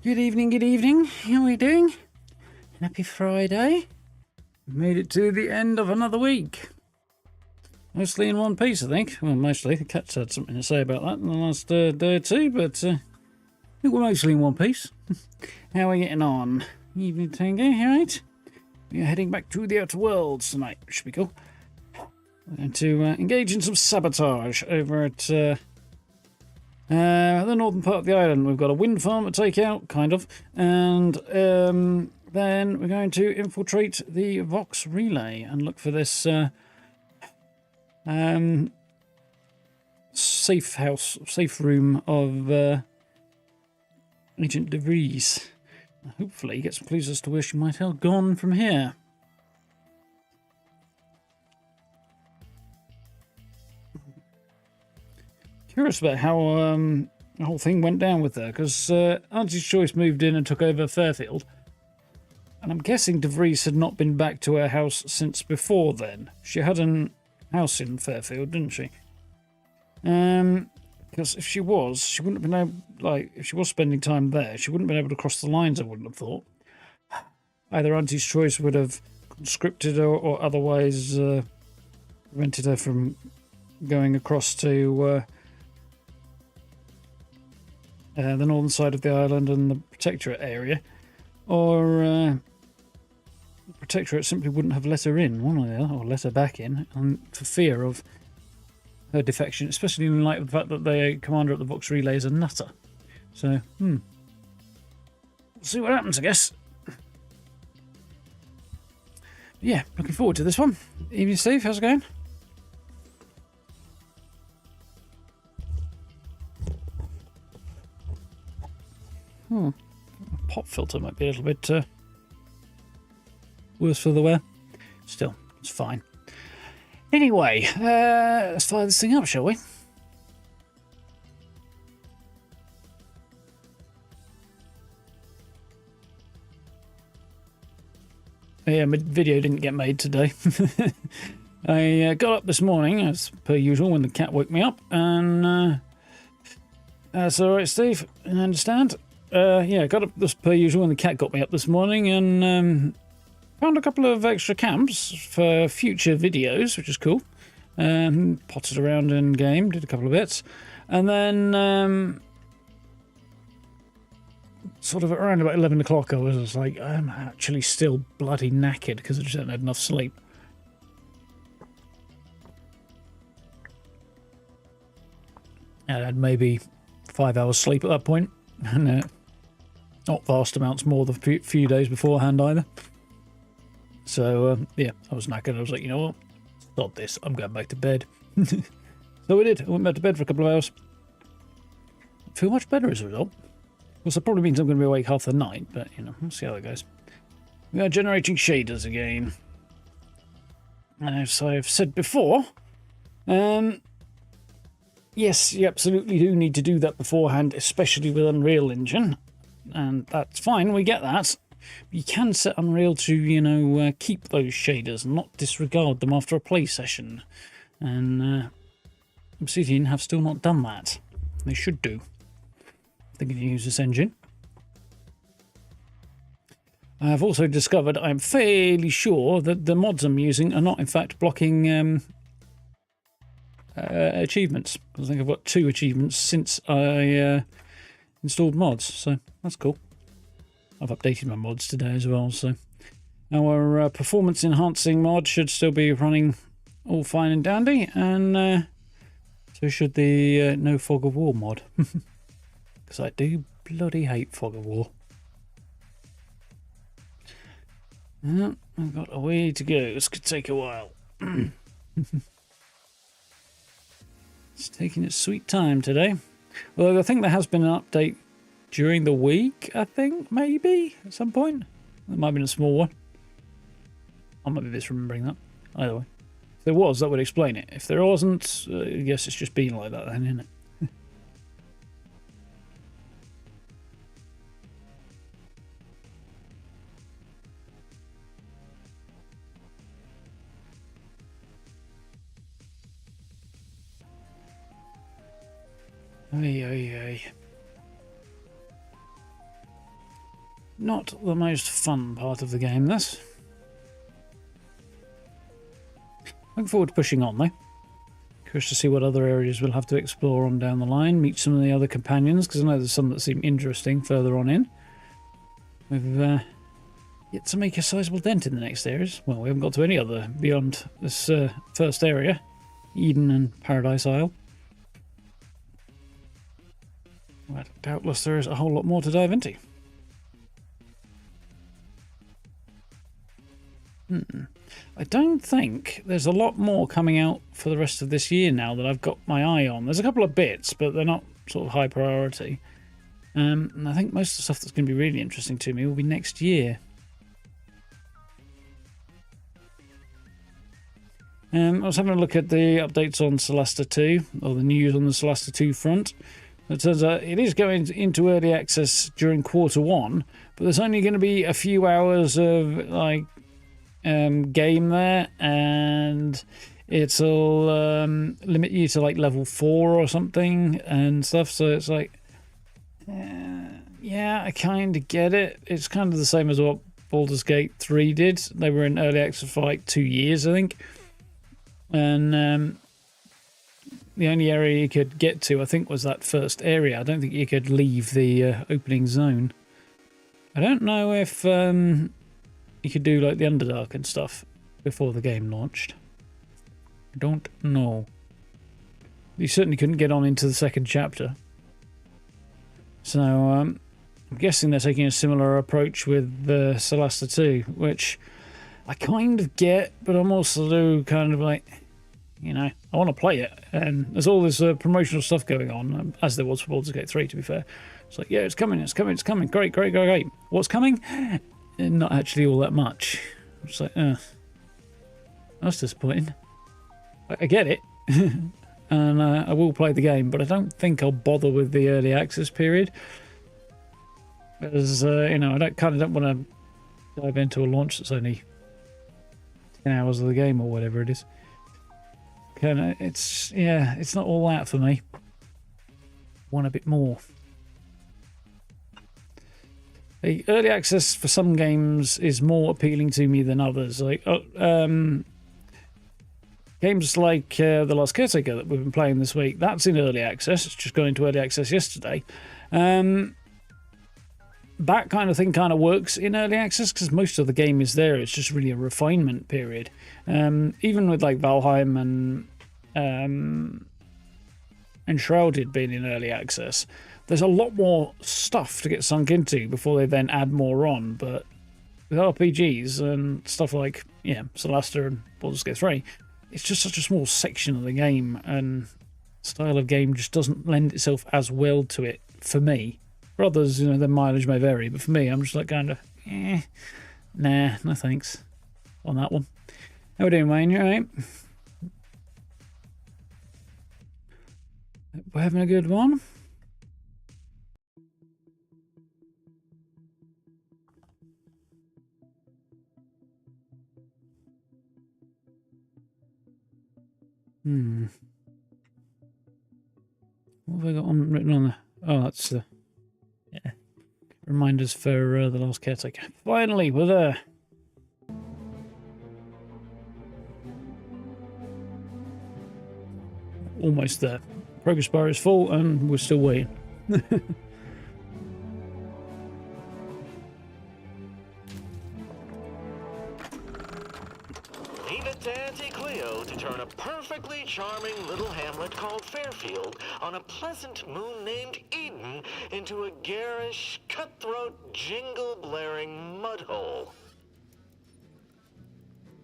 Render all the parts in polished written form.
Good evening. How are we doing? Happy Friday. Made it to the end of another week. Mostly in one piece, I think. Well, mostly. The cat's had something to say about that in the last day or two, but I think we're mostly in one piece. How are we getting on? Evening Tango, alright? We're heading back to the outer worlds tonight, which should be cool. We're going to engage in some sabotage over at the northern part of the island. We've got a wind farm to take out, kind of, and then we're going to infiltrate the Vox relay and look for this safe room of Agent DeVries. Hopefully get some clues as to where she might have gone from here. Curious about how the whole thing went down with her, because Auntie's Choice moved in and took over Fairfield, and I'm guessing DeVries had not been back to her house since before then. She had a house in Fairfield, didn't she? Because if she was, she wouldn't have been able, like, if she was spending time there, she wouldn't have been able to cross the lines, I wouldn't have thought. Either Auntie's Choice would have conscripted her or otherwise prevented her from going across to the northern side of the island and the Protectorate area, or the Protectorate simply wouldn't have let her in, one or the other, or let her back in, for fear of her defection, especially in light of the fact that the commander at the Vox Relay is a nutter. So, we'll see what happens, I guess. Yeah, looking forward to this one. Evening, Steve. How's it going? Pop filter might be a little bit worse for the wear. Still, it's fine. Anyway, let's fire this thing up, shall we? Yeah, my video didn't get made today. I got up this morning, as per usual, when the cat woke me up, and that's all right, Steve. I understand. Yeah, got up as per usual when the cat got me up this morning, and found a couple of extra camps for future videos, which is cool. Potted around in game, did a couple of bits, and then sort of around about 11 o'clock I was like, I'm actually still bloody knackered because I just hadn't had enough sleep. I had maybe 5 hours sleep at that point, and not vast amounts more the few days beforehand either. So yeah, I was knackered. I was like, you know what, stop this, I'm going back to bed. So we did. I went back to bed for a couple of hours. I feel much better as a result. Well, that probably means I'm going to be awake half the night, but you know, we'll see how that goes. We are generating shaders again. As I've said before, yes, you absolutely do need to do that beforehand, especially with Unreal Engine, and that's fine, we get that. You can set Unreal to, you know, keep those shaders and not disregard them after a play session, and Obsidian have still not done that. They should do. They're going to use this engine. I've also discovered, I'm fairly sure, that the mods I'm using are not in fact blocking achievements. I think I've got 2 achievements since I installed mods, so that's cool. I've updated my mods today as well, so our performance enhancing mod should still be running all fine and dandy, and so should the no fog of war mod. Because I do bloody hate fog of war. I've got a way to go. This could take a while. It's taking its sweet time today. Although I think there has been an update during the week, I think, maybe, at some point. There might have been a small one. I might be misremembering that. Either way. If there was, that would explain it. If there wasn't, I guess it's just been like that then, isn't it? Ay, ay, ay. Not the most fun part of the game, this. Looking forward to pushing on, though. Curious to see what other areas we'll have to explore on down the line. Meet some of the other companions, because I know there's some that seem interesting further on in. We've yet to make a sizable dent in the next areas. Well, we haven't got to any other beyond this first area. Eden and Paradise Isle. But doubtless there is a whole lot more to dive into. I don't think there's a lot more coming out for the rest of this year now that I've got my eye on. There's a couple of bits, but they're not sort of high priority. And I think most of the stuff that's going to be really interesting to me will be next year. I was having a look at the updates on Celesta 2, or the news on the Celesta 2 front. It turns out it is going into early access during Q1, but there's only going to be a few hours of like game there, and it'll limit you to like level 4 or something and stuff. So it's like, yeah, I kind of get it. It's kind of the same as what Baldur's Gate 3 did. They were in early access for like 2 years, I think. And the only area you could get to, I think, was that first area. I don't think you could leave the opening zone. I don't know if you could do like the Underdark and stuff before the game launched. I don't know. You certainly couldn't get on into the second chapter. So I'm guessing they're taking a similar approach with Celesta 2, which I kind of get, but I'm also kind of like, you know, I want to play it. And there's all this promotional stuff going on, as there was for Baldur's Gate 3, to be fair. It's like, yeah, it's coming, it's coming, it's coming. Great, great, great, great. What's coming? Not actually all that much. It's like, that's disappointing. I get it. And I will play the game, but I don't think I'll bother with the early access period. Because, you know, I don't want to dive into a launch that's only 10 hours of the game or whatever it is. It's not all that for me. Want a bit more. The early access for some games is more appealing to me than others. Like games like The Last Caretaker that we've been playing this week, that's in early access. It's just gone into early access yesterday. That kind of thing kind of works in early access because most of the game is there. It's just really a refinement period. Even with like Valheim and Enshrouded being in early access, there's a lot more stuff to get sunk into before they then add more on. But with RPGs and stuff like, yeah, Celesta and Baldur's Gate 3, it's just such a small section of the game, and style of game just doesn't lend itself as well to it for me. For others, you know, their mileage may vary, but for me, I'm just like kind of, nah, no thanks on that one. How we doing, Wayne? You alright? We're having a good one. What have I got written on there? Oh, that's yeah, reminders for The Last Caretaker. Finally, we're there. Almost there. Progress bar is full, and we're still waiting. Leave it to Auntie Cleo to turn a perfectly charming little hamlet called Fairfield on a pleasant moon named Eden into a garish, cutthroat, jingle-blaring mudhole.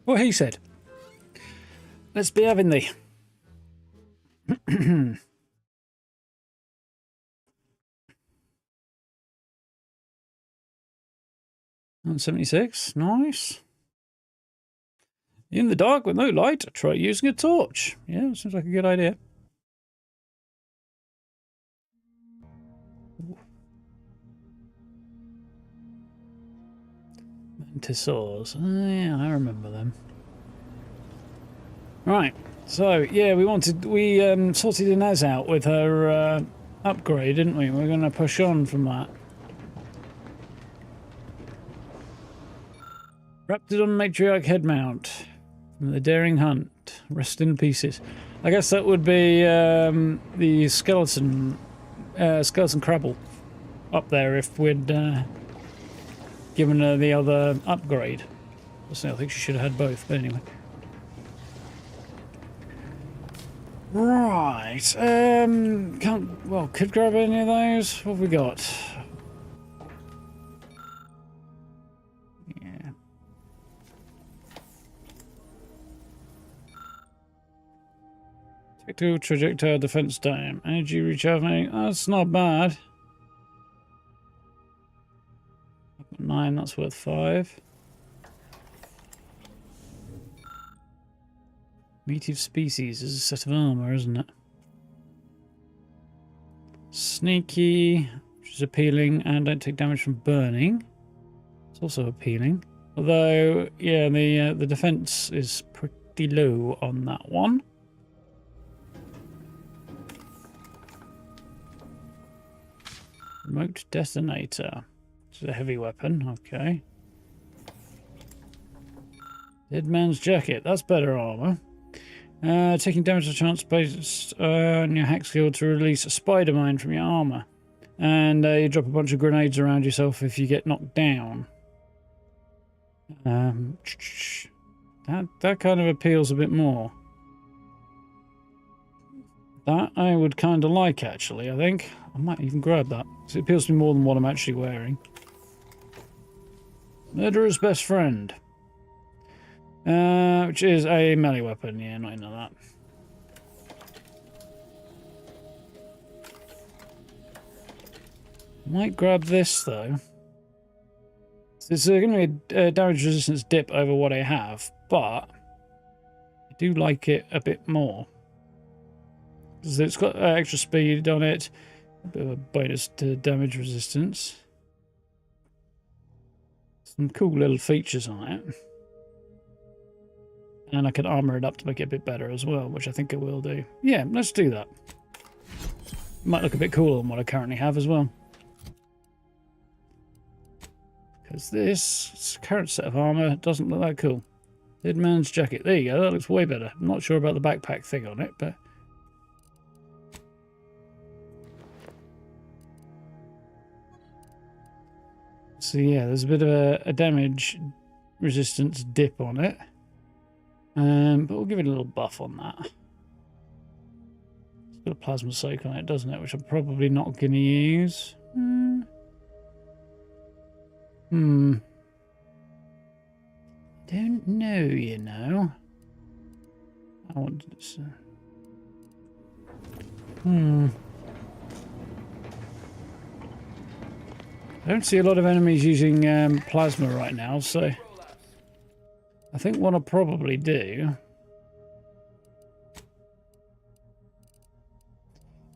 What he said. Let's be having thee. 176, nice. In the dark with no light, try using a torch. Yeah, seems like a good idea. Mantisaurs. Oh, yeah, I remember them. Right, so yeah, we sorted Inez out with her upgrade, didn't we? We're going to push on from that. Raptidon matriarch head mount from the daring hunt. Rest in pieces. I guess that would be the skeleton crabble up there if we'd given her the other upgrade. I think she should have had both, but anyway. Right. Could grab any of those. What have we got? Yeah. Tactical projectile defense dome. Energy recharge. That's not bad. 9, that's worth 5. Native species is a set of armor, isn't it? Sneaky, which is appealing, and don't take damage from burning. It's also appealing. Although, yeah, the defense is pretty low on that one. Remote detonator. It's a heavy weapon, okay. Dead man's jacket, that's better armor. Taking damage to chance based on your hack skill to release a spider mine from your armor. And you drop a bunch of grenades around yourself if you get knocked down. That kind of appeals a bit more. That I would kind of like, actually, I think. I might even grab that. Because it appeals to me more than what I'm actually wearing. Murderer's best friend. Which is a melee weapon. Yeah, not into that. Might grab this, though. It's going to be a damage resistance dip over what I have, but I do like it a bit more. Because it's got extra speed on it, a bit of a bonus to damage resistance. Some cool little features on it. And I can armor it up to make it a bit better as well, which I think it will do. Yeah, let's do that. Might look a bit cooler than what I currently have as well. Because this current set of armor doesn't look that cool. Dead man's jacket. There you go, that looks way better. I'm not sure about the backpack thing on it, but... So yeah, there's a bit of a damage resistance dip on it. But we'll give it a little buff on that. It's got a plasma soak on it, doesn't it? Which I'm probably not going to use. Don't know, you know. I want to... I don't see a lot of enemies using plasma right now, so... I think what I'll probably do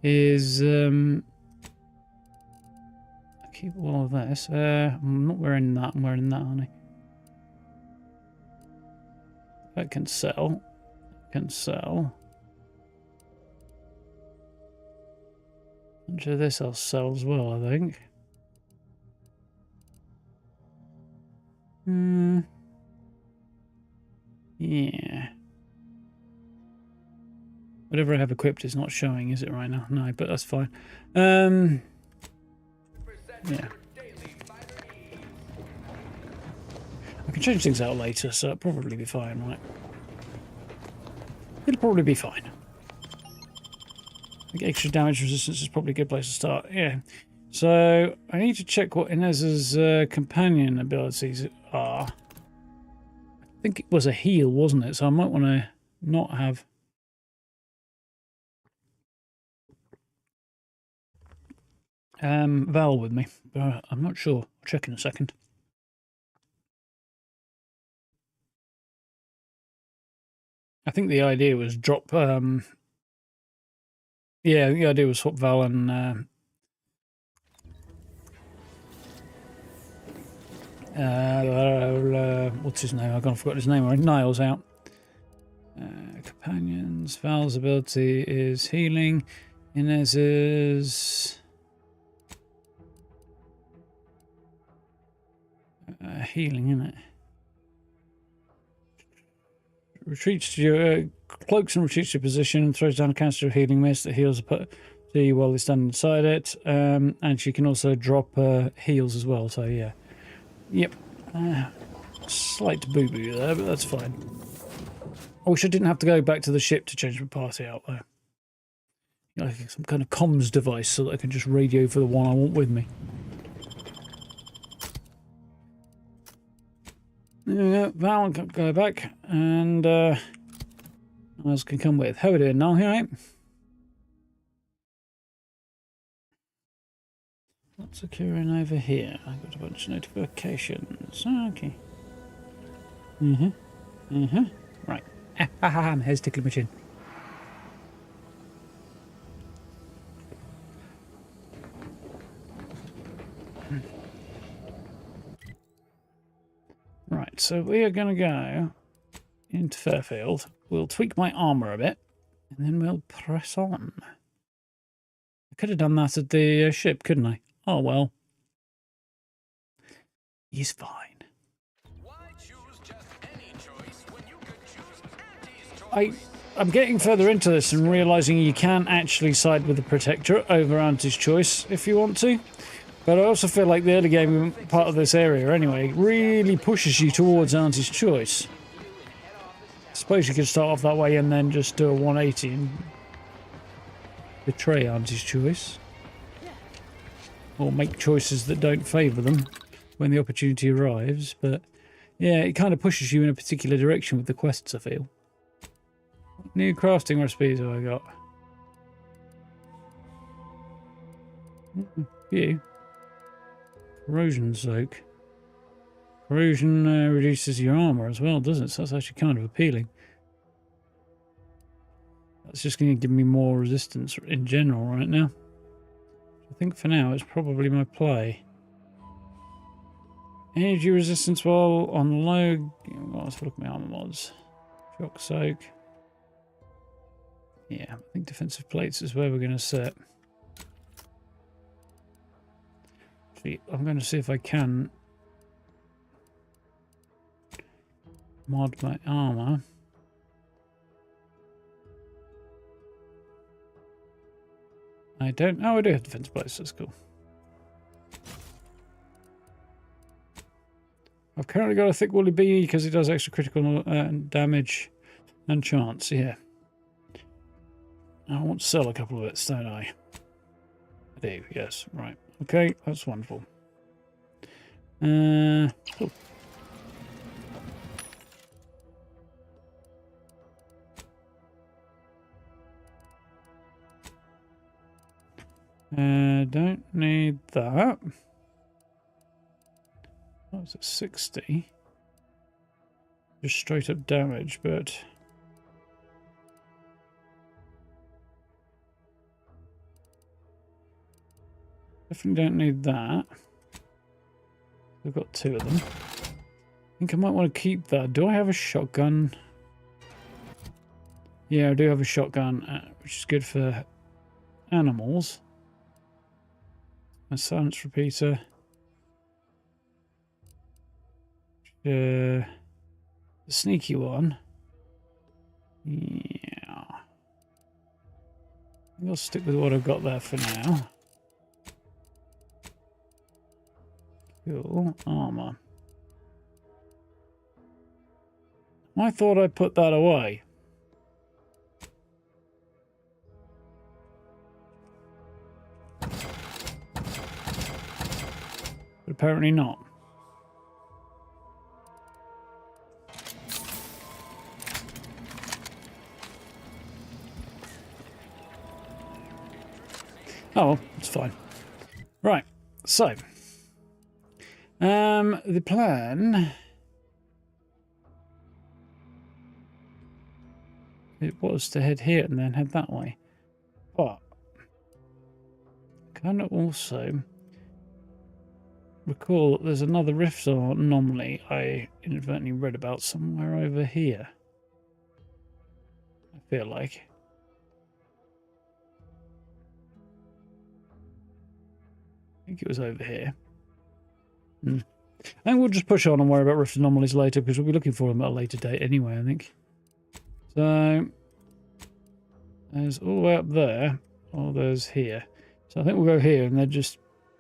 is keep all of this. I'm not wearing that. I'm wearing that, aren't I? That can sell. Can sell. Much of this I'll sell as well, I think. Yeah. Whatever I have equipped is not showing, is it, right now? No, but that's fine. Yeah. I can change things out later, so it'll probably be fine, right? It'll probably be fine. I think extra damage resistance is probably a good place to start. Yeah. So, I need to check what Inez's companion abilities are. I think it was a heal, wasn't it? So I might want to not have... Val with me, but I'm not sure. I'll check in a second. I think the idea was drop... yeah, the idea was swap Val and... what's his name? I've forgotten his name. Niles out. Companions. Val's ability is healing. Inez's healing, isn't it? Retreats to your cloaks and retreats to your position. Throws down a canister of healing mist that heals to you while they stand inside it. And she can also drop heals as well. So yeah, yep. Slight boo-boo there, but that's fine. I wish I didn't have to go back to the ship to change my party out though. Like some kind of comms device so that I can just radio for the one I want with me. There we go. Val can go back, and ours can come with. How are we doing now, right? What's occurring over here? I've got a bunch of notifications. Okay. Right. Here's tickling my chin. Right, so we are going to go into Fairfield. We'll tweak my armour a bit, and then we'll press on. I could have done that at the ship, couldn't I? Oh, well. He's fine. Why choose just any choice when you could choose Auntie's choice? I'm getting further into this and realising you can actually side with the Protectorate over Auntie's choice if you want to. But I also feel like the early game part of this area, anyway, really pushes you towards Auntie's choice. I suppose you could start off that way and then just do a 180 and betray Auntie's choice. Or make choices that don't favour them when the opportunity arrives. But yeah, it kind of pushes you in a particular direction with the quests, I feel. What new crafting recipes have I got? Few. Corrosion soak. Corrosion reduces your armour as well, doesn't it? So that's actually kind of appealing. That's just going to give me more resistance in general right now. I think for now it's probably my play. Energy resistance while on low. Well, let's look at my armour mods. Shock soak. Yeah, I think defensive plates is where we're going to set. I'm going to see if I can mod my armour. I don't know. I do have defense plates. That's cool. I've currently got a thick woolly bee because it does extra critical damage and chance. Yeah. I want to sell a couple of bits, don't I? I do. Yes. Right. Okay, that's wonderful. Cool. Don't need that. That was at 60. Just straight up damage, but definitely don't need that. We've got two of them. I think I might want to keep that. Do I have a shotgun? Yeah, I do have a shotgun, which is good for animals. A silence repeater. The sneaky one. Yeah. I think I'll stick with what I've got there for now. Cool. Armor. I thought I put that away. But apparently not. Oh, it's fine. Right, so the plan, it was to head here and then head that way, but kind of also recall that there's another rift anomaly I inadvertently read about somewhere over here. I feel like. I think it was over here. And we'll just push on and worry about rift anomalies later because we'll be looking for them at a later date anyway, I think. So there's all the way up there, or there's here. So I think we'll go here and then just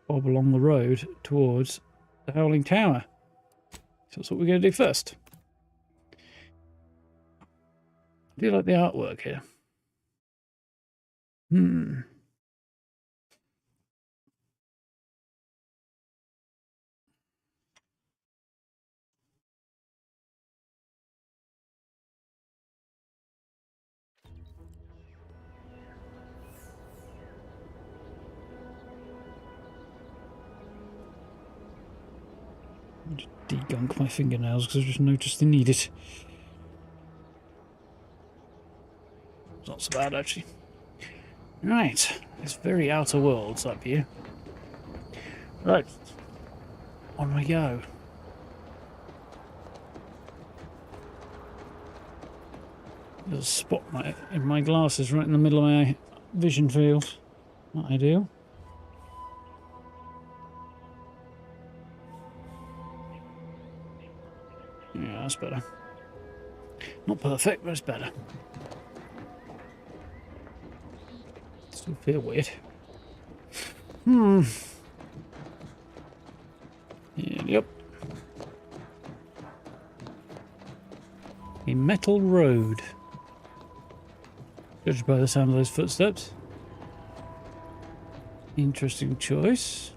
bob along the road towards the Howling Tower. So that's what we're going to do first. I do like the artwork here. Just degunk my fingernails because I just noticed they need it. It's not so bad actually. Right, it's very Outer Worlds up here. Right, on we go. There's a spot in my glasses right in the middle of my vision field. Not ideal. Yeah, that's better. Not perfect, but it's better. Still feel weird. Yep. A metal road. Judged by the sound of those footsteps. Interesting choice.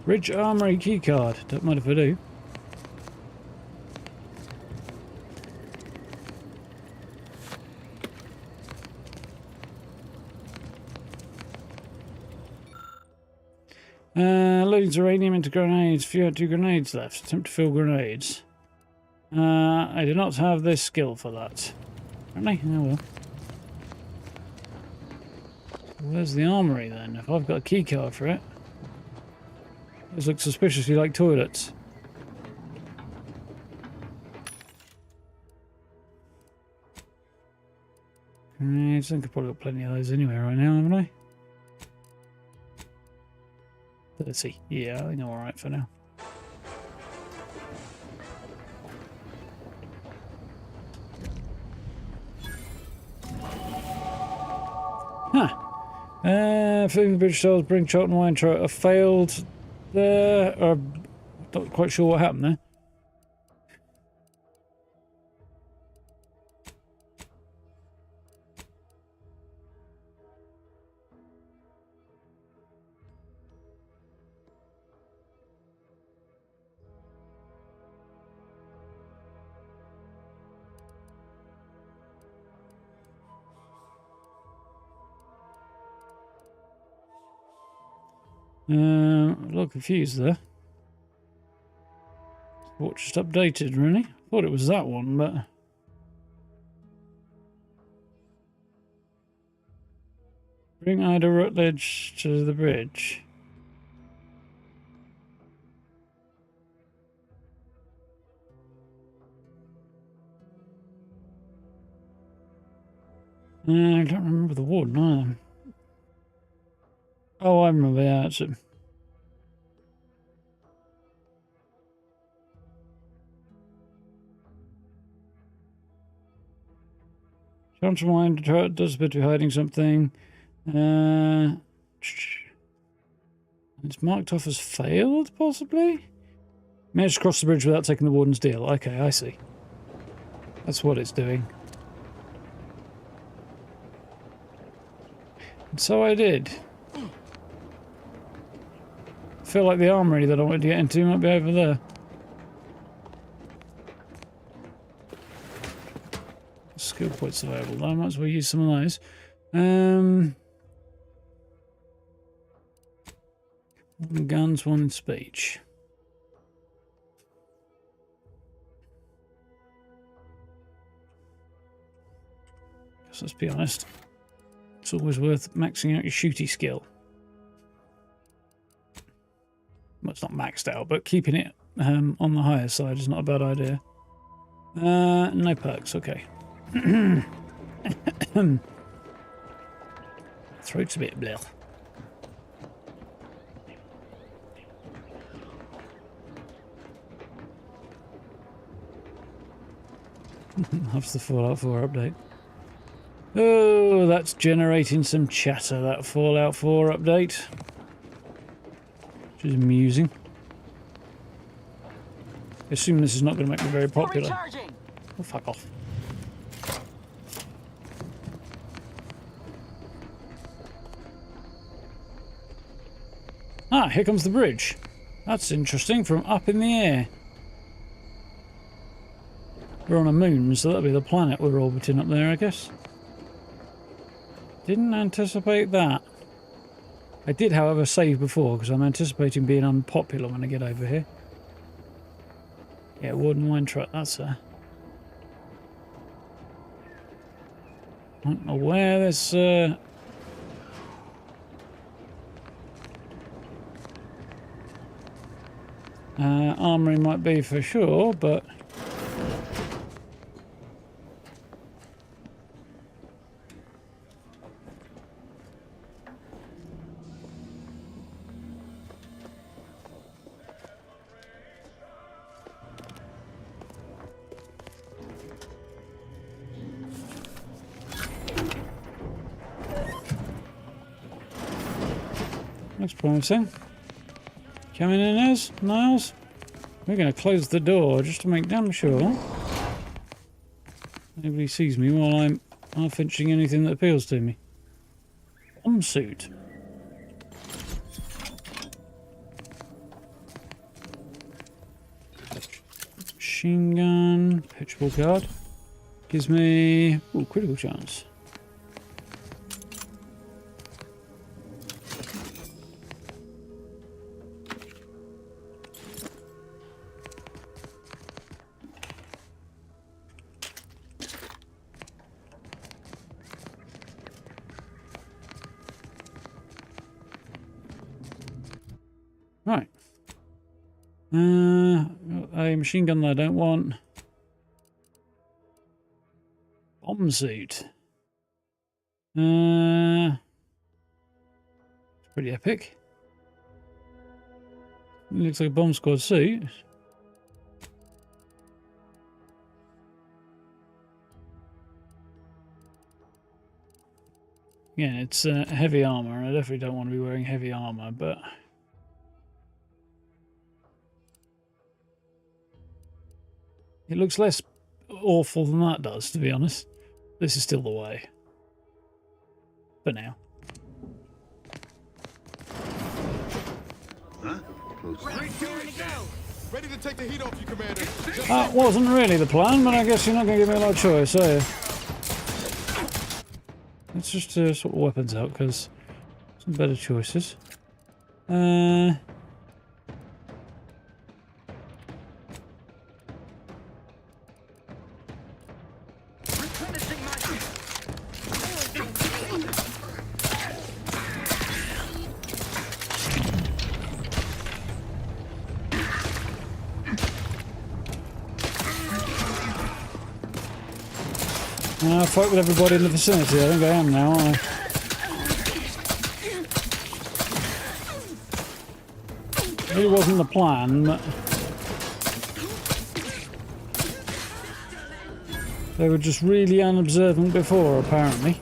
Ridge Armory keycard. Don't mind if I do. Loading uranium into grenades. Few had 2 grenades left. Attempt to fill grenades. I do not have this skill for that. Apparently? Oh well. Where's the armory then? If I've got a keycard for it. Those look suspiciously like toilets. I think I've probably got plenty of those anyway right now, haven't I? 30. Yeah, I think I'm alright for now. Huh. Filling the bridge cells, bring Charlton wine tray. I failed there. Not quite sure what happened there. A little confused there. What just updated, really? Thought it was that one, but... Bring Ida Rutledge to the bridge. I don't remember the warden either. Oh, I remember, yeah, that's it. Johnson Wine does appear to be hiding something. It's marked off as failed, possibly? Managed to cross the bridge without taking the warden's deal. Okay, I see. That's what it's doing. And so I did. I feel like the armory that I wanted to get into might be over there. Skill points available. I might as well use some of those. One in guns, one in speech. Let's be honest. It's always worth maxing out your shooty skill. Well, it's not maxed out, but keeping it on the higher side is not a bad idea. No perks, okay. Throat's a bit blech. That's the Fallout 4 update. Oh, that's generating some chatter, that Fallout 4 update. Which is amusing. I assume this is not going to make me very popular. Oh, fuck off. Ah, here comes the bridge. That's interesting, from up in the air. We're on a moon, so that'll be the planet we're orbiting up there, I guess. Didn't anticipate that. I did, however, save before, because I'm anticipating being unpopular when I get over here. Yeah, Warden Wine Truck, that's a... I don't know where this... armory might be for sure, but... Looks promising. Coming in, Niles? We're going to close the door just to make damn sure nobody sees me while I'm half-inching anything that appeals to me. Bomb suit. Machine gun. Pitchable card. Gives me... ooh, critical chance. Right. A machine gun that I don't want. Bomb suit. It's pretty epic. It looks like a bomb squad suit. Yeah, it's heavy armor. I definitely don't want to be wearing heavy armor, but... it looks less awful than that does, to be honest. This is still the way. For now. Huh? Ready to take the heat off you, Commander. That wasn't really the plan, but I guess you're not going to give me a lot of choice, are you? Let's just sort of weapons out, because some better choices. I fight with everybody in the vicinity. I think I am now, aren't I? It really wasn't the plan, but... they were just really unobservant before, apparently.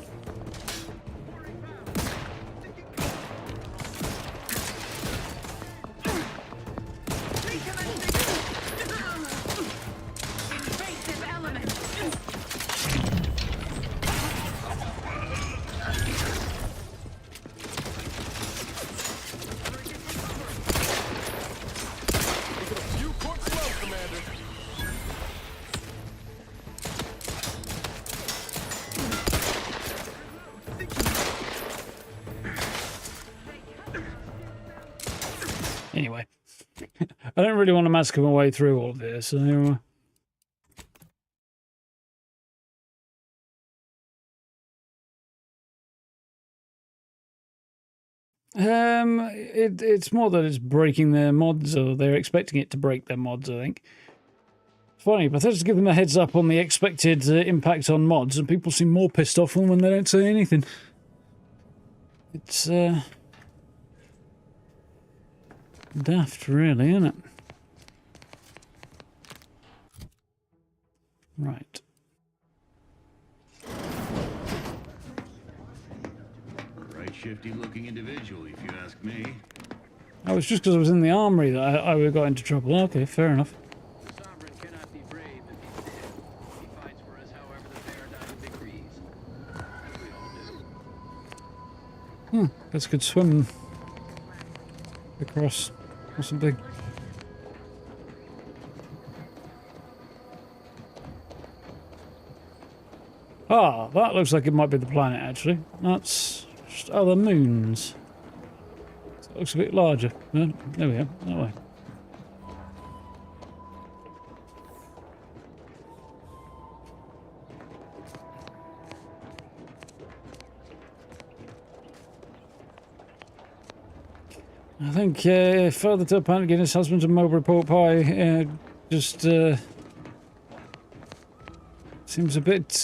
Anyway, I don't really want to massacre my way through all of this, so... It's more that it's breaking their mods, or they're expecting it to break their mods, I think. Funny, Bethesda's give them a heads up on the expected impact on mods, and people seem more pissed off when they don't say anything. It's, daft, really, isn't it? Right. Right shifty-looking individual, if you ask me. Oh, it's just because I was in the armory that I got into trouble. Okay, fair enough. The sovereign cannot be brave if he's dead. He fights for us however the paradigm decrees. As we all do. Guess I could swim across or something. Ah, that looks like it might be the planet, actually. That's just other moons. So it looks a bit larger. There we go, that way. I think further to the planet, getting his husband a mobile report pie just seems a bit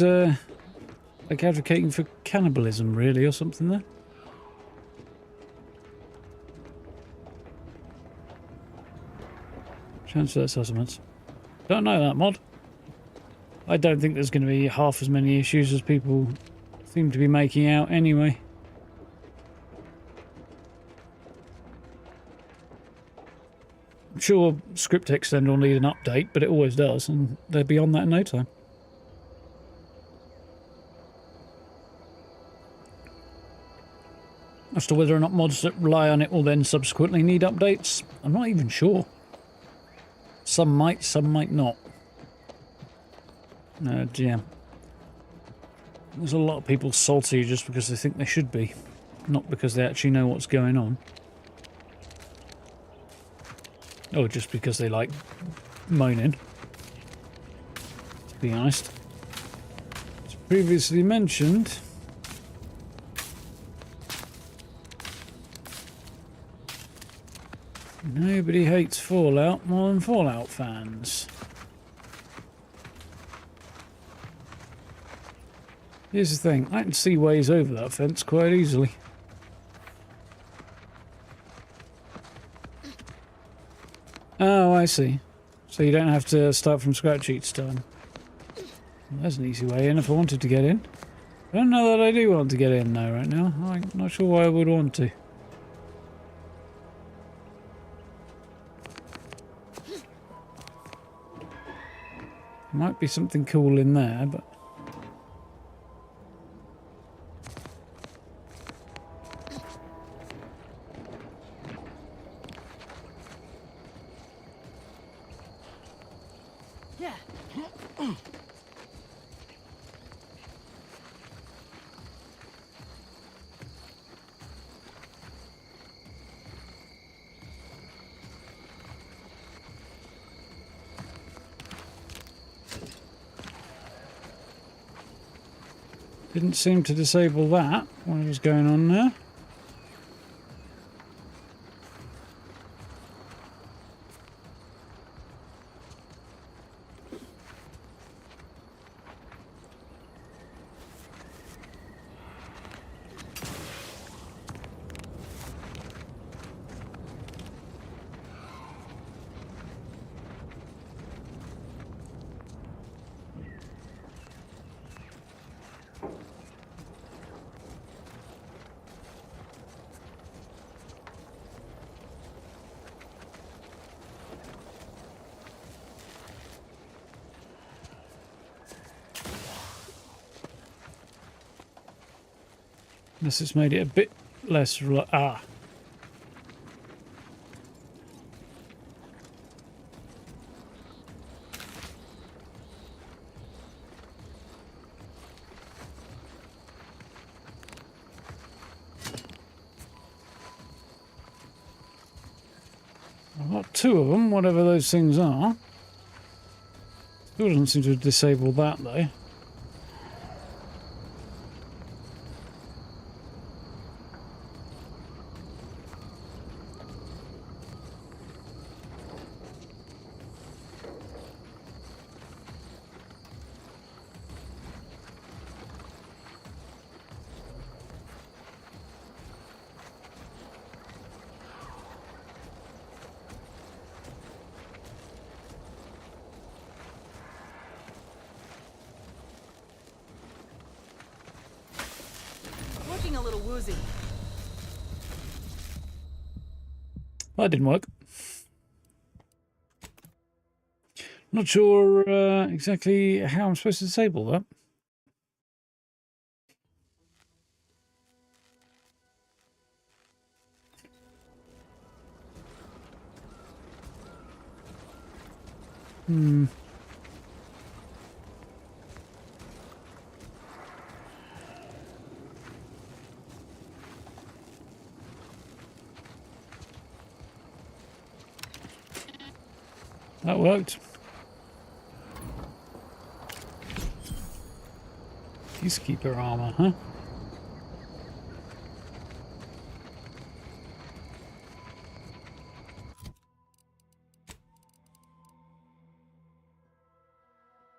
like advocating for cannibalism, really, or something there. Transfer settlements. Don't know that mod. I don't think there's going to be half as many issues as people seem to be making out anyway. I'm sure script extend will need an update, but it always does, and they're beyond that in no time. As to whether or not mods that rely on it will then subsequently need updates, I'm not even sure. Some might not. Oh dear. There's a lot of people salty just because they think they should be, not because they actually know what's going on. Or just because they like moaning, to be honest. As previously mentioned, nobody hates Fallout more than Fallout fans. Here's the thing, I can see ways over that fence quite easily. Oh, I see. So you don't have to start from scratch each time. Well, there's an easy way in if I wanted to get in. I don't know that I do want to get in though right now. I'm not sure why I would want to. Might be something cool in there, but... Didn't seem to disable that. What was going on there? Unless it's made it a bit less... Ah. I've got two of them, whatever those things are. Still doesn't seem to disable that though. Woozy. That didn't work. Not sure exactly how I'm supposed to disable that. That worked. Peacekeeper armor, huh?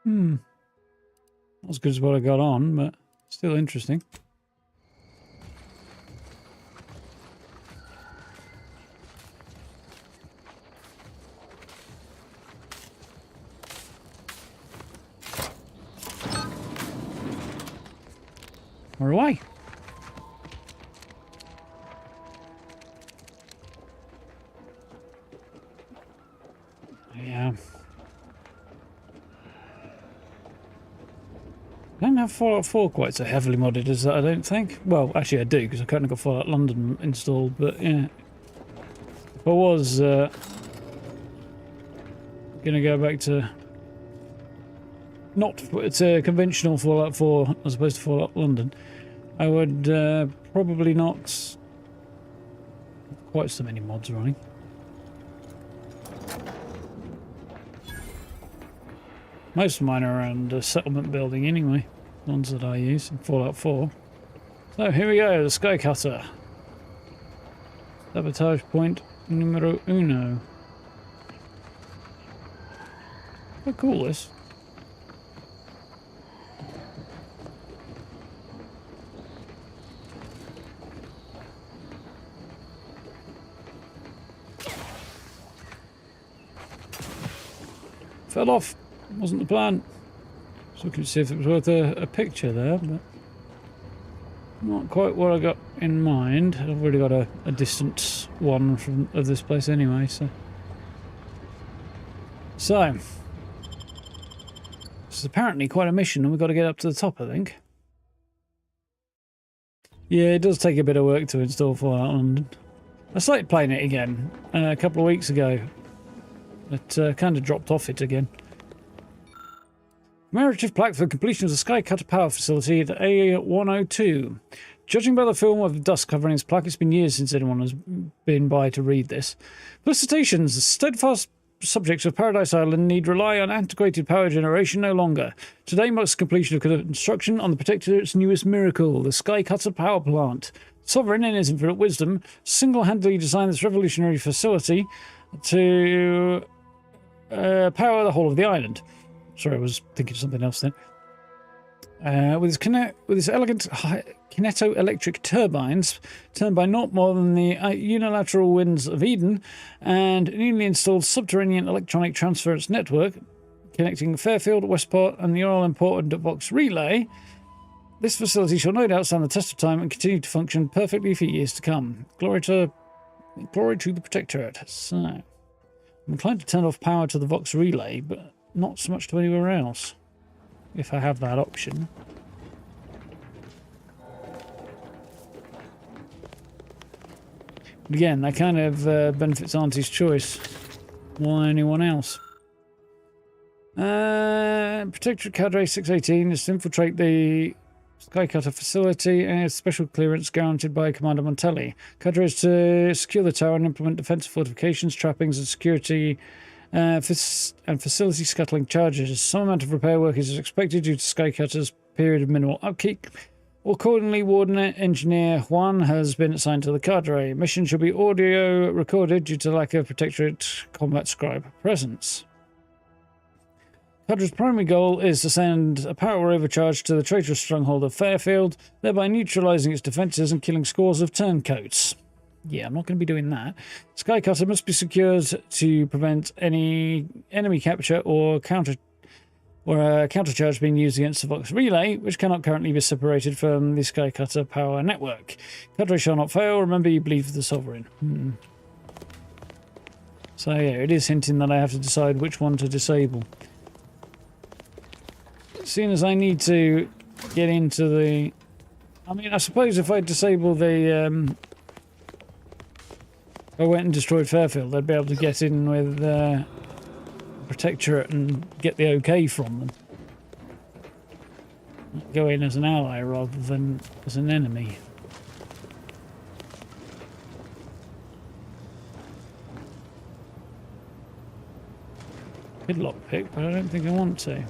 Not as good as what I got on, but still interesting. We're away. Yeah. I don't have Fallout 4 quite so heavily modded as that, I don't think. Well, actually I do, because I currently got Fallout London installed, but yeah. If I was going to go back to not to conventional Fallout 4 as opposed to Fallout London, I would probably not have quite so many mods running. Most of mine are around settlement building anyway, ones that I use in Fallout 4. So here we go, the Sky Cutter. Sabotage point numero uno. Quite cool this. Fell off. Wasn't the plan. So we could see if it was worth a picture there, but not quite what I got in mind. I've already got a distant one of this place anyway, so. So, this is apparently quite a mission, and we've got to get up to the top, I think. Yeah, it does take a bit of work to install Fallout London. I started playing it again a couple of weeks ago, but kind of dropped off it again. Commemorative plaque for the completion of the Sky Cutter power facility at A102. Judging by the film of dust covering its plaque, it's been years since anyone has been by to read this. Felicitations, the steadfast subjects of Paradise Island need rely on antiquated power generation no longer. Today marks the completion of construction on the Protectorate's newest miracle, the Sky Cutter power plant. Sovereign, in his infinite wisdom, single-handedly designed this revolutionary facility to power the whole of the island. Sorry, I was thinking of something else then. With its elegant kineto-electric turbines, turned by not more than the unilateral winds of Eden, and a newly installed subterranean electronic transference network connecting Fairfield, Westport, and the all-important Vox Relay, this facility shall no doubt stand the test of time and continue to function perfectly for years to come. Glory to the Protectorate. So, I'm inclined to turn off power to the Vox Relay, but not so much to anywhere else, if I have that option. But again, that kind of benefits Auntie's choice. Why anyone else? Protectorate Cadre 618 is to infiltrate the Skycutter facility and has special clearance guaranteed by Commander Montelli. Cadre is to secure the tower and implement defensive fortifications, trappings, and security and facility scuttling charges. Some amount of repair work is expected due to Skycutter's period of minimal upkeep. Accordingly, Warden Engineer Juan has been assigned to the cadre. Mission shall be audio recorded due to lack of Protectorate combat scribe presence. Cadre's primary goal is to send a power overcharge to the traitorous stronghold of Fairfield, thereby neutralising its defences and killing scores of turncoats. Yeah, I'm not going to be doing that. Skycutter must be secured to prevent any enemy capture or or a countercharge being used against the Vox relay, which cannot currently be separated from the Skycutter power network. Cadre shall not fail. Remember, you believe the Sovereign. So yeah, it is hinting that I have to decide which one to disable. Seeing as I need to get into the... I mean, I suppose if I disable the... I went and destroyed Fairfield, I'd be able to get in with Protectorate and get the okay from them. Go in as an ally rather than as an enemy. Could lockpick, but I don't think I want to.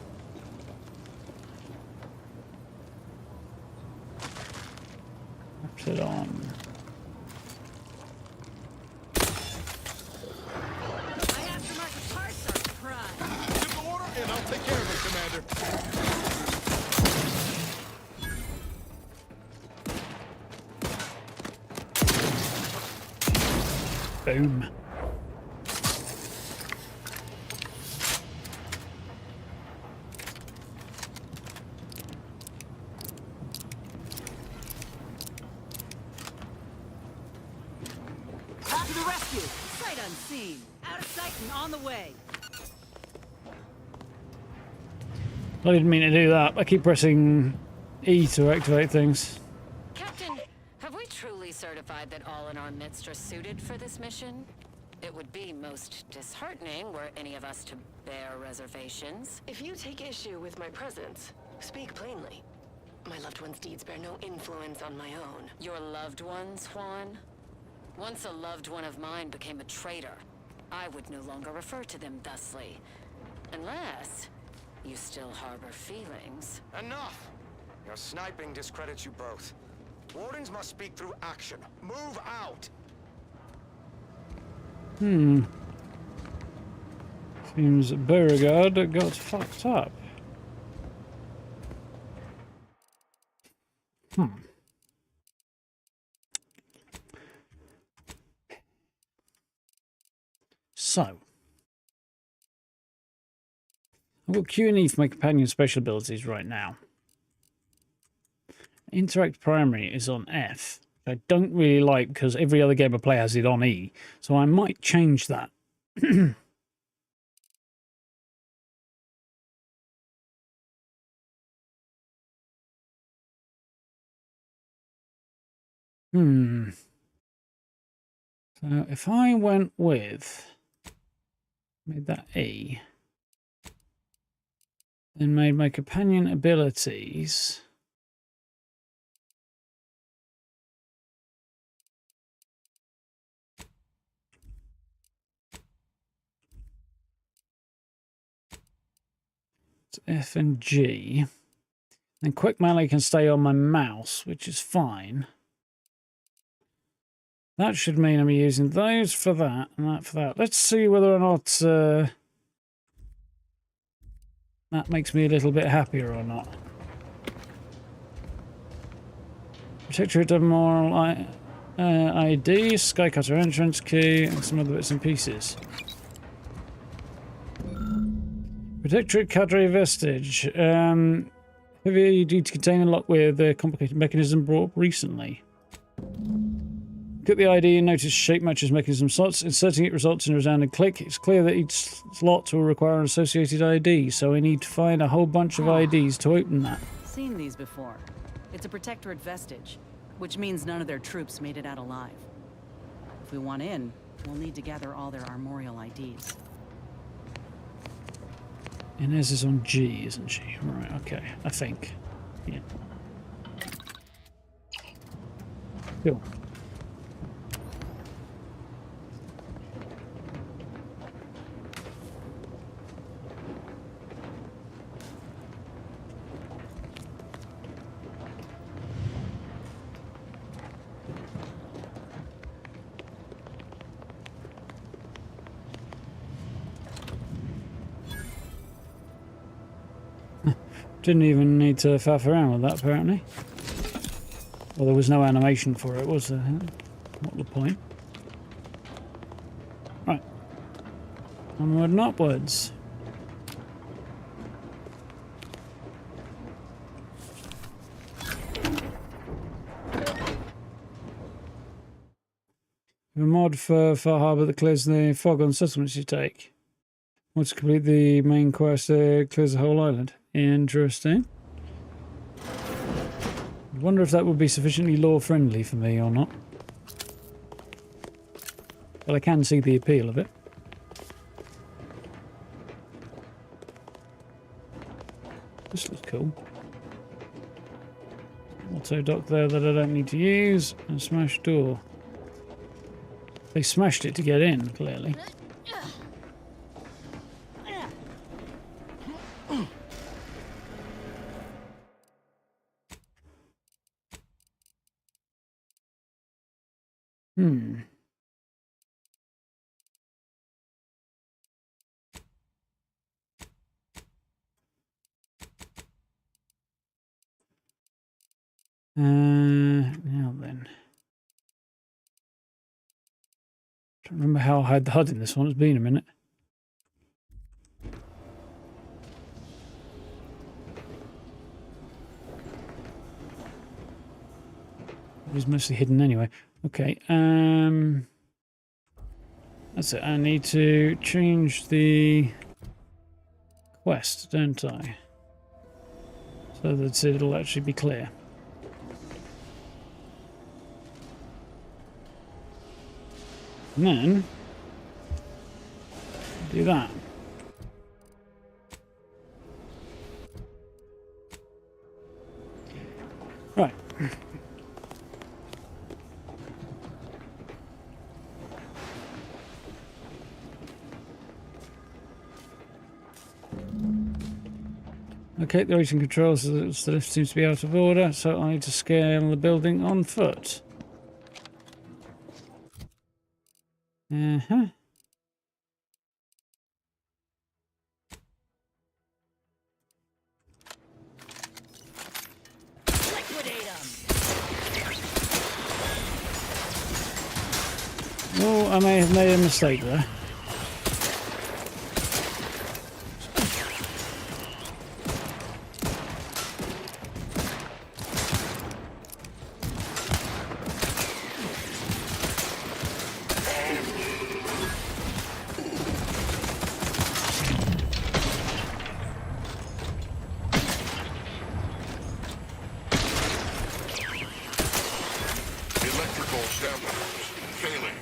Put it on. Boom. To the rescue! Sight unseen. Out of sight and on the way. I didn't mean to do that. I keep pressing E to activate things. Captain, have we truly certified that all in our midst are suited for this mission? It would be most disheartening were any of us to bear reservations. If you take issue with my presence, speak plainly. My loved one's deeds bear no influence on my own. Your loved ones, Juan? Once a loved one of mine became a traitor, I would no longer refer to them thusly. Unless you still harbor feelings. Enough! Your sniping discredits you both. Wardens must speak through action. Move out! Seems Beauregard got fucked up. So, I've got Q and E for my companion special abilities right now. Interact primary is on F. I don't really like because every other game I play has it on E, so I might change that. So if I went with, made that E, then made my companion abilities to F and G, then quick melee can stay on my mouse, which is fine. That should mean I'm using those for that and that for that. Let's see whether or not that makes me a little bit happier or not. Protectorate of Moral ID, Skycutter entrance key, and some other bits and pieces. Protectorate Cadre Vestige. Heavy duty container locked with a complicated mechanism brought up recently. Look at the ID and notice shape matches mechanism slots. Inserting it results in a resounding click. It's clear that each slot will require an associated ID, so I need to find a whole bunch of IDs to open that. Seen these before. It's a Protectorate vestige, which means none of their troops made it out alive. If we want in, we'll need to gather all their armorial IDs. Inez is on G, isn't she? Right, okay. I think. Yeah. Cool. Didn't even need to faff around with that, apparently. Well, there was no animation for it, was there? What the point? Right. Onward and upwards. A mod for Far Harbour that clears the fog on settlements you take. Once you complete the main quest, it clears the whole island. Interesting. I wonder if that would be sufficiently lore-friendly for me or not. But I can see the appeal of it. This looks cool. Auto dock there that I don't need to use. And smash door. They smashed it to get in, clearly. Now then. Don't remember how I had the HUD in this one. It's been a minute. It was mostly hidden anyway. Okay, that's it. I need to change the quest, don't I? So that it'll actually be clear. And then do that. Right. Okay, the rating controls, the lift seems to be out of order, so I need to scale the building on foot. Oh, I may have made a mistake there. Electrical dampers failing.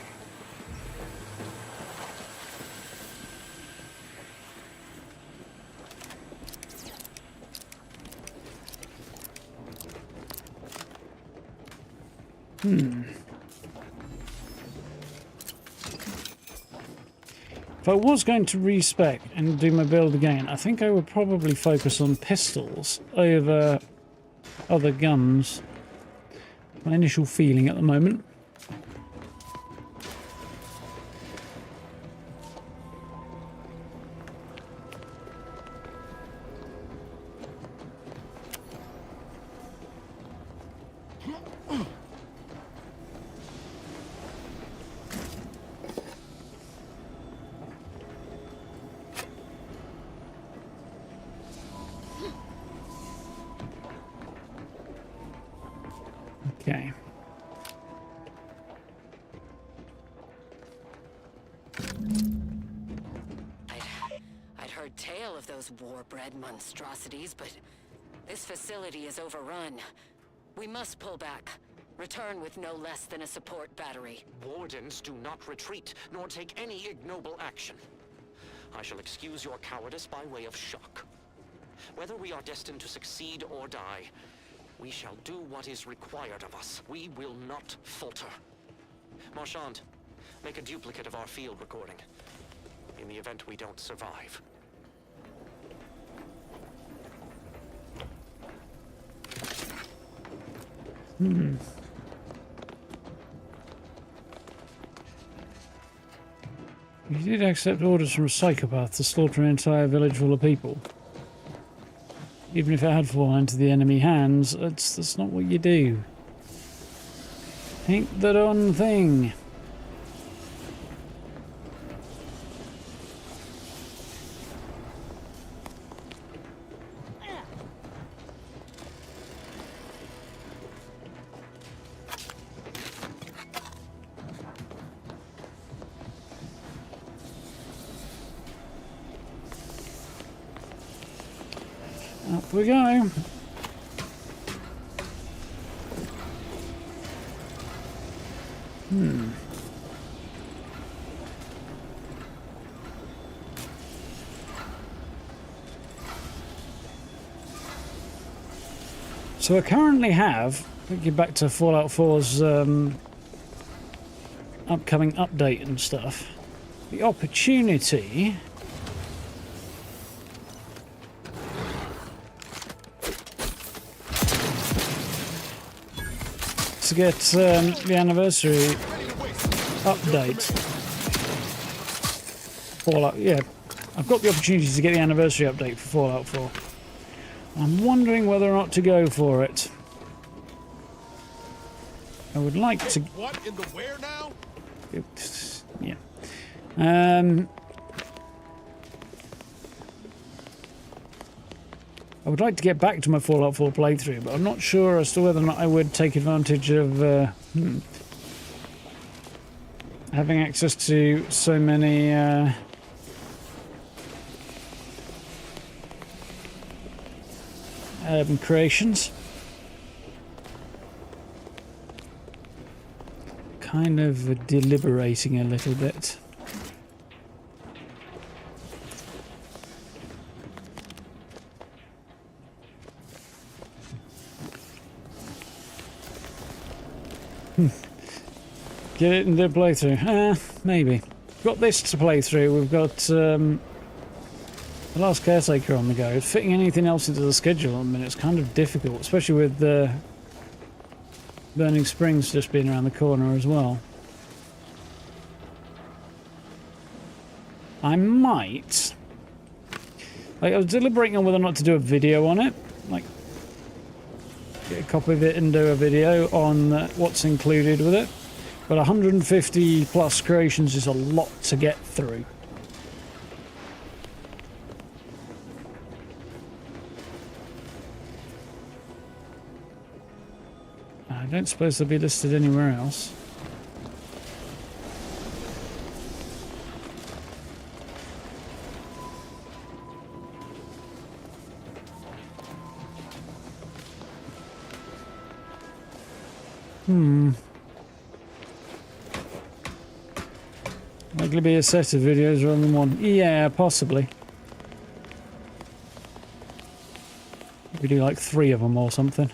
If I was going to respec and do my build again, I think I would probably focus on pistols over other guns. My initial feeling at the moment. Okay. I'd heard tale of those war-bred monstrosities, but this facility is overrun. We must pull back. Return with no less than a support battery. Wardens do not retreat, nor take any ignoble action. I shall excuse your cowardice by way of shock. Whether we are destined to succeed or die, we shall do what is required of us. We will not falter. Marchand, make a duplicate of our field recording, in the event we don't survive. You did accept orders from a psychopath to slaughter an entire village full of people. Even if it had fallen into the enemy hands, that's not what you do. Ain't the done thing. we go. So I currently have, get back to Fallout 4's upcoming update and stuff, the opportunity to get the anniversary update. Fallout, yeah, I've got the opportunity to get the anniversary update for Fallout 4. I'm wondering whether or not to go for it. I would like to. What in the where now? Yeah. I would like to get back to my Fallout 4 playthrough, but I'm not sure as to whether or not I would take advantage of having access to so many creations. Kind of deliberating a little bit. Get it in the playthrough? Maybe. Got this to play through. We've got The Last Caretaker on the go. Fitting anything else into the schedule at the minute is kind of difficult, especially with Burning Springs just being around the corner as well. I might. Like, I was deliberating on whether or not to do a video on it. Like, get a copy of it and do a video on what's included with it. But 150 plus creations is a lot to get through. I don't suppose they'll be listed anywhere else. Likely be a set of videos rather than one. Yeah, possibly. Maybe do like 3 of them or something.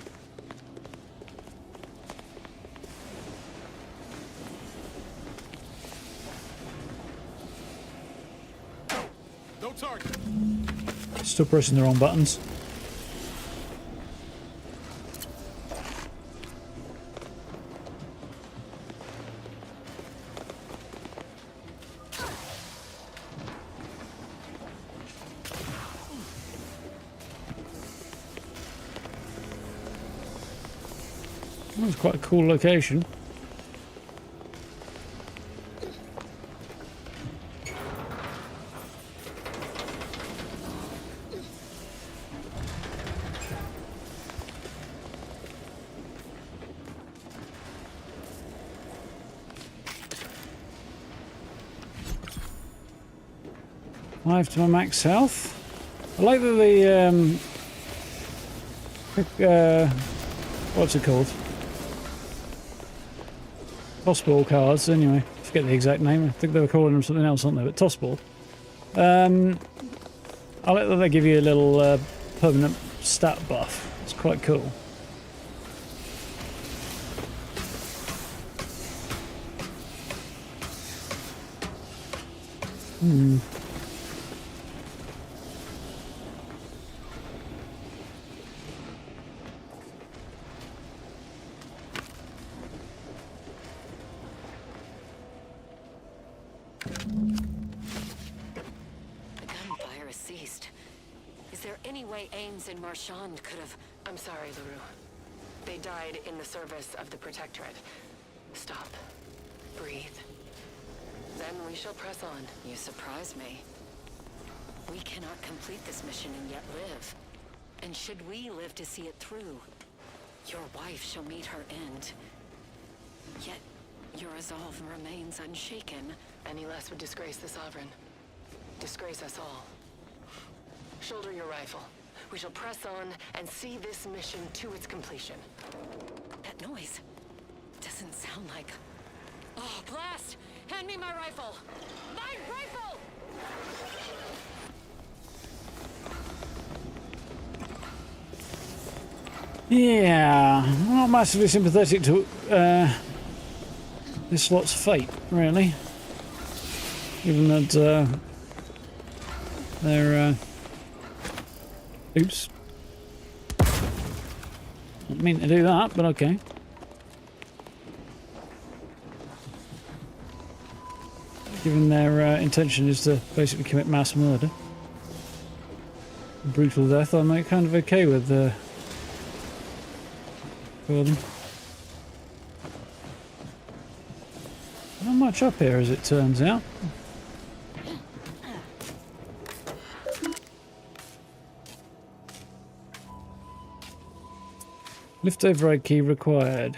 No target. Still pressing the wrong buttons. That was quite a cool location. Live to my max health. I like that the what's it called? Tossball cards, anyway. I forget the exact name. I think they were calling them something else, aren't they? But tossball. I like that they give you a little permanent stat buff. It's quite cool. And Marchand could have... I'm sorry, LaRue. They died in the service of the Protectorate. Stop. Breathe. Then we shall press on. You surprise me. We cannot complete this mission and yet live. And should we live to see it through, your wife shall meet her end. Yet, your resolve remains unshaken. Any less would disgrace the Sovereign. Disgrace us all. Shoulder your rifle. We shall press on and see this mission to its completion. That noise doesn't sound like... Oh, blast! Hand me my rifle! My rifle! Yeah, I'm not massively sympathetic to this lot's fate, really. Given that they're... Oops. Didn't mean to do that, but okay. Given their intention is to basically commit mass murder. Brutal death, I'm kind of okay with for them. Not much up here as it turns out. Lift override key required,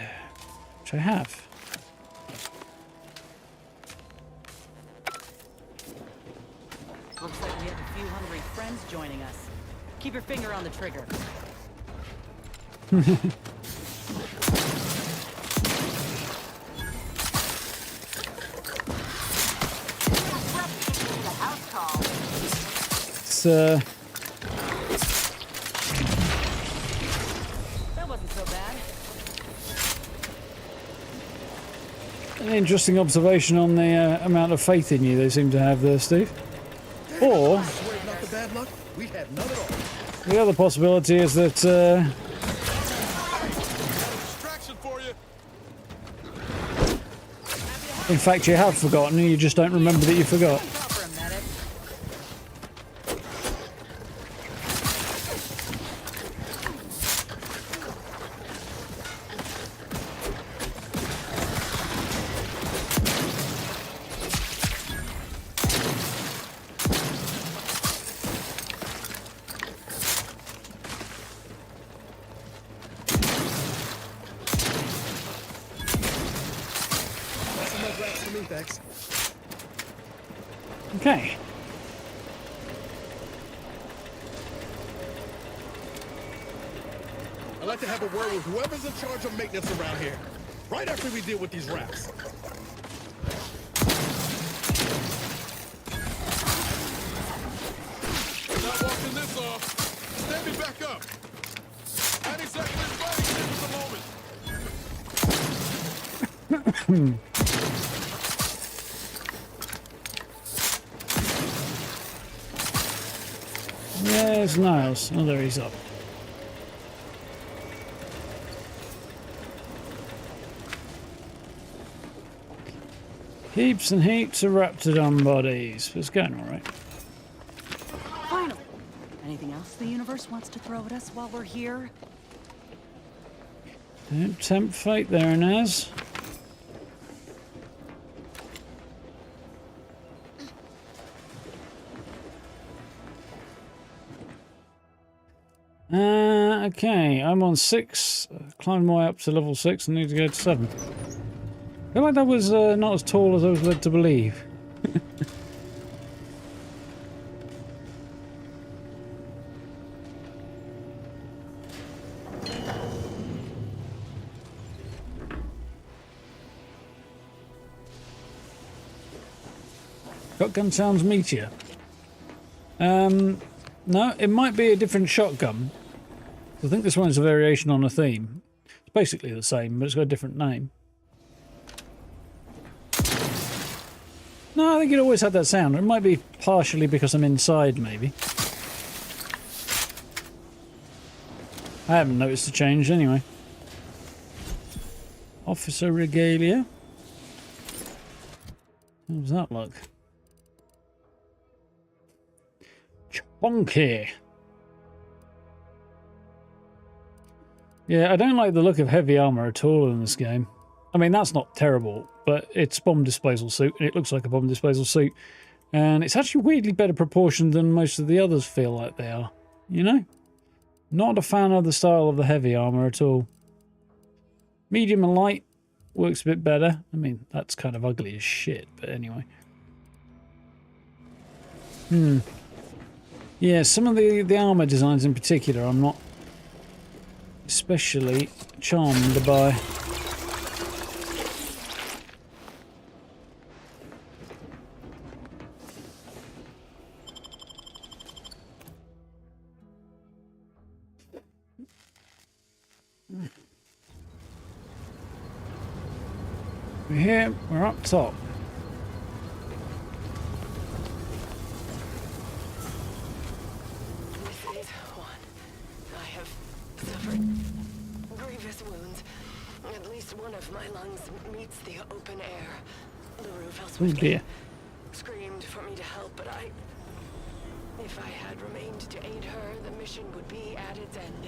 which I have. Looks like we have a few hungry friends joining us. Keep your finger on the trigger. It's That wasn't so bad. an interesting observation on the amount of faith in you they seem to have there, Steve. Or Swear not the bad luck, we had none at all. the other possibility is that Distraction for you. in fact you have forgotten and you just don't remember that you forgot. Stop for a minute. That's enough rats for me, thanks. Okay. I'd like to have a word with whoever's in charge of maintenance around here. Right after we deal with these rats. Not walking this off. Stand me back up. Not exactly fighting him at the moment. There's Niles. Oh, there he's up. Heaps and heaps of Raptidon bodies. It's going alright. Finally. Anything else the universe wants to throw at us while we're here? Don't tempt fate there, Naz. Okay, I'm on 6. Climbed my way up to level 6 and need to go to 7. I feel like that was not as tall as I was led to believe. Shotgun sounds meteor. No, it might be a different shotgun. I think this one's a variation on a theme. It's basically the same, but it's got a different name. No, I think it always had that sound. It might be partially because I'm inside, maybe. I haven't noticed a change anyway. Officer regalia. How does that look? Chonky. Yeah, I don't like the look of heavy armor at all in this game. I mean, that's not terrible, but it's bomb disposal suit, and it looks like a bomb disposal suit. And it's actually weirdly better proportioned than most of the others feel like they are. You know? Not a fan of the style of the heavy armor at all. Medium and light works a bit better. I mean, that's kind of ugly as shit, but anyway. Yeah, some of the armor designs in particular I'm not especially charmed by. We're here, we're up top. This is one. I have suffered grievous wounds. At least one of my lungs meets the open air. The roof Oh elsewhere dear. screamed for me to help, but if I had remained to aid her, the mission would be at its end.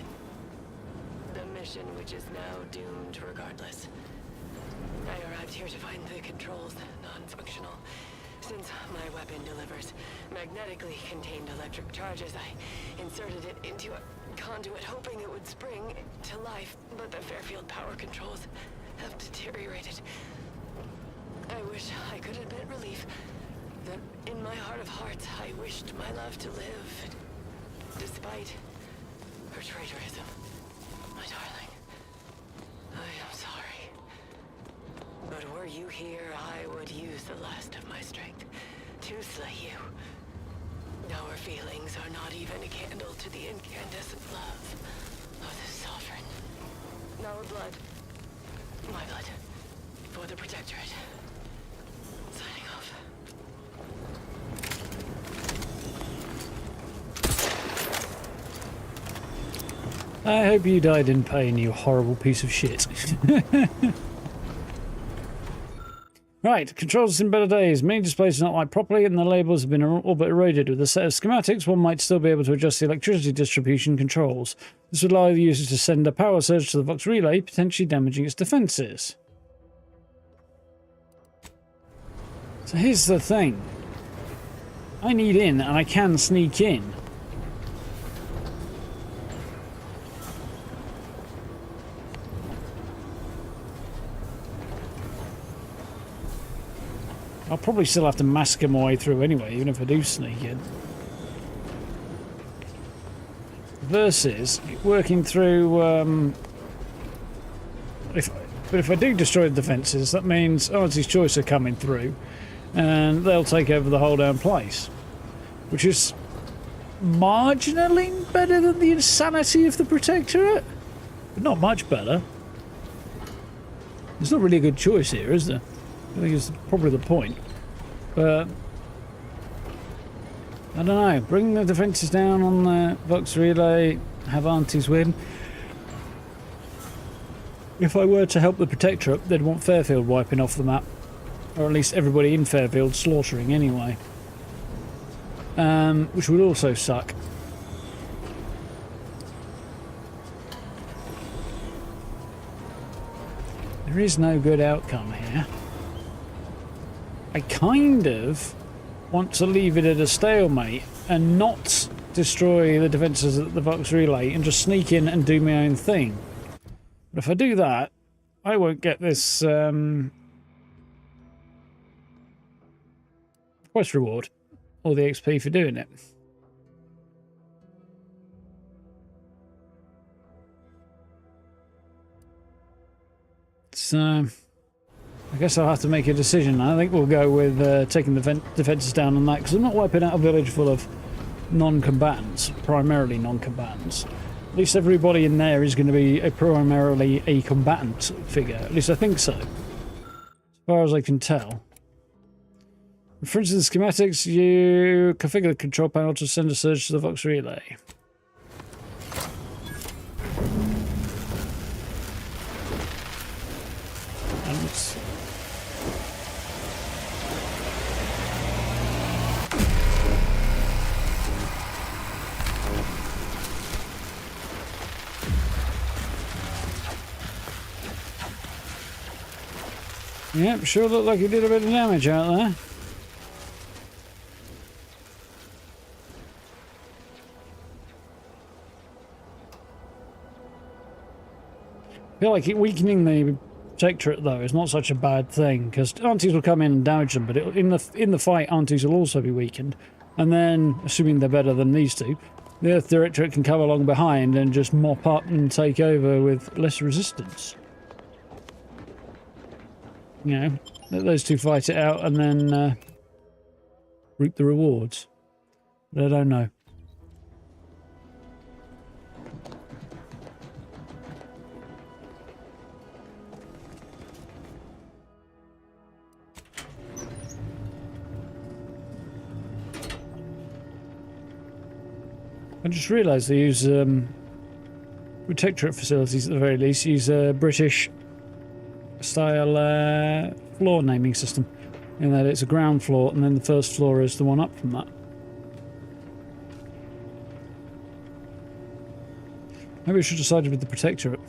The mission which is now doomed regardless. I arrived here to find the controls non-functional. Since my weapon delivers magnetically contained electric charges, I inserted it into a conduit hoping it would spring to life, but the Fairfield power controls have deteriorated. I wish I could admit relief that in my heart of hearts I wished my love to live, despite her traitorism. My darling, I am sorry. But were you here, I would use the last of my strength to slay you. Our feelings are not even a candle to the incandescent love of the Sovereign. Our blood, my blood, for the Protectorate. Signing off. I hope you died in pain, you horrible piece of shit. Right, controls in better days. Many displays are not light properly and the labels have been all but eroded. With a set of schematics, one might still be able to adjust the electricity distribution controls. This would allow the user to send a power surge to the Vox relay, potentially damaging its defences. So here's the thing. I need in and I can sneak in. I'll probably still have to massacre my way through anyway, even if I do sneak in. Versus working through... But if I do destroy the defences, that means Artie's Choice are coming through, and they'll take over the whole damn place. Which is marginally better than the insanity of the Protectorate, but not much better. There's not really a good choice here, is there? I think it's probably the point. But I don't know. Bring the defences down on the Vox relay, have Aunties win. If I were to help the Protectorate, they'd want Fairfield wiping off the map. Or at least everybody in Fairfield slaughtering anyway. Which would also suck. There is no good outcome here. I kind of want to leave it at a stalemate and not destroy the defences at the Vox relay and just sneak in and do my own thing. But if I do that, I won't get this quest reward or the XP for doing it. So I guess I'll have to make a decision. I think we'll go with taking the defences down on that, because I'm not wiping out a village full of non-combatants, primarily non-combatants. At least everybody in there is going to be primarily a combatant figure. At least I think so, as far as I can tell. For instance, schematics, you configure the control panel to send a surge to the Vox relay. Yep, sure looked like he did a bit of damage out there. I feel like weakening the Protectorate though is not such a bad thing, because Aunties will come in and damage them, but in the fight Aunties will also be weakened. And then, assuming they're better than these two, the Earth Directorate can come along behind and just mop up and take over with less resistance. You know, let those two fight it out and then reap the rewards. But I don't know. I just realised they use Protectorate facilities at the very least, use a British style floor naming system, in that it's a ground floor and then the first floor is the one up from that. Maybe we should have sided with the Protectorate.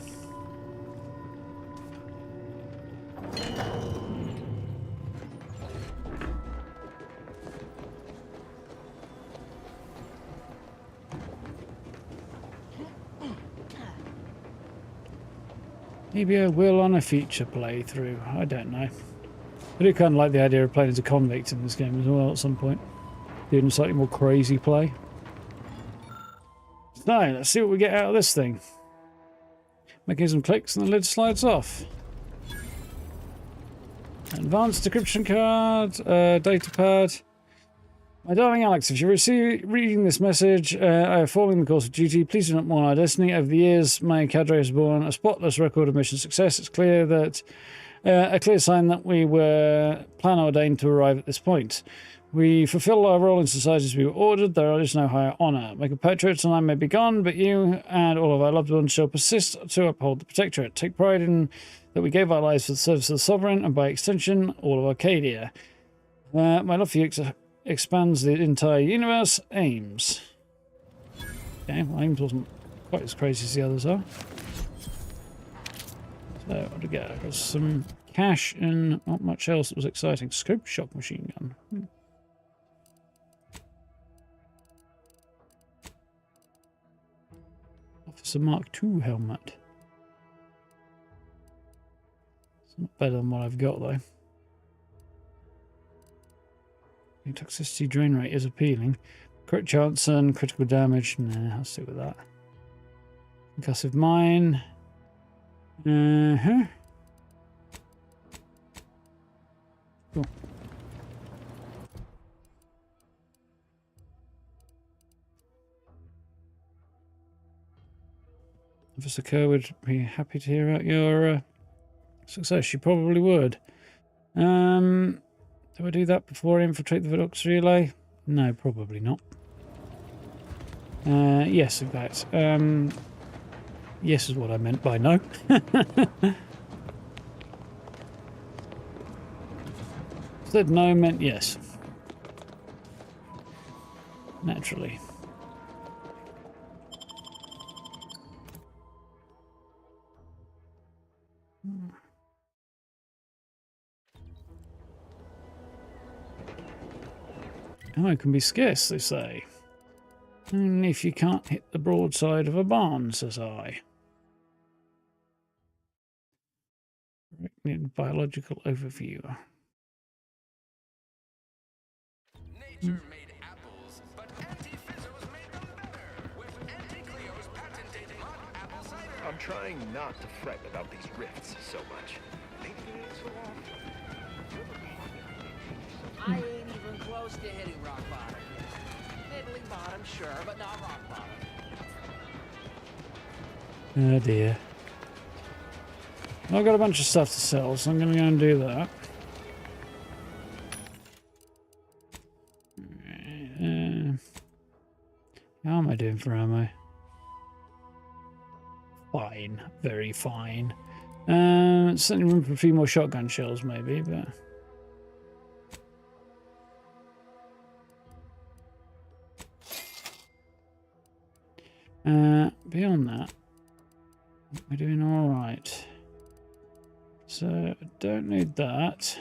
Maybe I will on a future playthrough. I don't know. I do kind of like the idea of playing as a convict in this game as well at some point. Doing slightly more crazy play. So, let's see what we get out of this thing. Making some clicks and the lid slides off. Advanced decryption card, data pad. My darling Alex, if you're reading this message, I have fallen in the course of duty. Please do not mourn our destiny. Over the years, my cadre has borne a spotless record of mission success. It's clear that a clear sign that we were plan ordained to arrive at this point. We fulfill our role in society as we were ordered. There is no higher honour. My compatriots and I may be gone, but you and all of our loved ones shall persist to uphold the Protectorate. Take pride in that we gave our lives for the service of the Sovereign, and by extension, all of Arcadia. My love for you expands the entire universe. Ames. Okay, well, Ames wasn't quite as crazy as the others are. So, what do we get? Got some cash and not much else that was exciting. Scope shock machine gun. Officer Mark II helmet. It's not better than what I've got though. The toxicity drain rate is appealing. Crit chance and critical damage. Nah, I'll stick with that. Concussive mine. Cool. Officer Kerr would be happy to hear about your success. She probably would. Do I do that before I infiltrate the Vox relay? No, probably not. Yes, in fact. Yes is what I meant by no. Said no meant yes. Naturally. Ammo can be scarce, they say. Only if you can't hit the broadside of a barn, says I. Biological overview. Nature made apples, but anti-fizzos made them better. With anti-Cleo's patented hot apple cider. I'm trying not to fret about these rifts so much. Maybe they ain't so often. I ain't even close to hitting rock bottom yet. Middling bottom, sure, but not rock bottom. Oh dear. I've got a bunch of stuff to sell, so I'm going to go and do that. How am I doing for ammo? Fine. Very fine. Certainly room for a few more shotgun shells, maybe, but... beyond that, we're doing alright. So, I don't need that.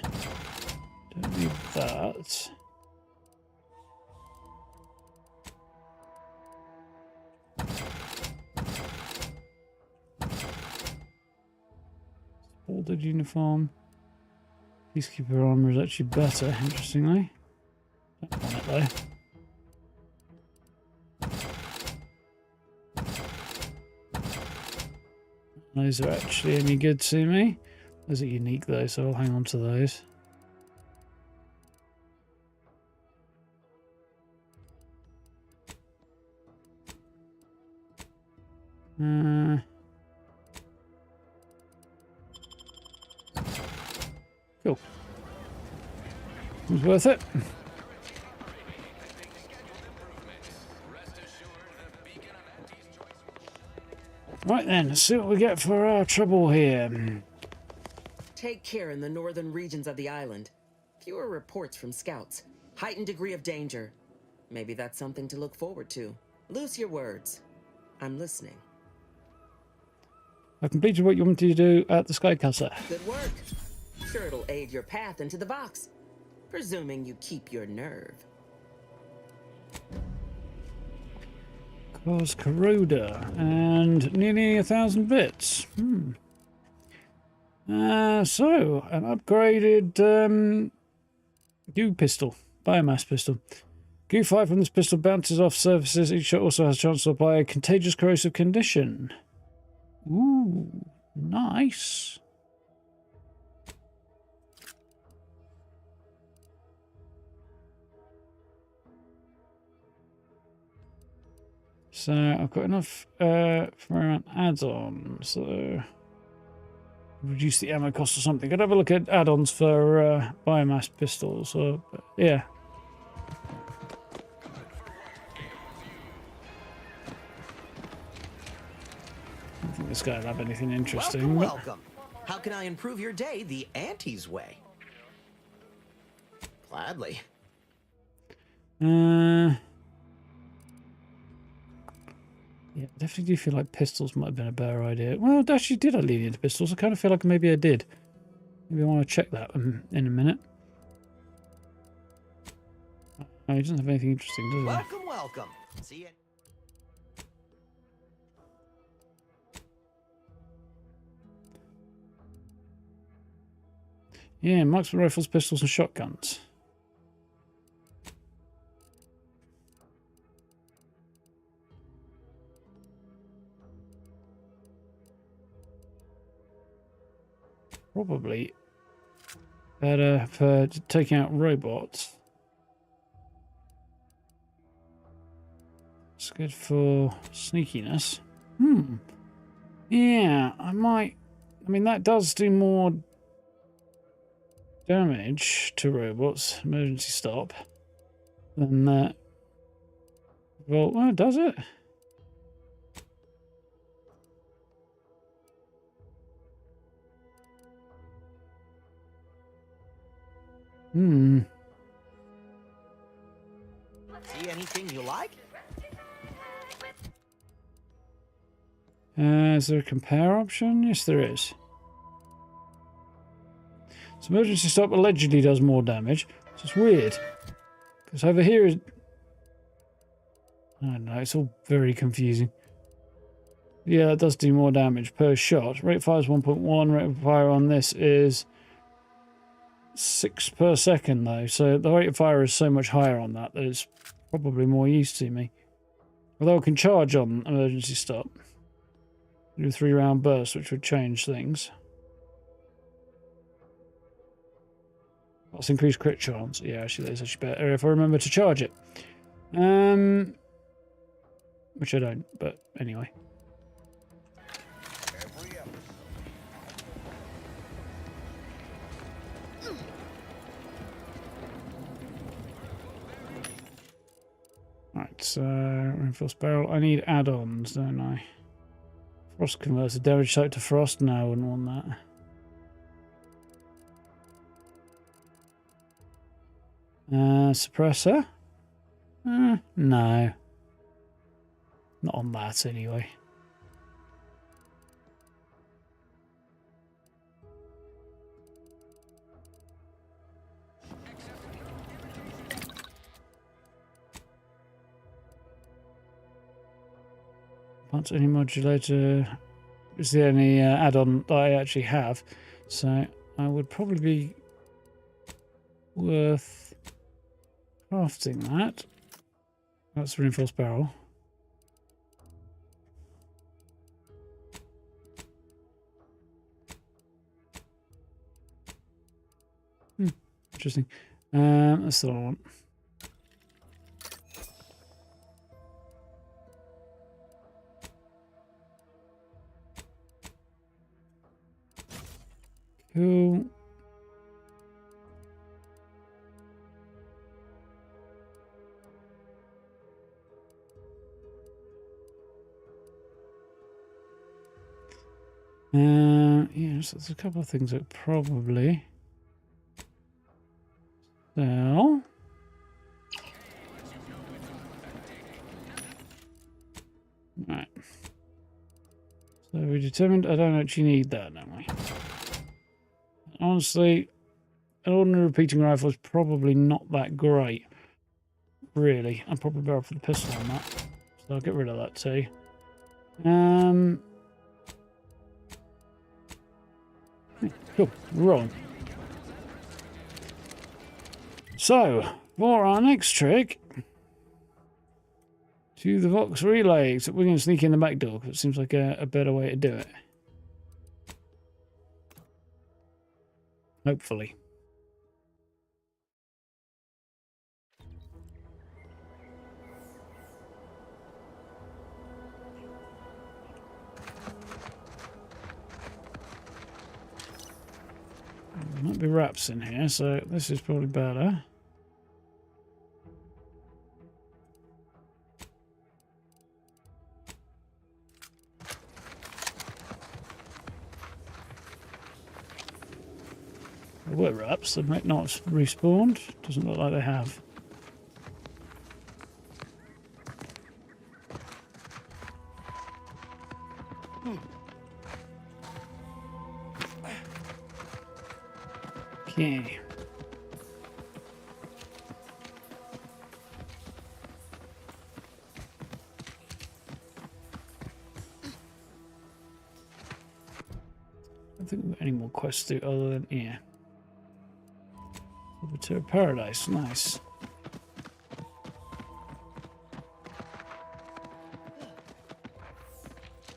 Don't need that. Folded uniform. Peacekeeper armor is actually better, interestingly. Don't want it though. Those are actually any good to me. Those are unique though, so I'll hang on to those. Cool. It was worth it. Right then, let's see what we get for our trouble here. Take care in the northern regions of the island. Fewer reports from scouts. Heightened degree of danger. Maybe that's something to look forward to. Loose your words. I'm listening. I completed what you wanted to do at the Skycastle. Good work. Sure it'll aid your path into the box. Presuming you keep your nerve. Cause corroder and nearly 1,000 bits. So an upgraded goo pistol, biomass pistol. Goo fire from this pistol bounces off surfaces. Each shot also has a chance to apply a contagious corrosive condition. Ooh, nice. So I've got enough for an add-on, so reduce the ammo cost or something. I'd have a look at add-ons for biomass pistols, or yeah. I don't think this guy will have anything interesting. Welcome. How can I improve your day the Auntie's way? Gladly. Yeah, I definitely do feel like pistols might have been a better idea. Well, actually, did I lean into pistols? I kind of feel like maybe I did. Maybe I want to check that in a minute. Oh, he doesn't have anything interesting, does he? Welcome, welcome. See you. Yeah, marksman rifles, pistols, and shotguns. Probably better for taking out robots. It's good for sneakiness. Yeah, I might. I mean, that does do more damage to robots, emergency stop, than that. Well, does it? See anything you like? Is there a compare option? Yes, there is. So emergency stop allegedly does more damage. So it's weird. Because over here is... I don't know, it's all very confusing. Yeah, it does do more damage per shot. Rate of fire is 1.1. Rate of fire on this is 6 per second, though. So the rate of fire is so much higher on that that it's probably more use to me. Although I can charge on emergency stop. Do a 3-round burst, which would change things. That's increased crit chance. Yeah, actually, that's actually better if I remember to charge it. Which I don't, but anyway. Right, so reinforced barrel. I need add-ons, don't I? Frost converter, damage type to frost. No, I wouldn't want that. Suppressor? No. Not on that, anyway. Advanced any modulator is the only add-on that I actually have, so I would probably be worth crafting that. That's a reinforced barrel. Interesting. That's the one I want. Cool. Yeah, so there's a couple of things that probably sell. Right. So we determined I don't actually need that, don't we? Honestly, an ordinary repeating rifle is probably not that great. Really. I'm probably better for the pistol on that. So I'll get rid of that too. Cool, we're on. So, for our next trick, to the Vox relay, except we're going to sneak in the back door because it seems like a better way to do it. Hopefully. There might be wraps in here, so this is probably better. There were wraps, they might not have respawned. Doesn't look like they have. Okay. I don't think we've got any more quests to do other than yeah. Over to paradise, nice.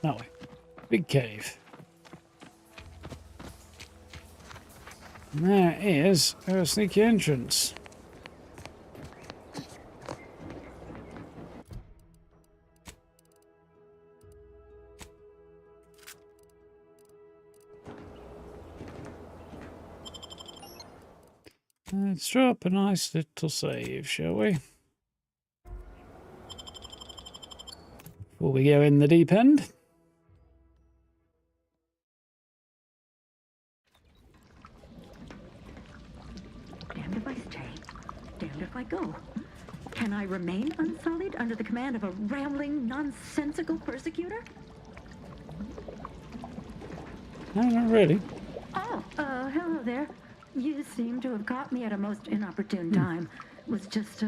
That way. Big cave. And there is our sneaky entrance. Let's drop a nice little save, shall we? Before we go in the deep end. Damned if I stay, damned if I go. Can I remain unsullied under the command of a rambling, nonsensical persecutor? No, not really. Oh, hello there. You seem to have caught me at a most inopportune time. Was just,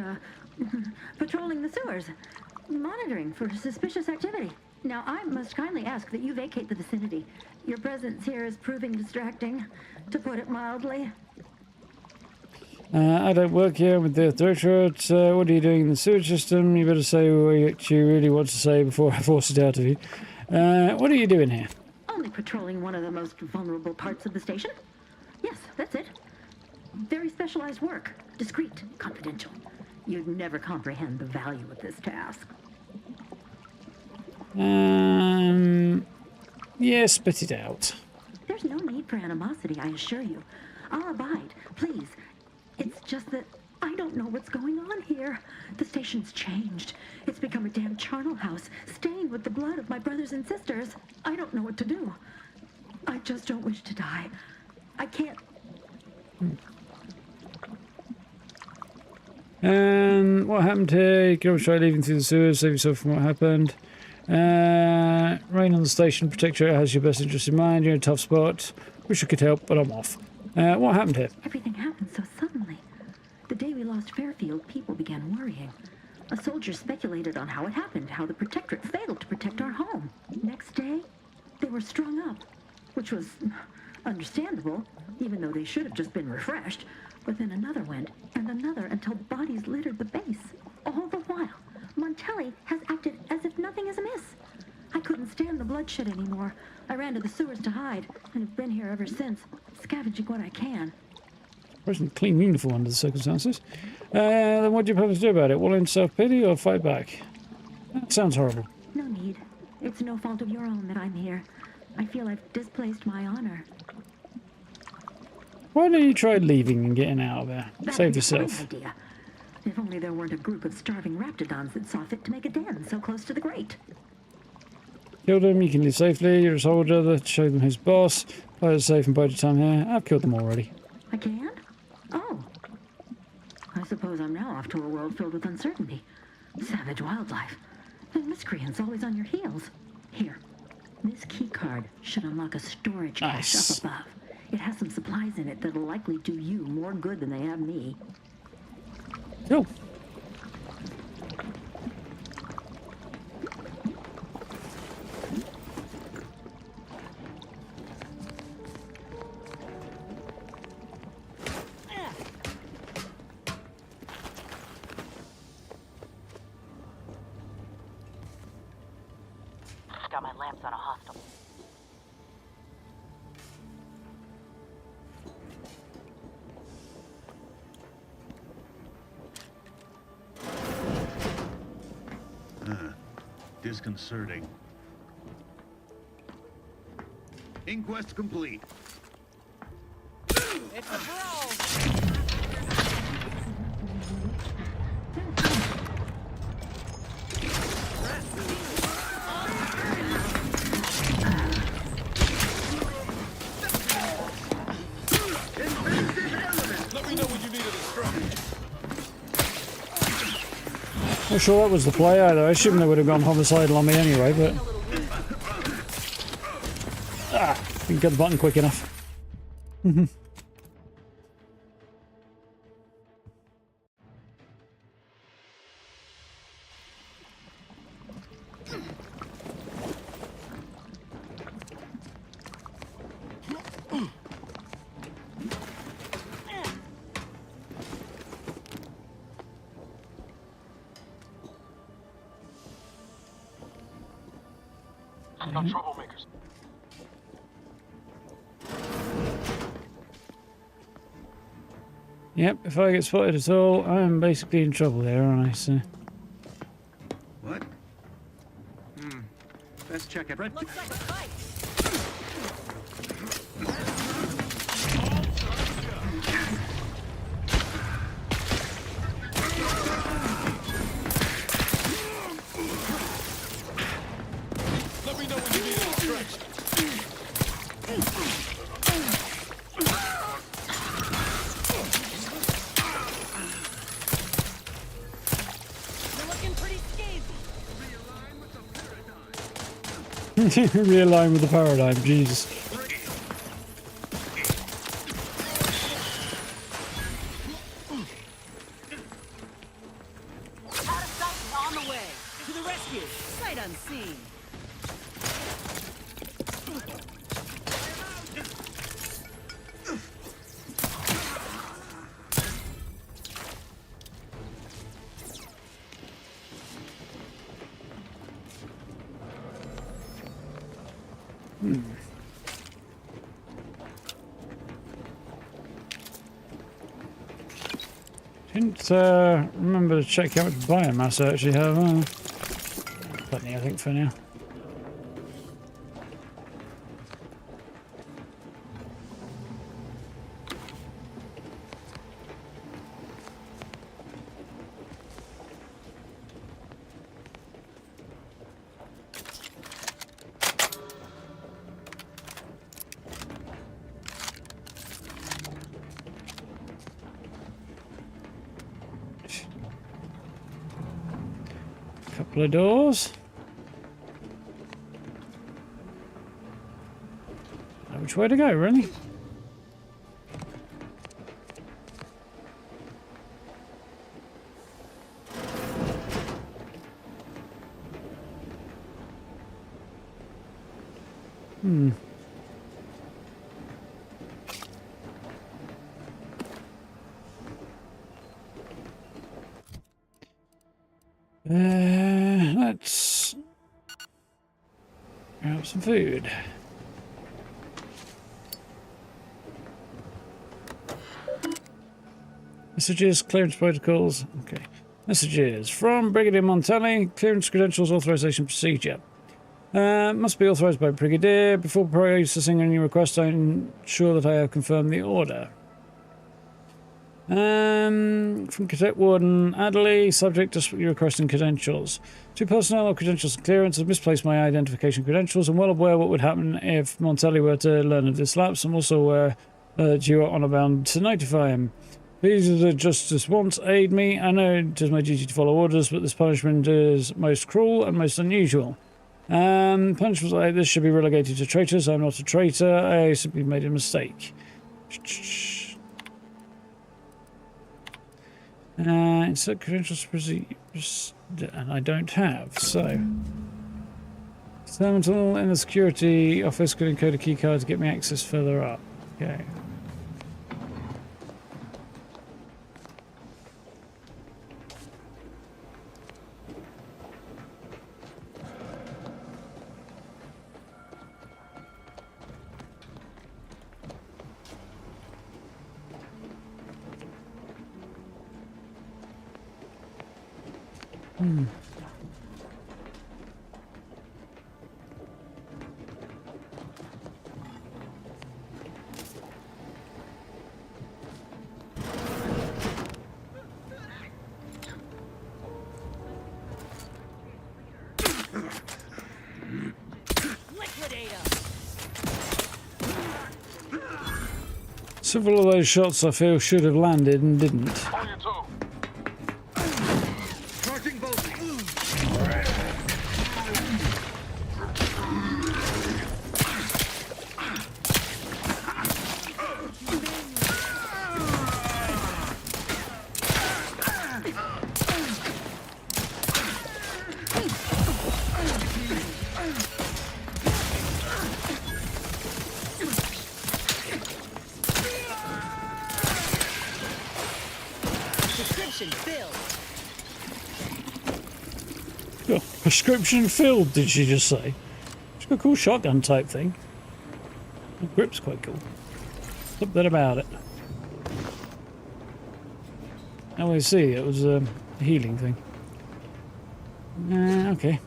patrolling the sewers, monitoring for suspicious activity. Now, I must kindly ask that you vacate the vicinity. Your presence here is proving distracting, to put it mildly. I don't work here with the Earth Directorate. What are you doing in the sewage system? You better say what you really want to say before I force it out of you. What are you doing here? Only patrolling one of the most vulnerable parts of the station. Yes, that's it. Very specialized work. Discreet, confidential. You'd never comprehend the value of this task. Yeah, spit it out. There's no need for animosity, I assure you. I'll abide, please. It's just that I don't know what's going on here. The station's changed. It's become a damn charnel house, stained with the blood of my brothers and sisters. I don't know what to do. I just don't wish to die. I can't... And what happened here? You can always try leaving through the sewers, save yourself from what happened. Rain on the station, Protectorate has your best interest in mind. You're in a tough spot. Wish I could help, but I'm off. What happened here? Everything happened so suddenly. The day we lost Fairfield, people began worrying. A soldier speculated on how it happened, how the Protectorate failed to protect our home. Next day, they were strung up, which was understandable, even though they should have just been refreshed. But then another went, and another, until bodies littered the base. All the while, Montelli has acted as if nothing is amiss. I couldn't stand the bloodshed anymore. I ran to the sewers to hide, and have been here ever since, scavenging what I can. Present clean uniform under the circumstances. Then what do you propose to do about it? Wallow in self-pity or fight back? That sounds horrible. No need. It's no fault of your own that I'm here. I feel I've displaced my honor. Why don't you try leaving and getting out of there? Save yourself. Great idea. If only there weren't a group of starving raptidons that saw fit to make a den so close to the grate. Killed them, you can leave safely. You're a soldier, let's show them who's boss. Players safe and by the time here. I've killed them already. I can? Oh. I suppose I'm now off to a world filled with uncertainty. Savage wildlife. And miscreants always on your heels. Here. This key card should unlock a storage cache up above. It has some supplies in it that'll likely do you more good than they have me. Cool. Got my lamps on a hostile. Disconcerting. Inquest complete. It's a brawl! Not sure that was the play either. I assume they would have gone homicidal on me anyway, but... didn't get the button quick enough. Not troublemakers. Yep, if I get spotted at all, I'm basically in trouble there, aren't I? So. What? Let's check it. Looks like a fight! Let me know when you need a stretch. You're looking pretty scathing. Realign with the paradigm, Jesus. Out of sight and on the way. To the rescue. Sight unseen. Didn't remember to check how much biomass I actually have. Plenty, I think, for now. Couple of doors. Know which way to go, really? Let's grab some food. Messages, clearance protocols. Okay. Messages from Brigadier Montelli. Clearance credentials authorization procedure. Must be authorized by Brigadier. Before processing any request, I ensure that I have confirmed the order. From Cadet Warden Adderley, subject desperately requesting credentials. 2 personnel of credentials and clearance have misplaced my identification credentials. I'm well aware what would happen if Montelli were to learn of this lapse. I'm also aware that you are honor bound to notify him. Please, as a justice once, aid me. I know it is my duty to follow orders, but this punishment is most cruel and most unusual. Punishments like this should be relegated to traitors. I'm not a traitor. I simply made a mistake. Insert credentials and I don't have, so terminal in the security office could encode a key card to get me access further up. Okay. Several of those shots I feel should have landed and didn't. Prescription filled, did she just say? She's got a cool shotgun type thing. The grip's quite cool. Something about it. Now we see, it was a healing thing. Okay.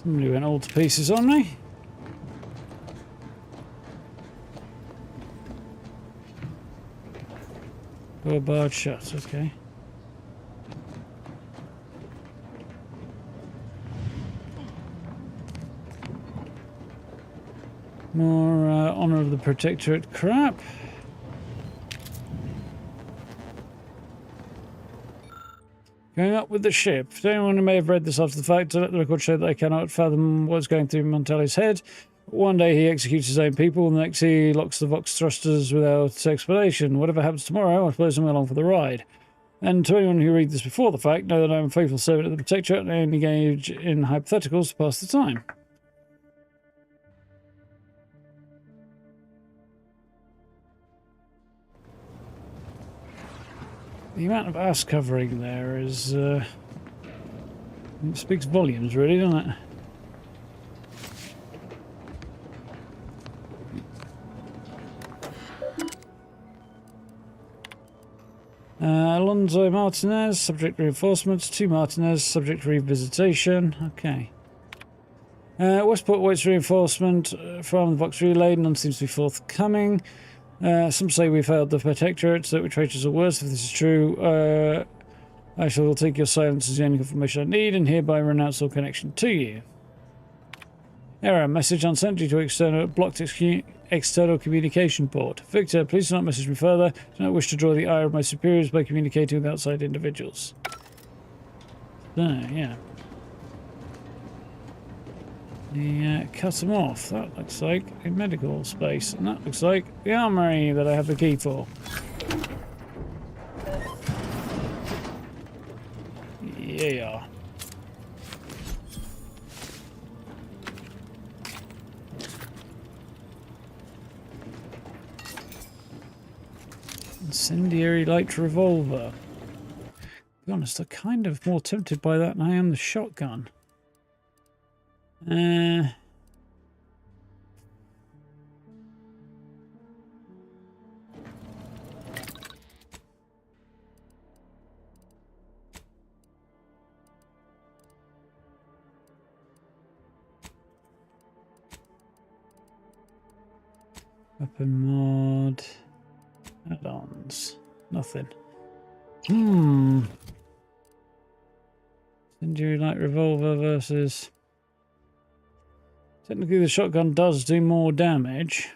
Somebody went all to pieces on me. Door barred shut, okay. More Honor of the Protectorate crap. Going up with the ship. For anyone who may have read this after the fact, to let the record show that I cannot fathom what's going through Montelli's head. One day he executes his own people, and the next he locks the Vox thrusters without explanation. Whatever happens tomorrow, I suppose I'm along for the ride. And to anyone who read this before the fact, know that I'm a faithful servant of the Protectorate and I only engage in hypotheticals to pass the time. The amount of ass covering there is, it speaks volumes really, doesn't it? Alonso Martinez, subject reinforcements. 2 Martinez, subject revisitation. Okay. Westport waits reinforcement from the Vox relay. None seems to be forthcoming. Some say we failed the Protectorate, that we're traitors or worse. If this is true, I shall take your silence as the only confirmation I need and hereby renounce all connection to you. Error. Message unsent due to external blocked external communication port. Victor, please do not message me further. Do not wish to draw the ire of my superiors by communicating with outside individuals. So, yeah. Cut them off. That looks like a medical space. And that looks like the armory that I have the key for. Yeah. Incendiary light revolver. To be honest, I'm kind of more tempted by that than I am the shotgun. Weapon mod. Add-ons. Nothing. Injury light revolver versus... Technically the shotgun does do more damage.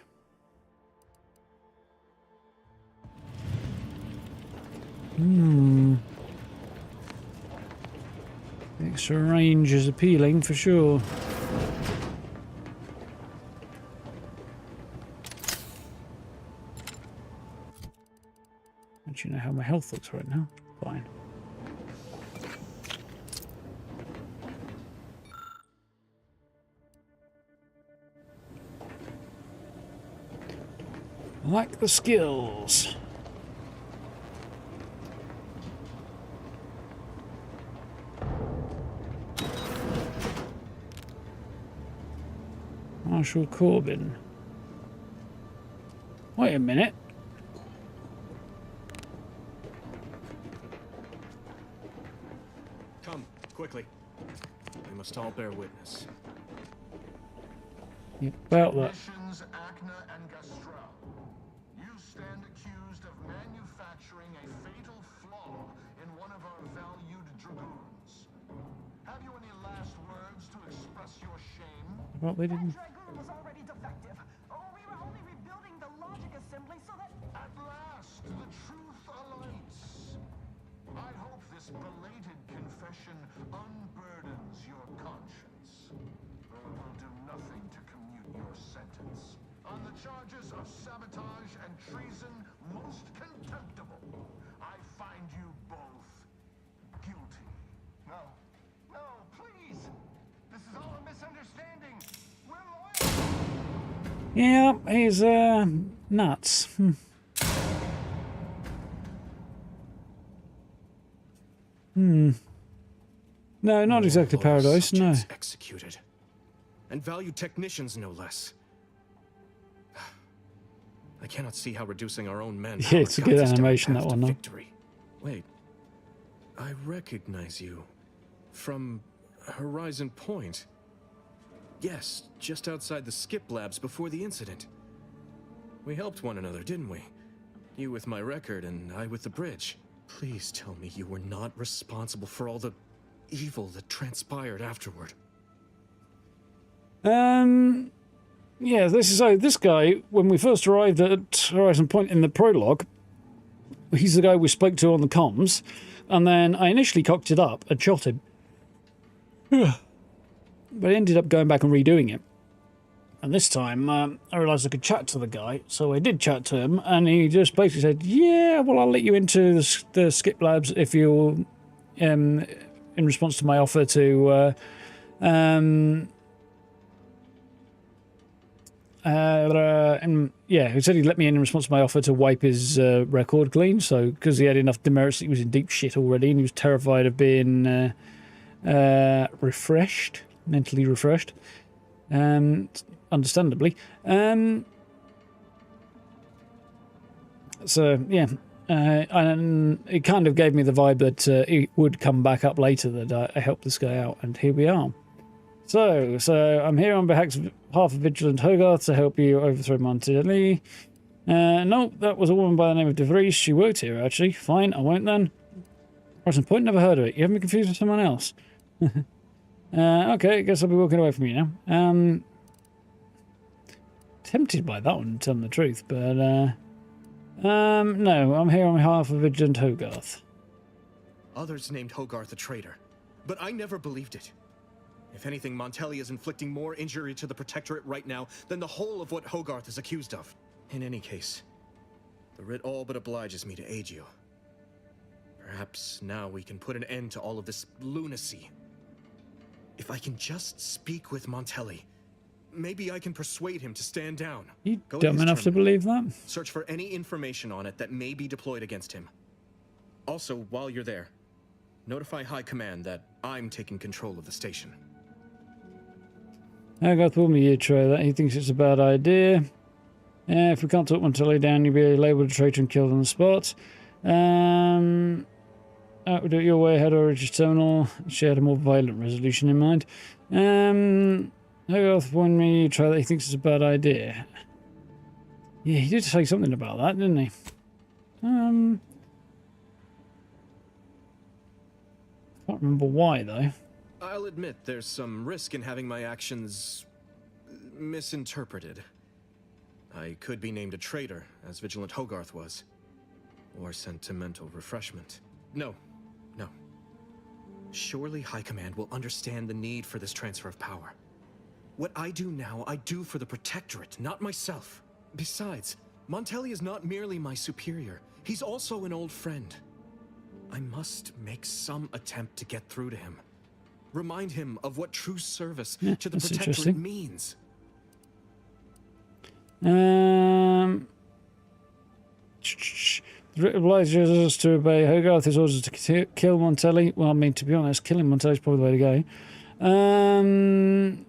The extra range is appealing for sure. Do you know how my health looks right now? Fine. I like the skills. Marshal Corbin. Wait a minute. Come, quickly. We must all bear witness. About that. Missions Acna and Gastrell. You stand accused of manufacturing a fatal flaw in one of our valued dragoons. Have you any last words to express your shame? Well, they didn't. Dragoon was already defective. Oh, we were only rebuilding the logic assembly so that... At last, the truth alights. I hope this belated confession unburdens your conscience. Or it will do nothing to commute your sentence. On the charges of sabotage and treason, most contemptible, I find you both guilty. No, please. This is all a misunderstanding. We're loyal. Yeah, he's nuts. No, not exactly paradise, no. Executed. And valued technicians, no less. I cannot see how reducing our own men. Yeah, it's a good animation, that one, though. Victory. Wait, I recognize you from Horizon Point. Yes, just outside the skip labs before the incident. We helped one another, didn't we? You with my record and I with the bridge. Please tell me you were not responsible for all the evil that transpired afterward. Yeah, this guy, when we first arrived at Horizon Point in the prologue, he's the guy we spoke to on the comms, and then I initially cocked it up and shot him. But I ended up going back and redoing it. And this time, I realised I could chat to the guy, so I did chat to him, and he just basically said, yeah, well, I'll let you into the skip labs if you'll, in response to my offer to, he said he'd let me in response to my offer to wipe his record clean, so, because he had enough demerits, he was in deep shit already, and he was terrified of being mentally refreshed. Understandably. So, yeah. And it kind of gave me the vibe that it would come back up later that I helped this guy out, and here we are. So I'm here on behalf of Vigilant Hogarth to help you overthrow Montelli. No, that was a woman by the name of De Vries. She worked here, actually. Fine, I won't then. Horizon Point, never heard of it. You have me confused with someone else. Okay, I guess I'll be walking away from you now. Tempted by that one, to tell them the truth, but no, I'm here on behalf of Vigilant Hogarth. Others named Hogarth a traitor, but I never believed it. If anything, Montelli is inflicting more injury to the Protectorate right now than the whole of what Hogarth is accused of. In any case, the writ all but obliges me to aid you. Perhaps now we can put an end to all of this lunacy. If I can just speak with Montelli, maybe I can persuade him to stand down. You dumb enough to believe that? Search for any information on it that may be deployed against him. Also, while you're there, notify High Command that I'm taking control of the station. Hogarth will me try that. He thinks it's a bad idea. If we can't talk Montelli down, you'll be labelled a traitor and killed on the spot. We'll do it your way, head over to terminal. She had a more violent resolution in mind. Hogarth warned me try that. He thinks it's a bad idea. Yeah, he did say something about that, didn't he? Can't remember why, though. I'll admit there's some risk in having my actions misinterpreted. I could be named a traitor, as Vigilant Hogarth was. Or sentimental refreshment. No. Surely High Command will understand the need for this transfer of power. What I do now, I do for the Protectorate, not myself. Besides, Montelli is not merely my superior. He's also an old friend. I must make some attempt to get through to him. Remind him of what true service to the Protectorate means. The obliges us to obey Hogarth's orders to kill Montelli. Well, I mean, to be honest, killing Montelli is probably the way to go.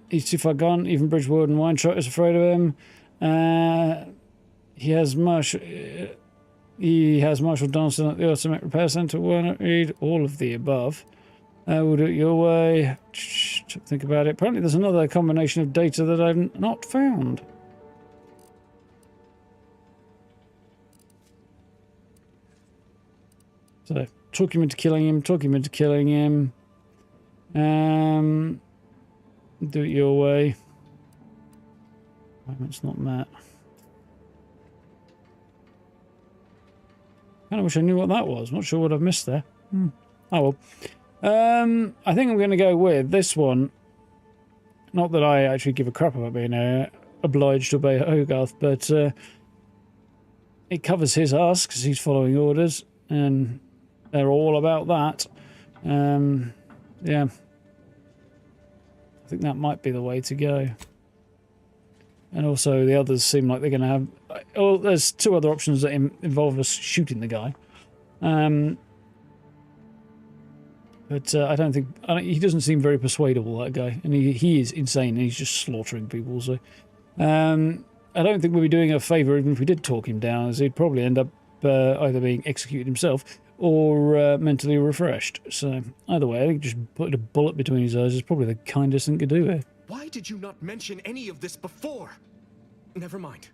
He's too far gone. Even Bridgewood and Weintraub is afraid of him. He has Marshall Donaldson at the Automatic Repair Centre. Why not read all of the above? We'll do it your way. Think about it. Apparently there's another combination of data that I've not found. So, talk him into killing him. Do it your way. It's not Matt. I wish I knew what that was. Not sure what I've missed there. Oh well. I think I'm going to go with this one. Not that I actually give a crap about being obliged to obey Hogarth, but it covers his ass because he's following orders, and they're all about that. Yeah. I think that might be the way to go. And also the others seem like they're going to have... Oh, there's two other options that involve us shooting the guy. But I don't think... he doesn't seem very persuadable, that guy. And he is insane, and he's just slaughtering people. So I don't think we'd be doing a favour even if we did talk him down, as he'd probably end up either being executed himself or mentally refreshed. So either way, I think just putting a bullet between his eyes is probably the kindest thing to do here. Why did you not mention any of this before? Never mind.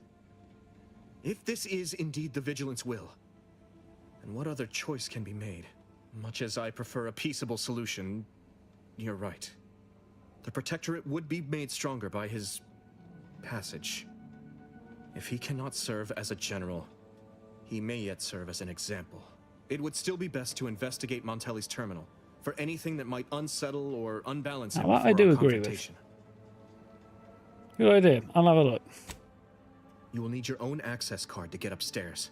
If this is indeed the Vigilant's will, then what other choice can be made? Much as I prefer a peaceable solution, you're right. The Protectorate would be made stronger by his passage. If he cannot serve as a general, he may yet serve as an example. It would still be best to investigate Montelli's terminal for anything that might unsettle or unbalance him. I do agree with. Good idea. I'll have a look. You will need your own access card to get upstairs.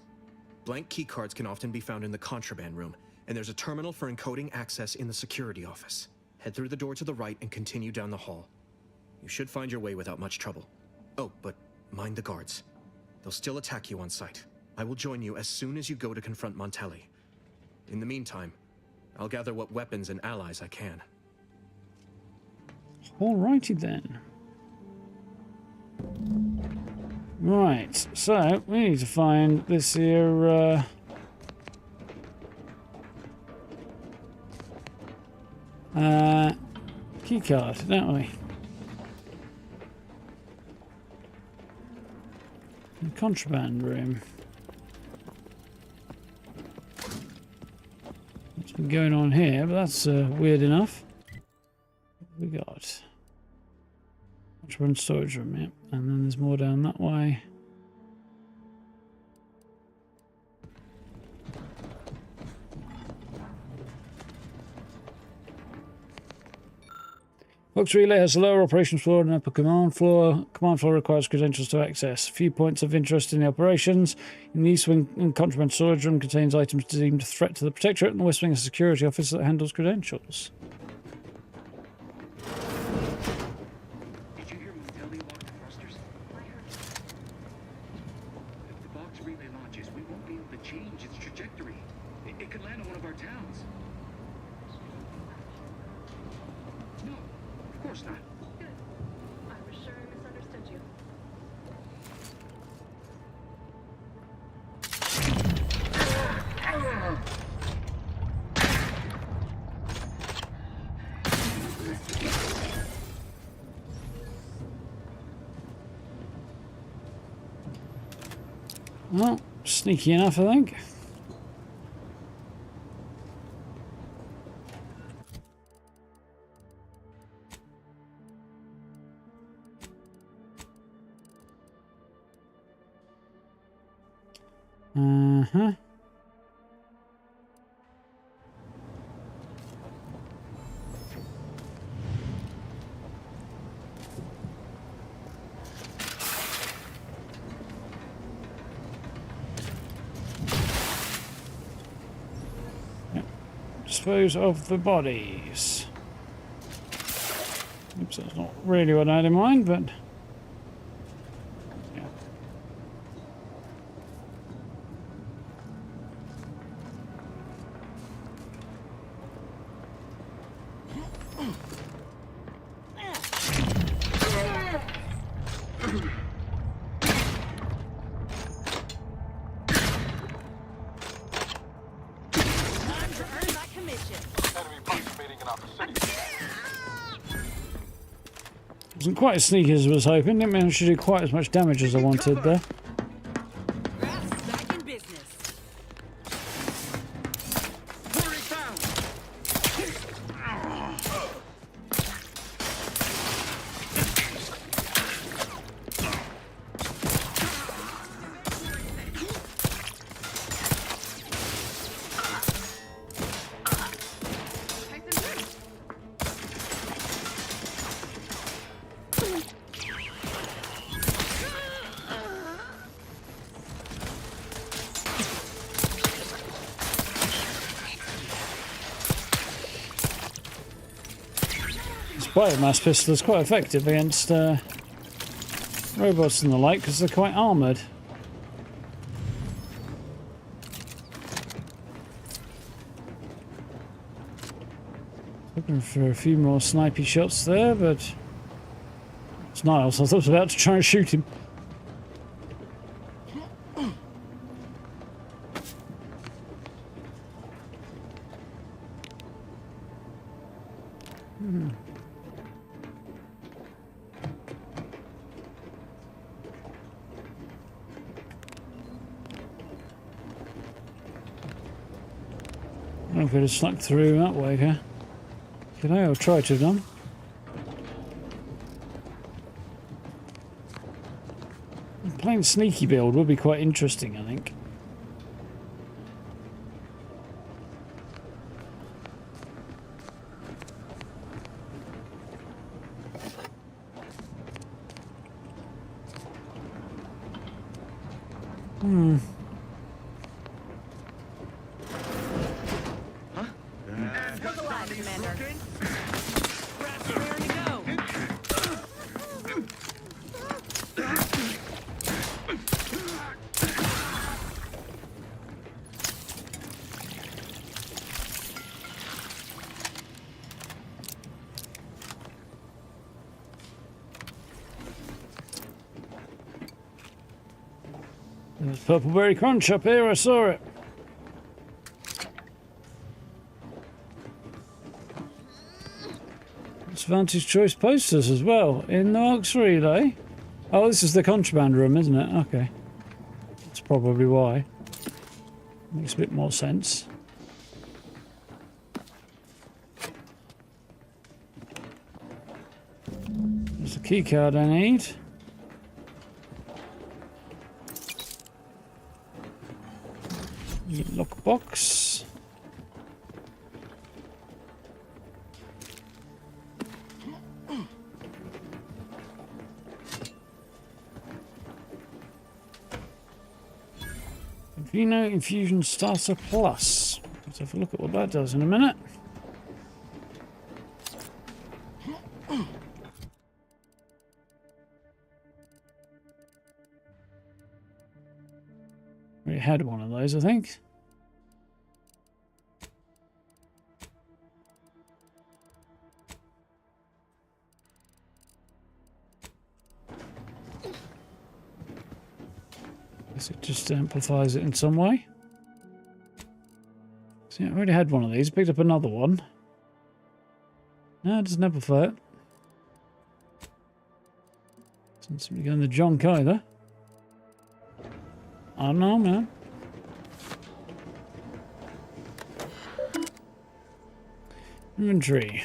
Blank key cards can often be found in the contraband room, and there's a terminal for encoding access in the security office. Head through the door to the right and continue down the hall. You should find your way without much trouble. Oh, but mind the guards. They'll still attack you on sight. I will join you as soon as you go to confront Montelli. In the meantime, I'll gather what weapons and allies I can. Alrighty then. Right, so we need to find this here key card, don't we? The contraband room. What's been going on here? But that's weird enough. What have we got? Contraband storage room, yeah. And then there's more down that way. Box relay has a lower operations floor and upper command floor. Command floor requires credentials to access. A few points of interest in the operations. In the east wing, contraband storage room contains items deemed a threat to the Protectorate, and the west wing is a security office that handles credentials. Did you hear Montelli lock the thrusters? I heard. If the box relay launches, we won't be able to change its trajectory. It could land on one of our towns. No. Of course not. Good. I was sure I misunderstood you. Well, sneaky enough, I think. Uh-huh. Dispose of the bodies. Oops, that's not really what I had in mind, but yeah. Wasn't quite as sneaky as I was hoping. Didn't manage to do quite as much damage as I wanted there. Back in business. Biomass pistol is quite effective against robots and the like because they're quite armoured. Looking for a few more snipey shots there, but it's Niles. I thought I was about to try and shoot him. I could have snuck through that way, huh? Could I have tried to have done? Playing sneaky build would be quite interesting, I think. There's Purpleberry Crunch up here, I saw it. It's Vantage Choice posters as well in the Marks Relay. Oh, this is the contraband room, isn't it? Okay. That's probably why. Makes a bit more sense. There's the key card I need. Lockbox. Vino Infusion Starter Plus. Let's have a look at what that does in a minute. We had one of those, I think. Guess it just amplifies it in some way. See, I already had one of these. Picked up another one. No, it doesn't amplify it. Doesn't seem to go in the junk either. I don't know, man. Inventory.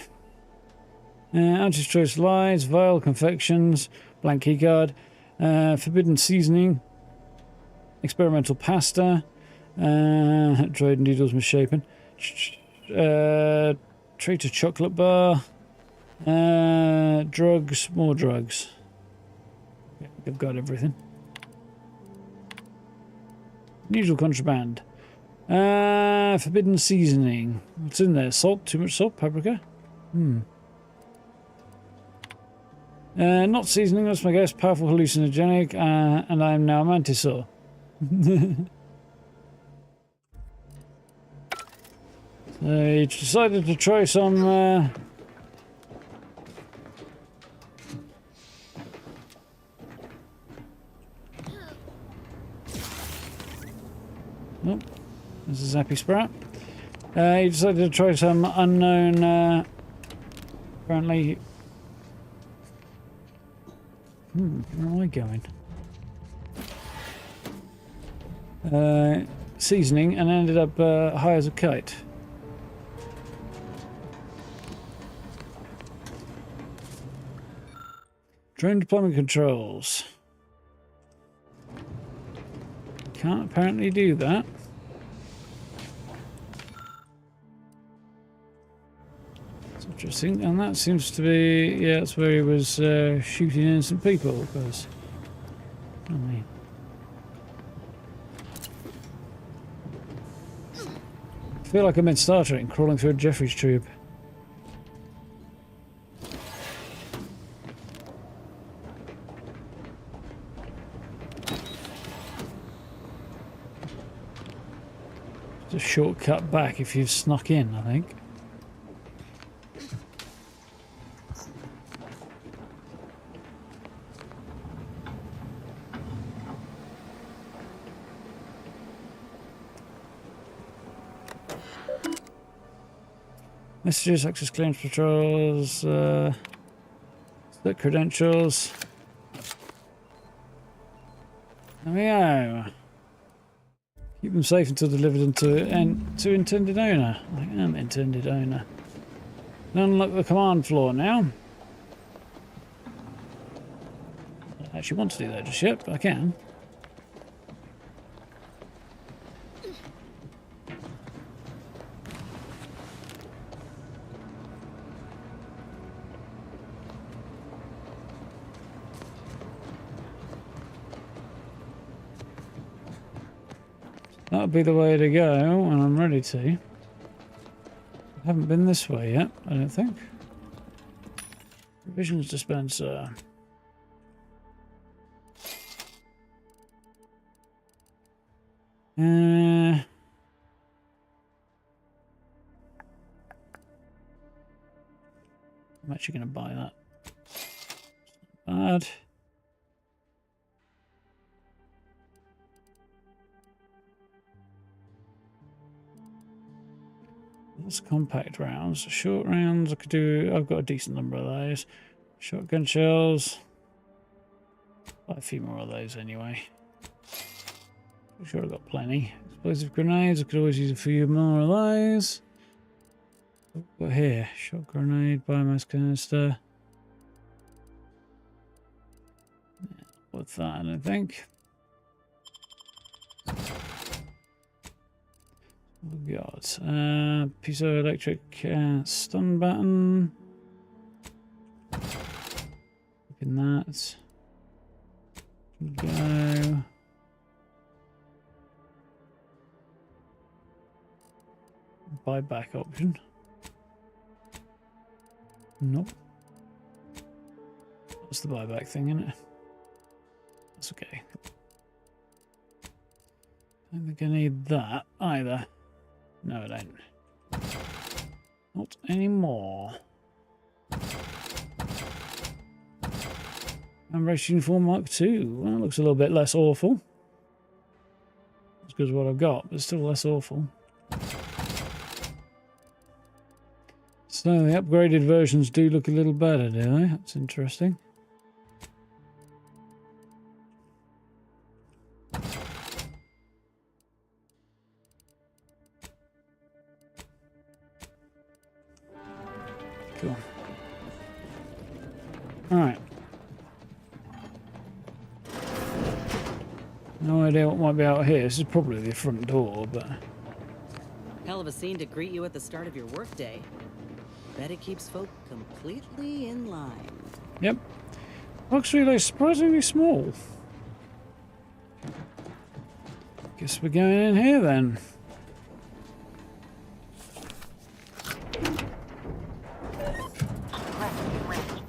Anti-choice lies, vile confections, blank keycard, forbidden seasoning, experimental pasta, droid noodles misshapen, traitor chocolate bar, drugs, more drugs. Yeah, I've got everything. Unusual contraband. Forbidden seasoning. What's in there? Salt? Too much salt? Paprika? Not seasoning, that's my guess. Powerful hallucinogenic, and I am now a mantisaur. So you decided to try some oh, there's a zappy sprat. You decided to try some unknown apparently where am I going? Seasoning, and ended up high as a kite. Drone deployment controls. Can't apparently do that. It's interesting, and that seems to be, yeah, that's where he was shooting innocent people, because, I mean, I feel like I'm in Star Trek crawling through a Jeffries tube. It's a shortcut back if you've snuck in, I think. Messages, access claims, patrols, set credentials. There we go. Keep them safe until delivered to intended owner. I am intended owner. Unlock the command floor now. I don't actually want to do that just yet, but I can. That'll be the way to go when I'm ready to. I haven't been this way yet, I don't think. Provisions dispenser. I'm actually going to buy that. Bad. That's compact rounds. Short rounds, I could do. I've got a decent number of those. Shotgun shells. Buy a few more of those anyway. I'm sure I've got plenty. Explosive grenades, I could always use a few more of those. What got here? Shot grenade, biomass canister. Yeah, what's that? I don't think. We got piezoelectric stun button. Open that. Go. Buyback option. Nope. That's the buyback thing, isn't it? That's okay. I don't think I need that either. No, I don't. Not anymore. And race uniform Mark II. Well, that looks a little bit less awful. As good as what I've got, but still less awful. So the upgraded versions do look a little better, do they? That's interesting. Alright. No idea what might be out here. This is probably the front door, but... Hell of a scene to greet you at the start of your workday. Bet it keeps folk completely in line. Yep. Looks really surprisingly small. Guess we're going in here then.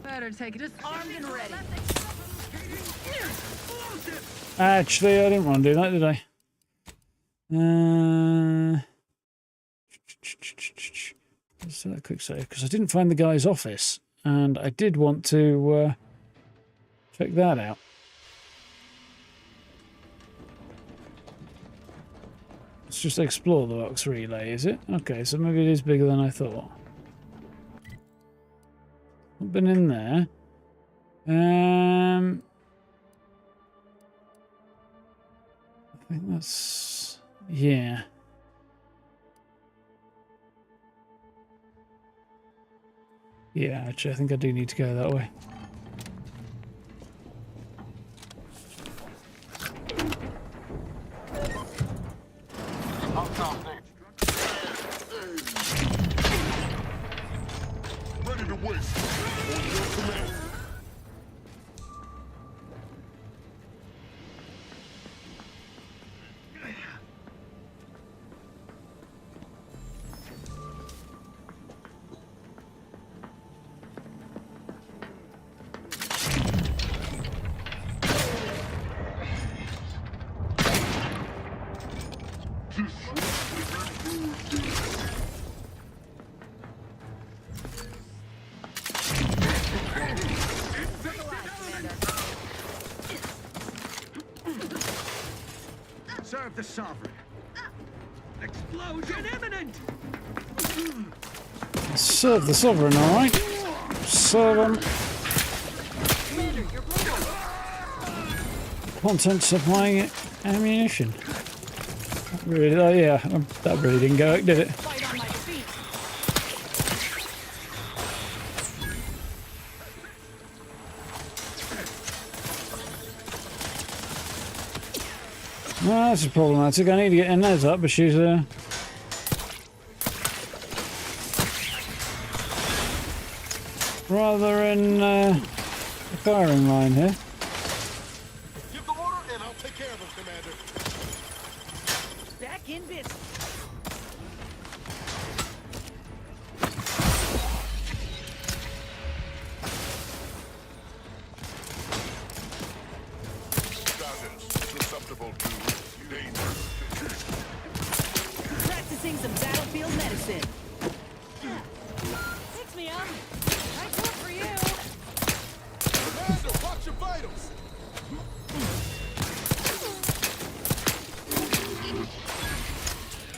Better take it as armed and ready. Actually, I didn't want to do that, did I? Let's do that quick save, because I didn't find the guy's office, and I did want to check that out. Let's just explore the box relay, is it? Okay, so maybe it is bigger than I thought. I've been in there. I think that's... yeah. Yeah, actually, I think I do need to go that way. Ready to waste. On your command. Serve the Sovereign. Explosion imminent! Serve the Sovereign, alright? Serve him. Content supplying ammunition. Really? Oh yeah, that really didn't go, did it? Well, that's problematic. I need to get Inez up, but she's rather in the firing line here. Give the order and I'll take care of him, Commander. Back in business. Susceptible to danger. Practicing some battlefield medicine. Fix me up. I work for you. Commander, watch your vitals.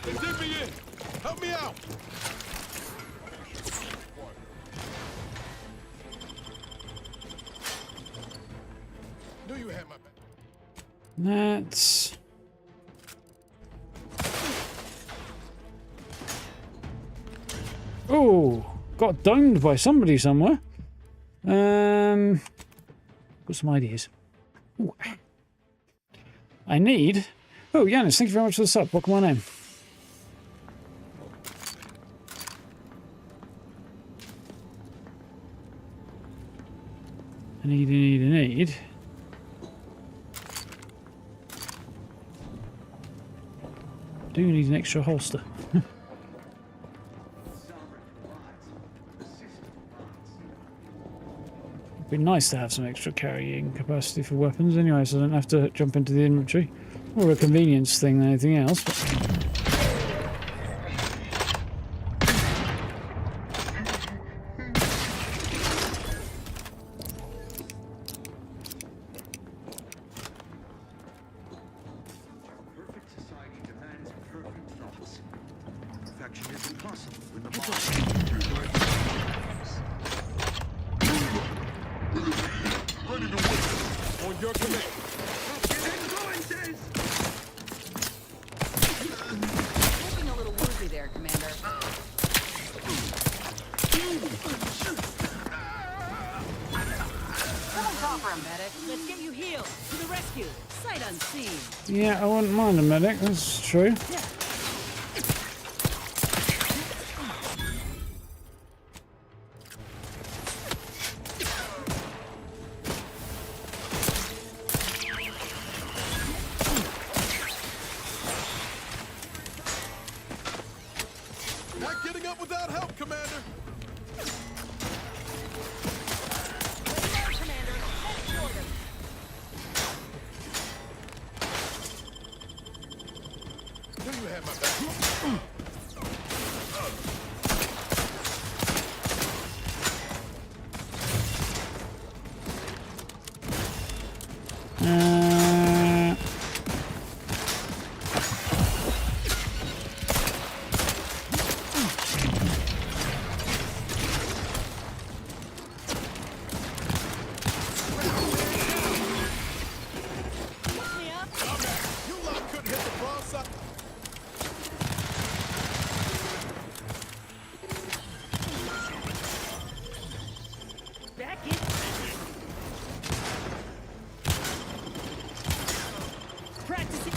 They did me in. Help me out. Knew you had my back. That's... oh, got domed by somebody somewhere. Got some ideas. Ooh. I need... oh, Yanis, thank you very much for the sub. What's my name? I need. Do need an extra holster. It'd be nice to have some extra carrying capacity for weapons anyway, so I don't have to jump into the inventory. More a convenience thing than anything else. But... Ready to win. On your command. Looking a little woozy there, Commander. call for a medic. Let's get you healed. To the rescue. Sight unseen. Yeah, I wouldn't mind a medic, that's true. Yeah. Not getting up without help, Commander. Knew you had my back. You lot couldn't hit the broadside. Back in. Practicing.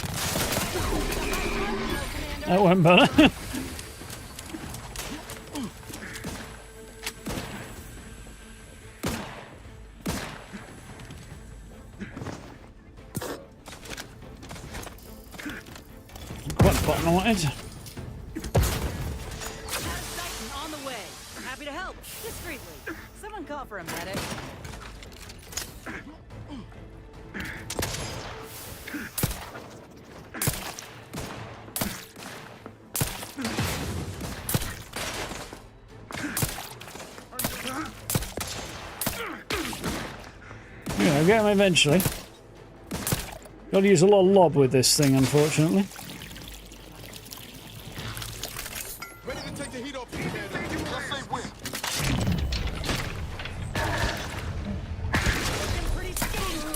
That went better. Quite the button I wanted. On the way. Happy to help. Discreetly. Someone call for a medic. Yeah, I'll get him eventually. Got to use a lot of lob with this thing, unfortunately. Ready to take the heat off, Commander. Let's say when. Pretty skilled,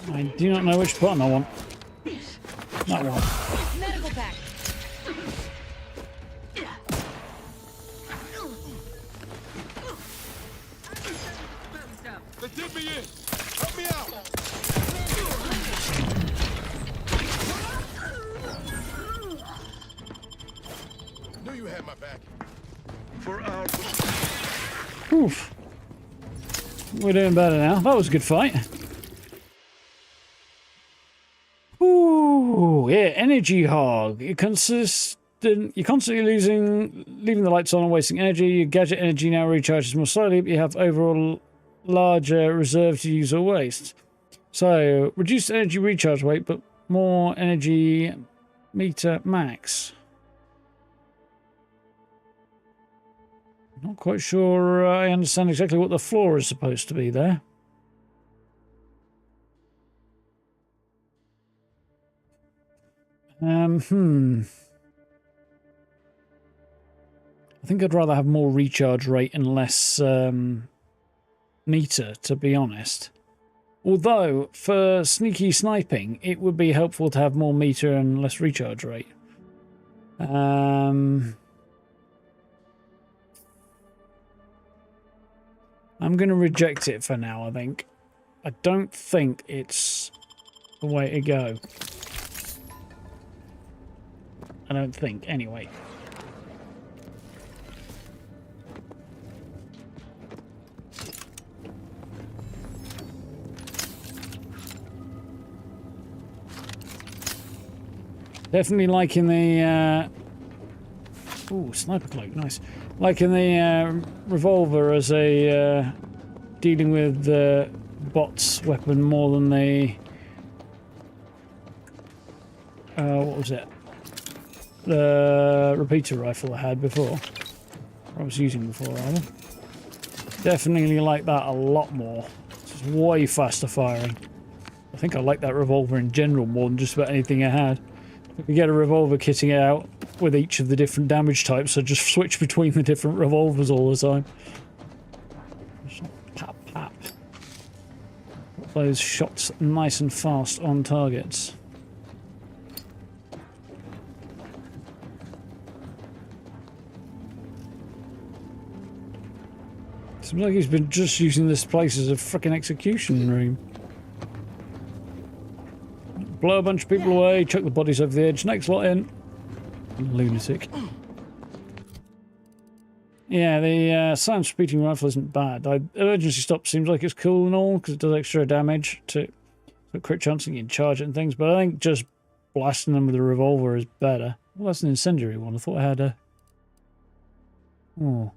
Commander. I do not know which button I want. That one. Medical pack. They did me in. Help me out. Knew you had my back. For our... Oof. We're doing better now. That was a good fight. Ooh, yeah, energy hog. You're constantly leaving the lights on and wasting energy. Your gadget energy now recharges more slowly, but you have overall larger reserve to use or waste. So, reduced energy recharge rate, but more energy meter max. Not quite sure I understand exactly what the floor is supposed to be there. I think I'd rather have more recharge rate and less meter, to be honest. Although, for sneaky sniping, it would be helpful to have more meter and less recharge rate. I'm going to reject it for now, I think. I don't think it's the way to go. I don't think, anyway. Definitely liking the... Ooh, sniper cloak, nice. Liking the revolver as a dealing with the bots weapon more than the... what was it? The repeater rifle I had before. Or I was using before, rather. Definitely like that a lot more. It's way faster firing. I think I like that revolver in general more than just about anything I had. If we get a revolver kitting it out with each of the different damage types, I just switch between the different revolvers all the time. Pap, pap. Put those shots nice and fast on targets. Seems like he's been just using this place as a freaking execution room. Blow a bunch of people away, chuck the bodies over the edge, next lot in. Lunatic. Yeah, the silence repeating rifle isn't bad. Emergency stop seems like it's cool and all because it does extra damage to crit chance and you can charge it and things, but I think just blasting them with a revolver is better. Well, that's an incendiary one. I thought I had a... Oh.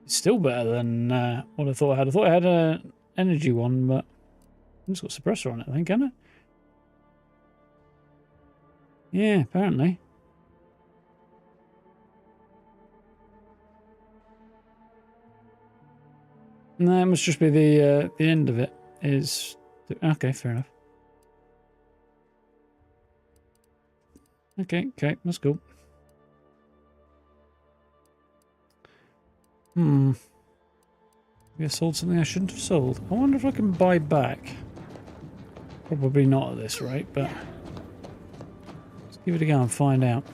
It's still better than what I thought I had. I thought I had an energy one, but it's got suppressor on it, I think, hasn't it? Yeah, apparently. No, it must just be the end of it is... Okay, fair enough. Okay, that's cool. Maybe I sold something I shouldn't have sold. I wonder if I can buy back. Probably not at this rate, but... Let's give it a go and find out.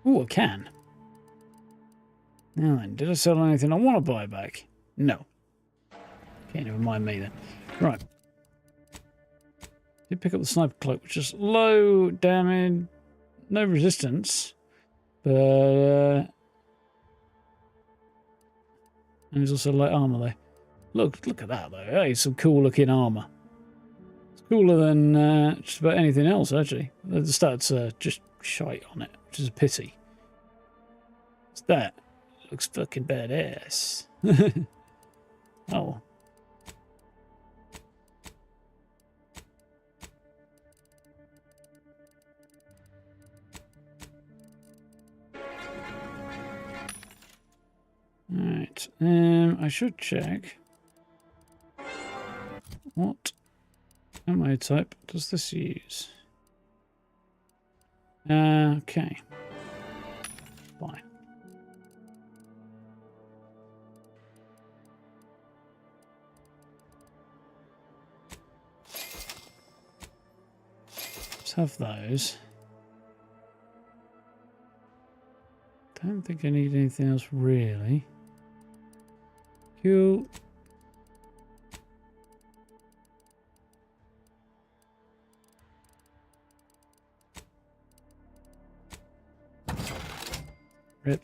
Oh, I can. Now then, did I sell anything I want to buy back? No. Okay, never mind me then. Right. Did pick up the sniper cloak, which is low damage, no resistance, but and there's also light armor there. Look at that though. Hey, some cool looking armor. It's cooler than just about anything else actually. The stats are just shite on it, which is a pity. What's that? Looks fucking badass. Oh. Right, I should check what ammo type does this use? Okay, fine. Let's have those. Don't think I need anything else really. Cool. Rip.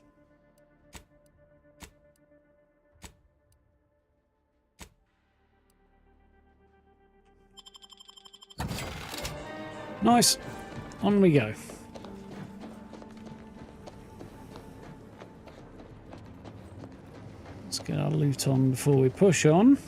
Nice. On we go. Let's get our loot on before we push on.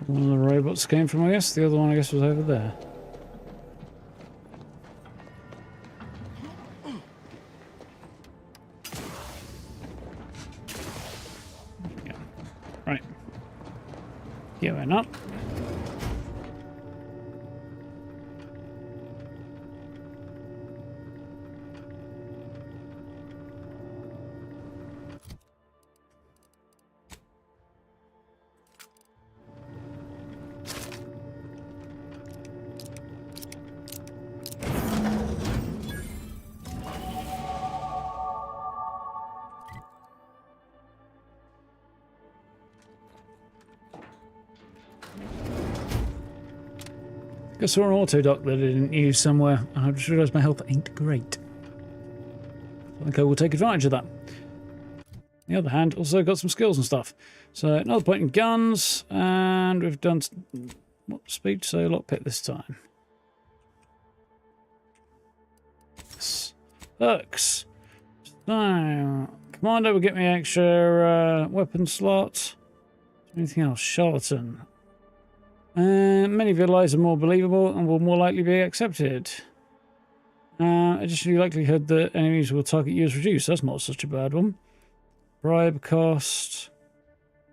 One of the robots came from, I guess. The other one, I guess, was over there. Yeah. Right. Going up. I saw an auto dock that I didn't use somewhere, and I just realised my health ain't great. I think I will take advantage of that. On the other hand, also got some skills and stuff. So another point in guns, and we've done what speed? So lockpick this time. Yes. Perks. So Commander will get me extra weapon slots. Anything else? Charlatan. Many of your lies are more believable and will more likely be accepted. Additionally, likelihood that enemies will target you is reduced. That's not such a bad one. Bribe cost.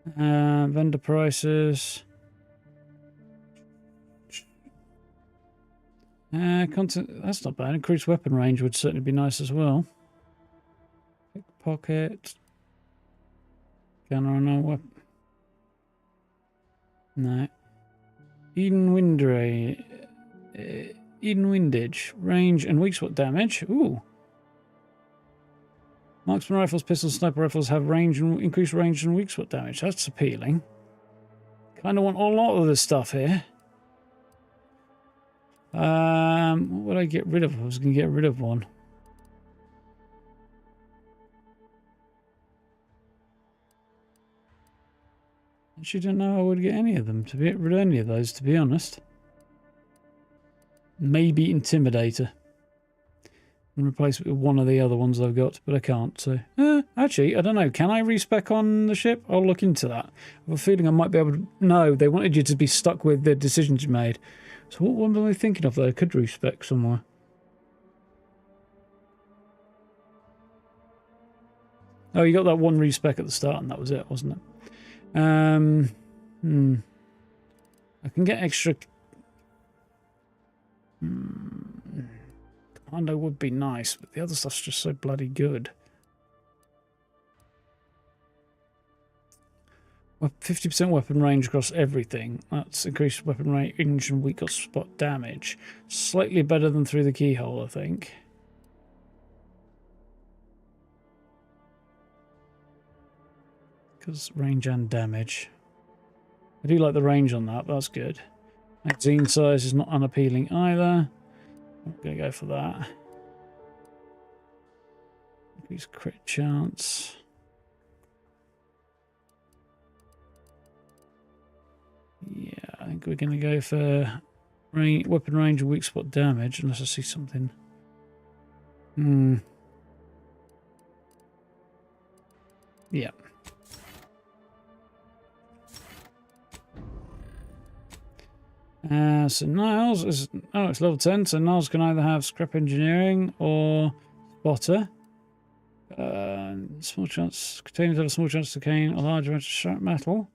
Vendor prices. Content. That's not bad. Increased weapon range would certainly be nice as well. Pickpocket. Gunner on no weapon. No. Eden Windage. Range and weak spot damage. Ooh. Marksman rifles, pistols, sniper rifles have range and increased range and weak spot damage. That's appealing. Kind of want a lot of this stuff here. What would I get rid of? I was going to get rid of one. I actually don't know how I would get any of them. To get rid of any of those, to be honest. Maybe Intimidator. And replace it with one of the other ones I've got, but I can't. So, actually, I don't know. Can I respec on the ship? I'll look into that. I have a feeling I might be able to... No, they wanted you to be stuck with the decisions you made. So what one am I thinking of that I could respec somewhere? Oh, you got that one respec at the start, and that was it, wasn't it? I can get extra... Commando would be nice, but the other stuff's just so bloody good. 50% weapon range across everything. That's increased weapon range and weak spot damage. Slightly better than through the keyhole, I think. Because range and damage. I do like the range on that, but that's good. Magazine size is not unappealing either. I'm going to go for that. Increase crit chance. Yeah, I think we're going to go for weapon range and weak spot damage, unless I see something. Yeah. So Niles is... Oh, it's level 10, so Niles can either have scrap engineering or spotter. Small chance... Containers have a small chance to gain a large amount of scrap metal.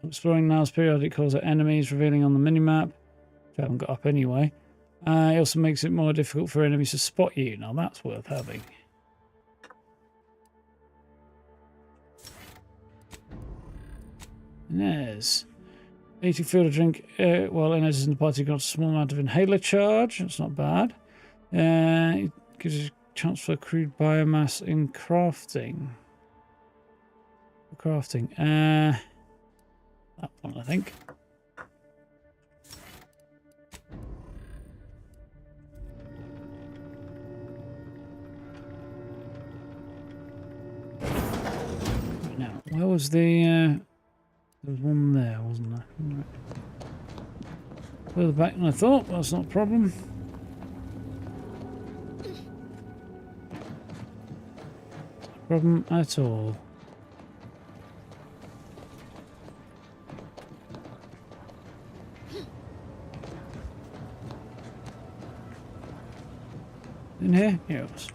Exploring Niles periodic calls at enemies, revealing on the minimap, which I haven't got up anyway. It also makes it more difficult for enemies to spot you. Now that's worth having. Inez. 80 field of drink while Inez is in the party, got a small amount of inhaler charge. That's not bad. It gives you a chance for crude biomass in crafting. That one, I think. Now, where was the... there was one there, wasn't there? Right. Further back than I thought, but that's not a problem. Not a problem at all. In here? Here it was.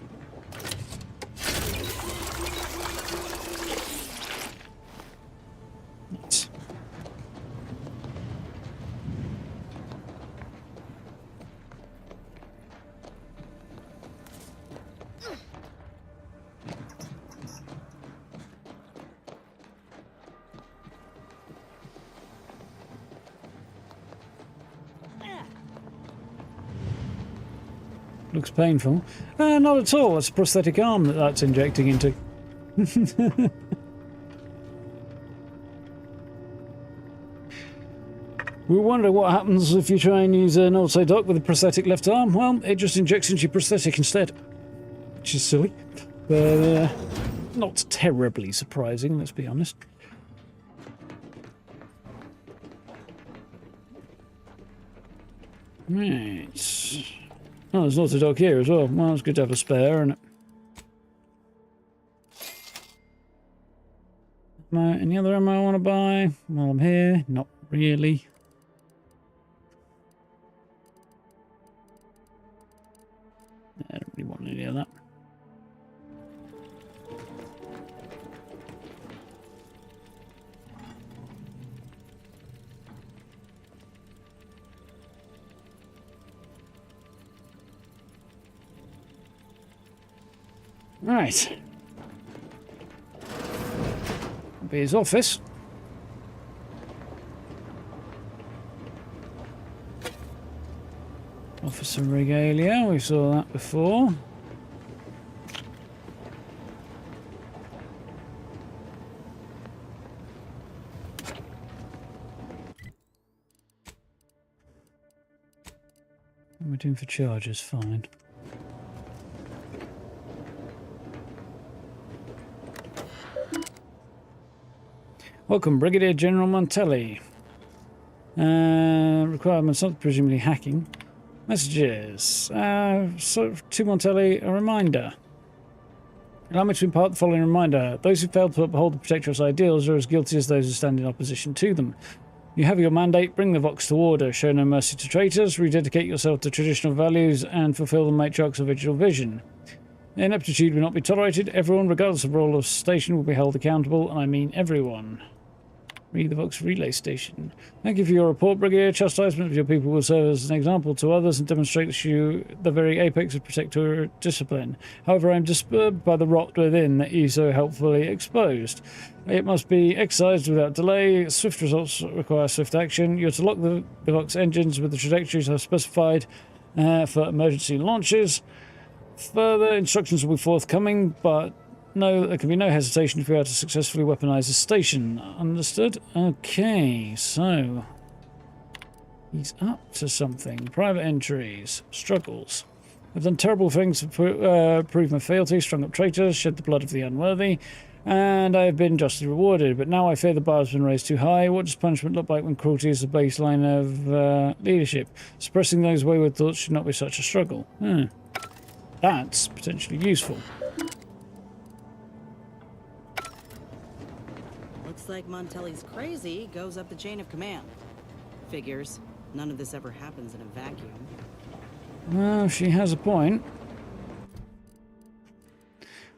Nice. Looks painful. Not at all. It's a prosthetic arm that's injecting into. We wonder what happens if you try and use an Autodoc with a prosthetic left arm. Well, it just injects into your prosthetic instead. Which is silly. But not terribly surprising, let's be honest. Right. Oh, there's an Autodoc here as well. Well, it's good to have a spare, isn't it? Any other ammo I want to buy while I'm here? Not really. idea of that. Right. Be his office. Officer regalia, we saw that before. What are we doing for charges? Fine. Welcome, Brigadier General Montelli. Requirements, not presumably hacking. Messages. So to Montelli, a reminder. Allow me to impart the following reminder. Those who fail to uphold the Protector's ideals are as guilty as those who stand in opposition to them. You have your mandate, bring the Vox to order, show no mercy to traitors, rededicate yourself to traditional values, and fulfill the matriarch's original vision. Ineptitude will not be tolerated. Everyone, regardless of role or station, will be held accountable, and I mean everyone. Read the Vox relay station. Thank you for your report, Brigadier. Chastisement of your people will serve as an example to others and demonstrate you the very apex of Protector discipline. However, I am disturbed by the rot within that you so helpfully exposed. It must be excised without delay. Swift results require swift action. You're to lock the Vox engines with the trajectories I've specified for emergency launches. Further instructions will be forthcoming, but no, there can be no hesitation if we are to successfully weaponize the station. Understood? Okay, so he's up to something. Private entries. Struggles. I've done terrible things to prove my fealty, strung up traitors, shed the blood of the unworthy, and I have been justly rewarded. But now I fear the bar has been raised too high. What does punishment look like when cruelty is the baseline of leadership? Suppressing those wayward thoughts should not be such a struggle. That's potentially useful. Looks like Montelli's crazy goes up the chain of command. Figures. None of this ever happens in a vacuum. Well, she has a point.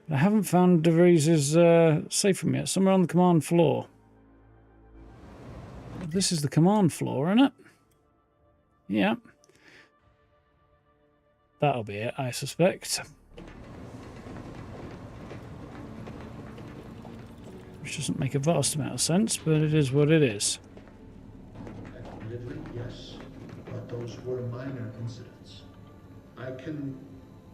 But I haven't found DeVries' safe room yet. Somewhere on the command floor. This is the command floor, isn't it? Yeah. That'll be it, I suspect. Which doesn't make a vast amount of sense, but it is what it is. Admittedly, yes, but those were minor incidents. I can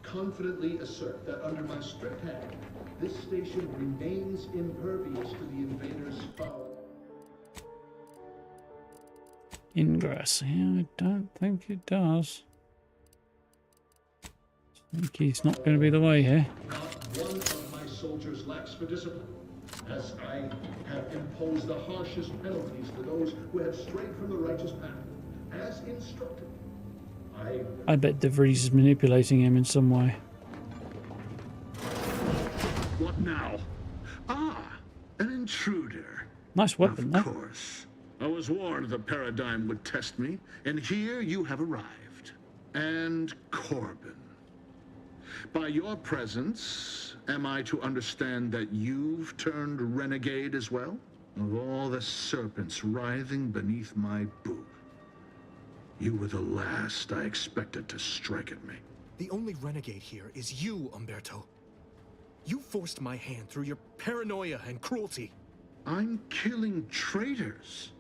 confidently assert that under my strict hand, this station remains impervious to the invaders' foul. Ingress. Yeah, I don't think it does. I think he's not going to be the way here. Not one of my soldiers lacks for discipline, as I have imposed the harshest penalties to those who have strayed from the righteous path, as instructed. I bet DeVries is manipulating him in some way. What now? Ah, an intruder. Nice weapon, Of course. I was warned the paradigm would test me, and here you have arrived. And Corbin. By your presence, am I to understand that you've turned renegade as well? Of all the serpents writhing beneath my boot, you were the last I expected to strike at me. The only renegade here is you, Umberto. You forced my hand through your paranoia and cruelty. I'm killing traitors,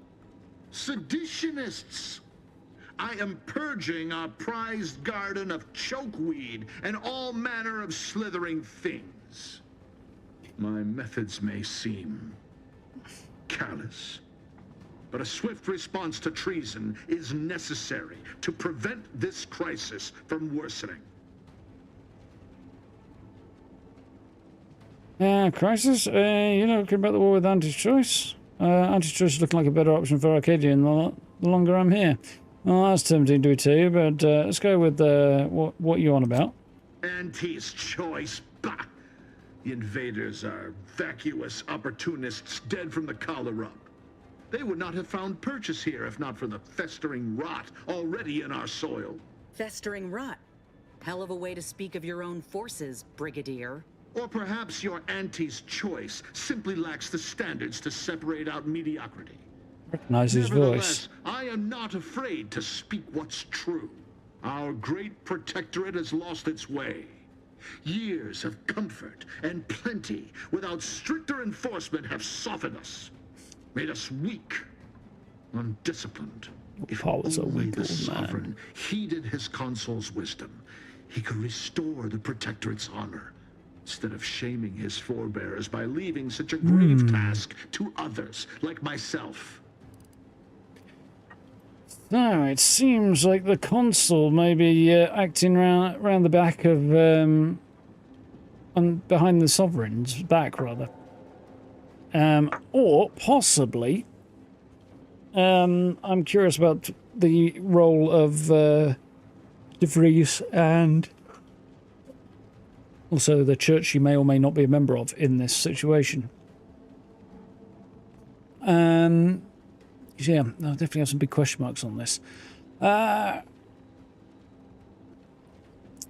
seditionists. I am purging our prized garden of chokeweed and all manner of slithering things. My methods may seem callous, but a swift response to treason is necessary to prevent this crisis from worsening. Crisis? You know, about the war with anti-choice? Anti-choice is looking like a better option for Arcadia the longer I'm here. Well, that's tempting to tell you, but let's go with what you're on about. Anti's choice? Bah! The invaders are vacuous opportunists dead from the collar up. They would not have found purchase here if not for the festering rot already in our soil. Festering rot? Hell of a way to speak of your own forces, Brigadier. Or perhaps your auntie's choice simply lacks the standards to separate out mediocrity. Recognize his voice. Nevertheless, I am not afraid to speak what's true. Our great protectorate has lost its way. Years of comfort and plenty without stricter enforcement have softened us, made us weak, undisciplined. If only the sovereign heeded his consul's wisdom, he could restore the protectorate's honor, instead of shaming his forebears by leaving such a grave task to others like myself. No, it seems like the consul may be acting round the back of, behind the sovereign's back, rather. Or possibly, I'm curious about the role of De Vries and also the church you may or may not be a member of in this situation. Yeah, I definitely have some big question marks on this.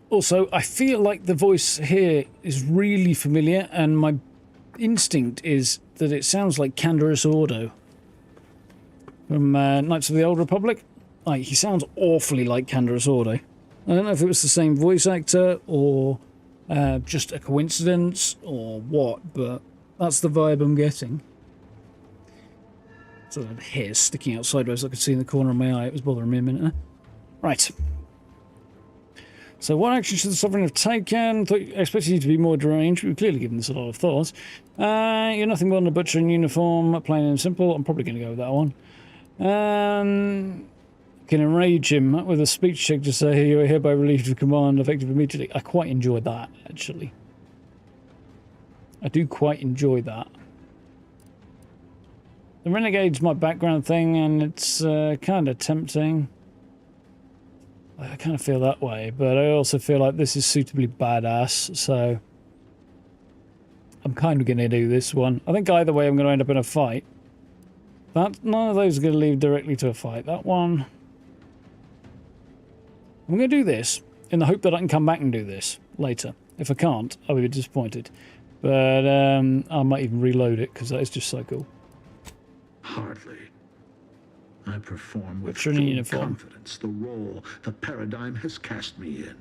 Also, I feel like the voice here is really familiar, and my instinct is that it sounds like Canderous Ordo from Knights of the Old Republic. Like, he sounds awfully like Canderous Ordo. I don't know if it was the same voice actor or just a coincidence or what, but that's the vibe I'm getting. Sort of hair sticking out sideways I could see in the corner of my eye. It was bothering me a minute there. Right. So what action should the Sovereign have taken? I expected you to be more deranged. We've clearly given this a lot of thought. You're nothing more than a butcher in uniform, plain and simple. I'm probably going to go with that one. Can enrage him with a speech check to say you are hereby relieved of command, effective immediately. I quite enjoyed that, actually. I do quite enjoy that. The Renegade's my background thing, and it's kind of tempting. I kind of feel that way, but I also feel like this is suitably badass, so I'm kind of going to do this one. I think either way I'm going to end up in a fight. None of those are going to lead directly to a fight. That one... I'm going to do this in the hope that I can come back and do this later. If I can't, I'll be disappointed. But I might even reload it, because that is just so cool. Hardly. I perform with full confidence the role the paradigm has cast me in.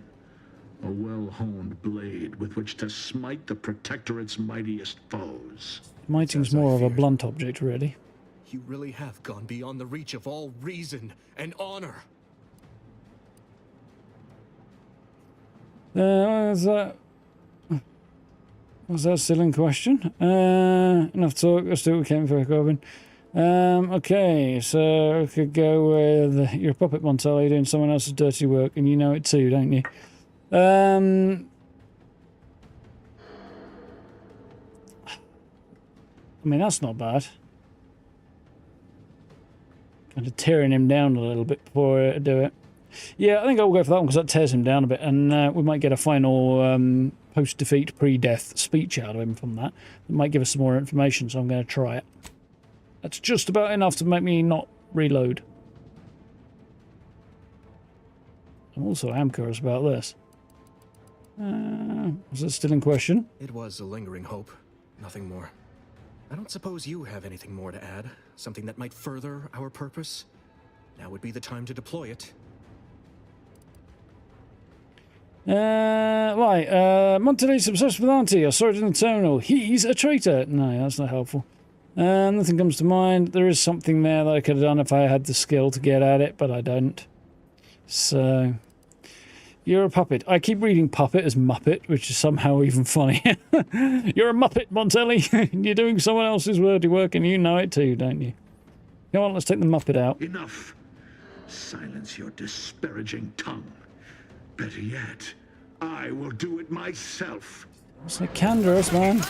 A well-honed blade with which to smite the Protectorate's mightiest foes. Smiting's more of a blunt object, really. You really have gone beyond the reach of all reason and honor. Was that still in question? Enough talk. Let's do what we came for, Corbin. Okay, so I could go with you're a puppet, Montel. You're doing someone else's dirty work, and you know it too, don't you? I mean, that's not bad. Kind of tearing him down a little bit before I do it. Yeah, I think I'll go for that one because that tears him down a bit, and we might get a final post-defeat, pre-death speech out of him from that. It might give us some more information, so I'm going to try it. That's just about enough to make me not reload. I am curious about this. Was it still in question? It was a lingering hope, nothing more. I don't suppose you have anything more to add? Something that might further our purpose? Now would be the time to deploy it. Right, Montel's obsessed with Auntie. I saw it in the terminal. He's a traitor. No, that's not helpful. Nothing comes to mind. There is something there that I could have done if I had the skill to get at it, but I don't. So, you're a puppet. I keep reading puppet as Muppet, which is somehow even funnier. You're a Muppet, Montelli. You're doing someone else's wordy work, and you know it too, don't you? Come on, let's take the Muppet out. Enough. Silence your disparaging tongue. Better yet, I will do it myself. It's like Canderous, man.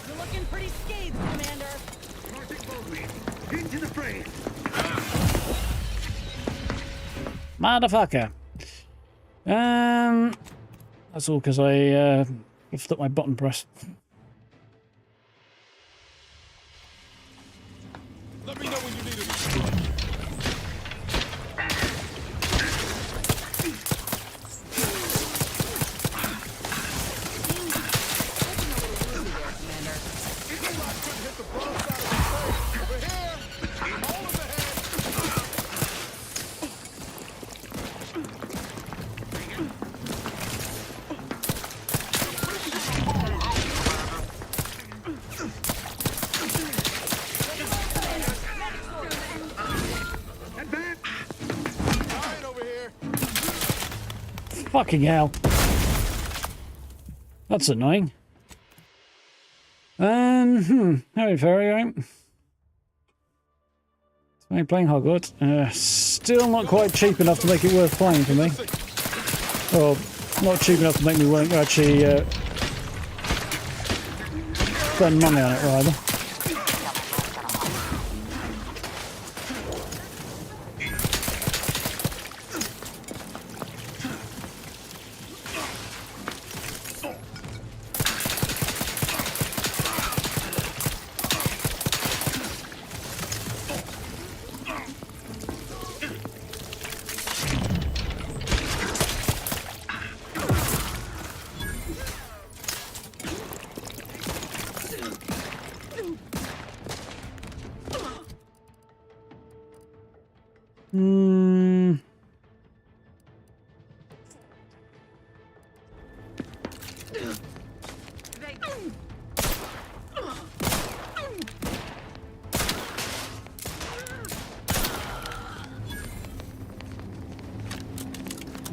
You're looking pretty scathed, Commander. Into the fray. Motherfucker. That's all because I lifted up my button press. Let me know when you need it. Fucking hell. That's annoying. Howdy, Ferry, right? Am I playing Hogwarts? Still not quite cheap enough to make it worth playing for me. Well, not cheap enough to make me willing to actually spend money on it, rather.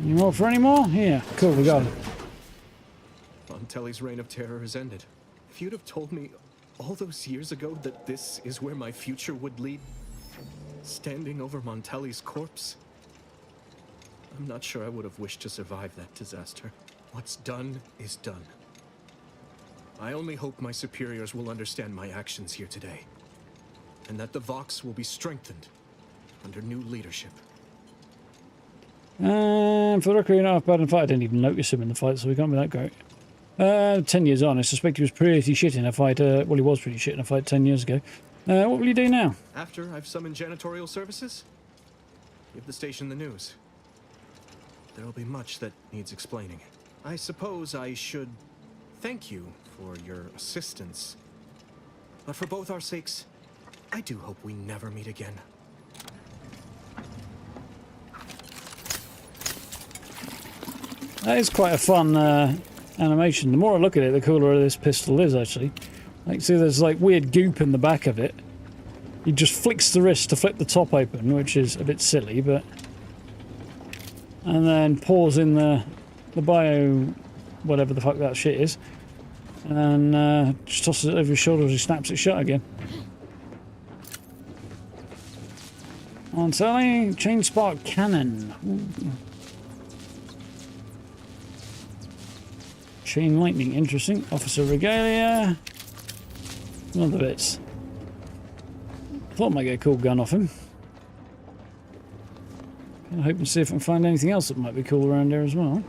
You more for any more? Yeah, cool, we got it. Montelli's reign of terror has ended. If you'd have told me all those years ago that this is where my future would lead, standing over Montelli's corpse, I'm not sure I would have wished to survive that disaster. What's done is done. I only hope my superiors will understand my actions here today, and that the Vox will be strengthened under new leadership. For the record, not bad in the fight. I didn't even notice him in the fight, so we can't be that great. 10 years on, I suspect he was pretty shit in a fight. Well, he was pretty shit in a fight 10 years ago. What will you do now? After I've summoned janitorial services, give the station the news. There'll be much that needs explaining. I suppose I should thank you for your assistance. But for both our sakes, I do hope we never meet again. That is quite a fun animation. The more I look at it, the cooler this pistol is, actually. Like, see, there's like weird goop in the back of it. He just flicks the wrist to flip the top open, which is a bit silly, but... And then pours in the bio... whatever the fuck that shit is. And just tosses it over his shoulder as he snaps it shut again. On Sally, chain spark cannon. Ooh. Chain lightning, interesting. Officer regalia. Other bits. Thought I might get a cool gun off him. I hope and see if I can find anything else that might be cool around there as well.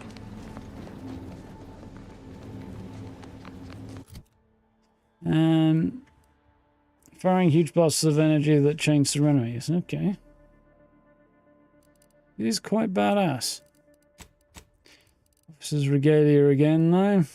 Firing huge blasts of energy that chains through enemies. Okay. It is quite badass. This is regalia again, though.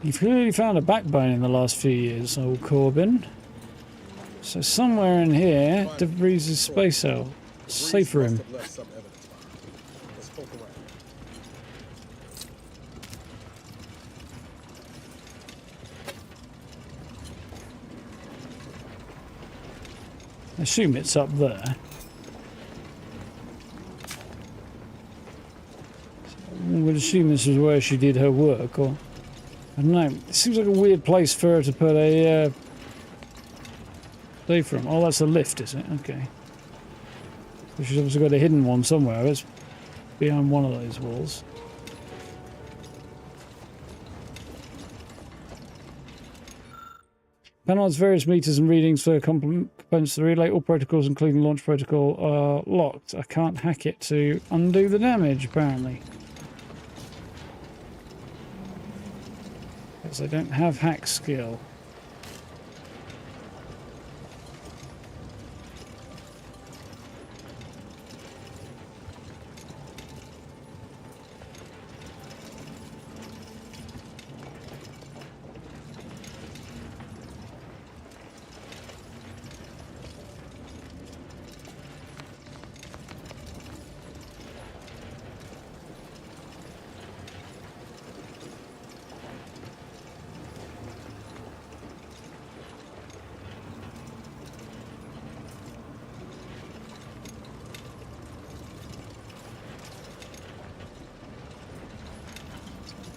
You've clearly found a backbone in the last few years, old Corbin. So somewhere in here, DeVries' space cell. Safe room. I assume it's up there. I would assume this is where she did her work, or... I don't know. It seems like a weird place for her to put a... safe room. Oh, that's a lift, is it? Okay. So she's obviously got a hidden one somewhere. It's behind one of those walls. Panel's various meters and readings for components to the relay. All protocols, including launch protocol, are locked. I can't hack it to undo the damage, apparently. Because I don't have hack skill.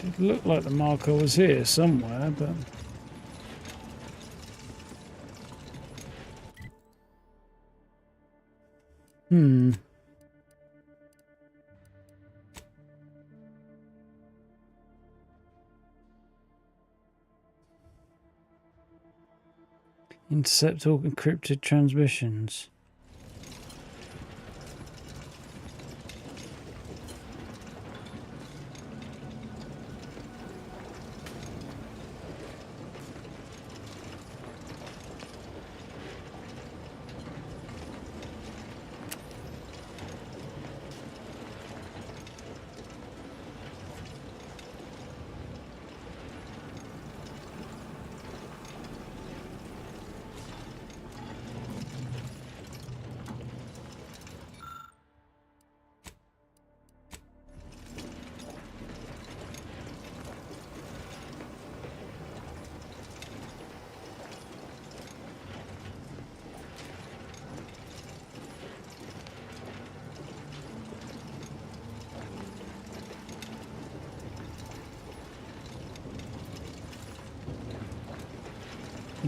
It looked like the marker was here somewhere, but... Intercept all encrypted transmissions.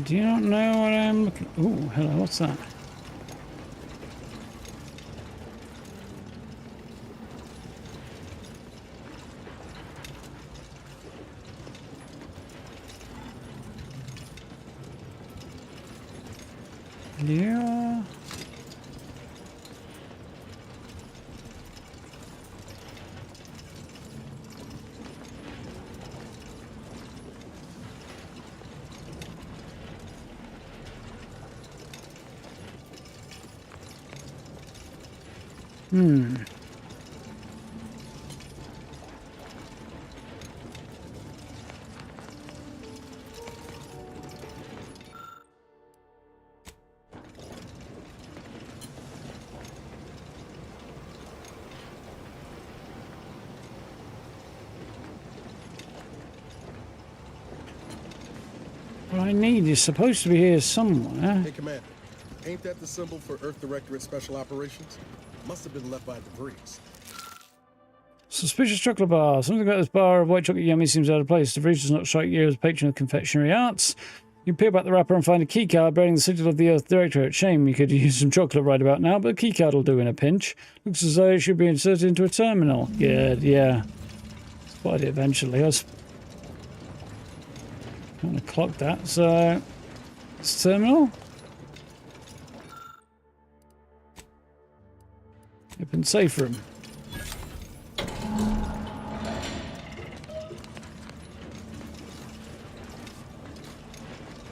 Do you not know what I'm looking... Ooh, hello, what's that? Yeah... What I need is supposed to be here somewhere. Hey, Commander. Ain't that the symbol for Earth Directorate Special Operations? Must have been left by the breeze. Suspicious chocolate bar. Something about this bar of white chocolate yummy seems out of place. DeVries does not strike you as a patron of confectionery arts. You peel back the wrapper and find a keycard bearing the sigil of the Earth Directorate. Shame you could use some chocolate right about now, but a keycard will do in a pinch. Looks as though it should be inserted into a terminal. Good, yeah. Spotted it eventually. I was going to clock that, so... It's terminal. Open safe room.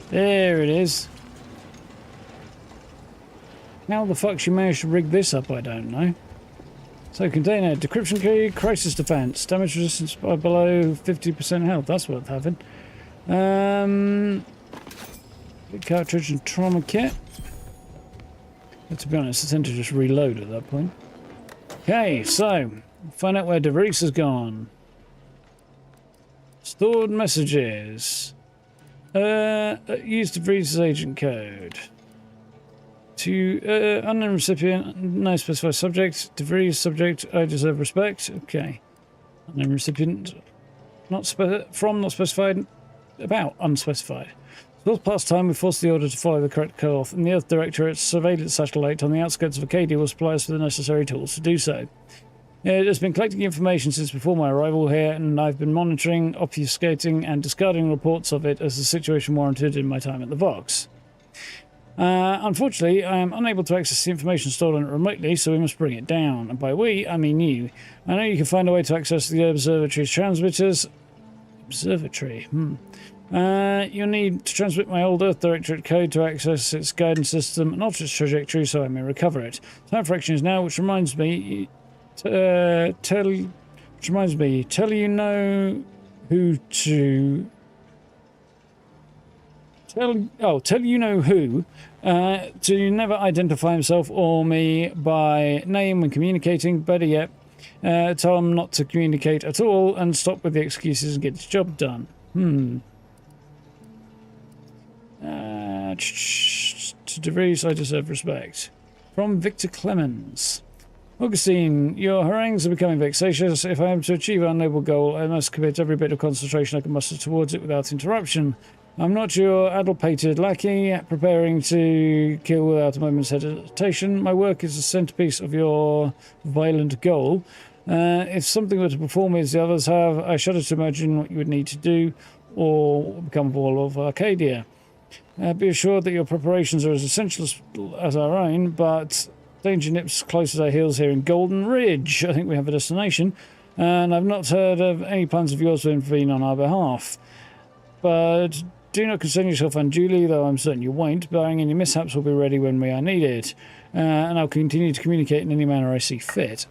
There it is. How the fuck she managed to rig this up, I don't know. So, container, decryption key, crisis defense, damage resistance by below 50% health. That's worth having. Cartridge and trauma kit. But to be honest, I tend to just reload at that point. Okay, so find out where DeVries has gone. Stored messages. Use DeVries' agent code. To unknown recipient, no specified subject. DeVries subject, I deserve respect. Okay. Unknown recipient, not specified, about unspecified. For the past time, we forced the order to follow the correct course, and the Earth Directorate surveillance satellite on the outskirts of Arcadia will supply us with the necessary tools to do so. It has been collecting information since before my arrival here, and I've been monitoring, obfuscating, and discarding reports of it as the situation warranted in my time at the Vox. Unfortunately, I am unable to access the information stored on it remotely, so we must bring it down. And by we, I mean you. I know you can find a way to access the observatory's transmitters. Observatory? You'll need to transmit my old Earth Directorate code to access its guidance system and alter its trajectory so I may recover it. Time for action is now, which reminds me... tell you know who to... Tell you know who to never identify himself or me by name when communicating. Better yet, tell him not to communicate at all and stop with the excuses and get his job done. To DeVries, I deserve respect. From Victor Clemens. Augustine, your harangues are becoming vexatious. If I am to achieve our noble goal, I must commit every bit of concentration I can muster towards it without interruption. I'm not your addle-pated lackey, preparing to kill without a moment's hesitation. My work is the centerpiece of your violent goal. If something were to perform as the others have, I shudder to imagine what you would need to do, or become all of Arcadia. Be assured that your preparations are as essential as our own, but danger nips close at our heels here in Golden Ridge. I think we have a destination, and I've not heard of any plans of yours to intervene on our behalf. But do not concern yourself unduly, though I'm certain you won't. Barring any mishaps, will be ready when we are needed, and I'll continue to communicate in any manner I see fit.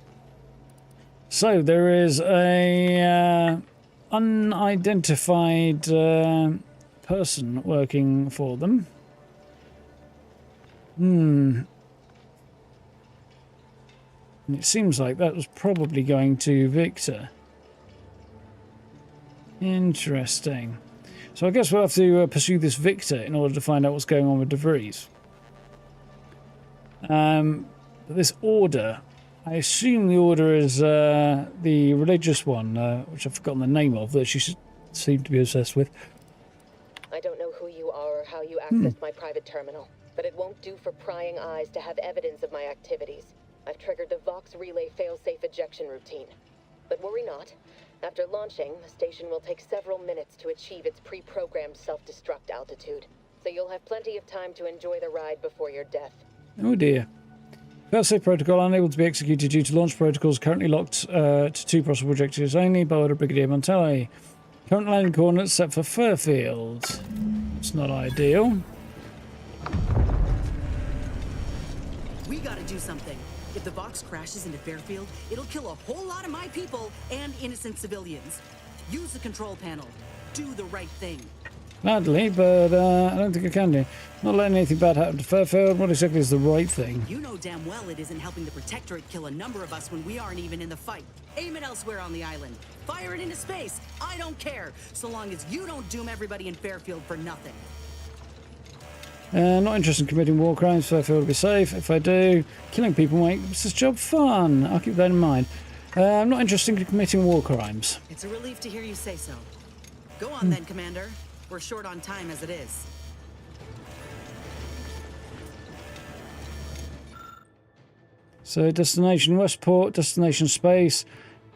So there is a unidentified person working for them. And it seems like that was probably going to Victor. Interesting. So I guess we'll have to pursue this Victor in order to find out what's going on with DeVries. This order, I assume the order is the religious one, which I've forgotten the name of, that she seemed to be obsessed with. I don't know who you are or how you accessed my private terminal, but it won't do for prying eyes to have evidence of my activities. I've triggered the Vox relay failsafe ejection routine. But worry not. After launching, the station will take several minutes to achieve its pre-programmed self-destruct altitude. So you'll have plenty of time to enjoy the ride before your death. Oh dear. Failsafe protocol unable to be executed due to launch protocols currently locked to 2 possible objectives only by order of Brigadier Montelli. Current landing coordinates set for Fairfield. It's not ideal. We gotta do something. If the Vox crashes into Fairfield, it'll kill a whole lot of my people and innocent civilians. Use the control panel. Do the right thing. Gladly, but I don't think I can do. Not letting anything bad happen to Fairfield. What exactly is the right thing? You know damn well it isn't helping the Protectorate kill a number of us when we aren't even in the fight. Aim it elsewhere on the island. Fire it into space. I don't care, so long as you don't doom everybody in Fairfield for nothing. Not interested in committing war crimes, Fairfield will be safe. If I do, killing people makes this job fun. I'll keep that in mind. I'm not interested in committing war crimes. It's a relief to hear you say so. Go on then, Commander. We're short on time as it is. So destination Westport, destination space.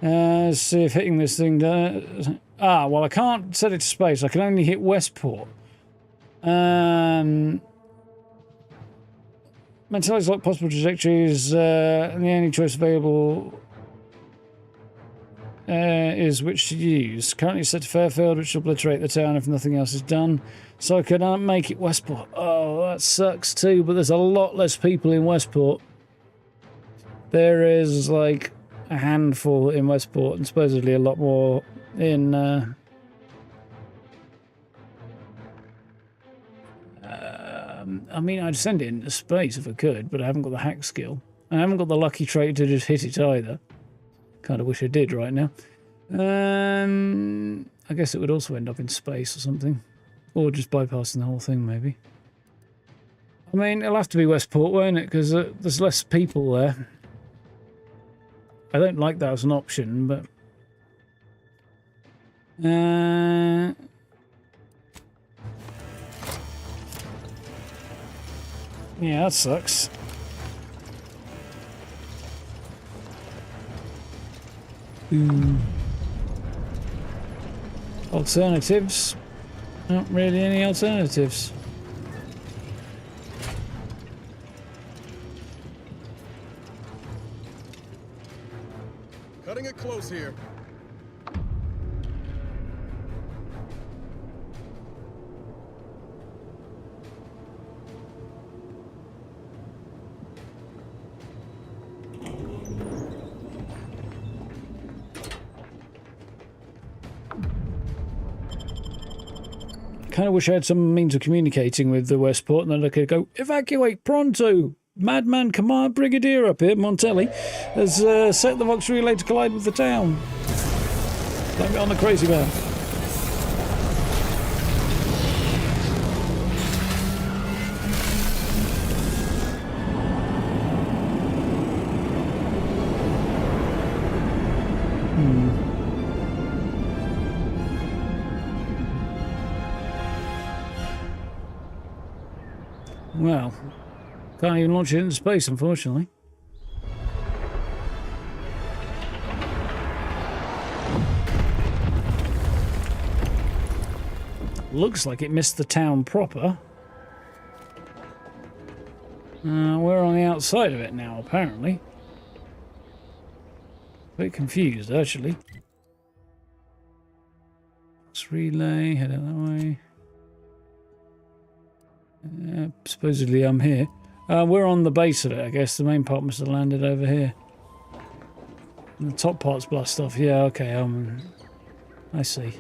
Let's see if hitting this thing does... well, I can't set it to space. I can only hit Westport. Mentally's locked possible trajectories, and the only choice available is which to use. Currently set to Fairfield, which will obliterate the town if nothing else is done. So I cannot make it Westport. Oh, that sucks too, but there's a lot less people in Westport. There is like a handful in Westport, and supposedly a lot more in... I mean, I'd send it into space if I could, but I haven't got the hack skill. I haven't got the lucky trait to just hit it either. Kind of wish I did right now. I guess it would also end up in space or something. Or just bypassing the whole thing, maybe. I mean, it'll have to be Westport, won't it? Because there's less people there. I don't like that as an option, but... yeah, that sucks. Alternatives? Not really any alternatives. Cutting it close here. Kind of wish I had some means of communicating with the Westport and then I could go, evacuate pronto! Madman Command Brigadier up here, Montelli, has set the Vox relay to collide with the town. Blame it on the crazy man. Well, can't even launch it into space, unfortunately. Looks like it missed the town proper. We're on the outside of it now, apparently. A bit confused, actually. Let's relay, head out that way. Supposedly I'm here. We're on the base of it, I guess. The main part must have landed over here. And the top part's blast off. Yeah, okay. I see.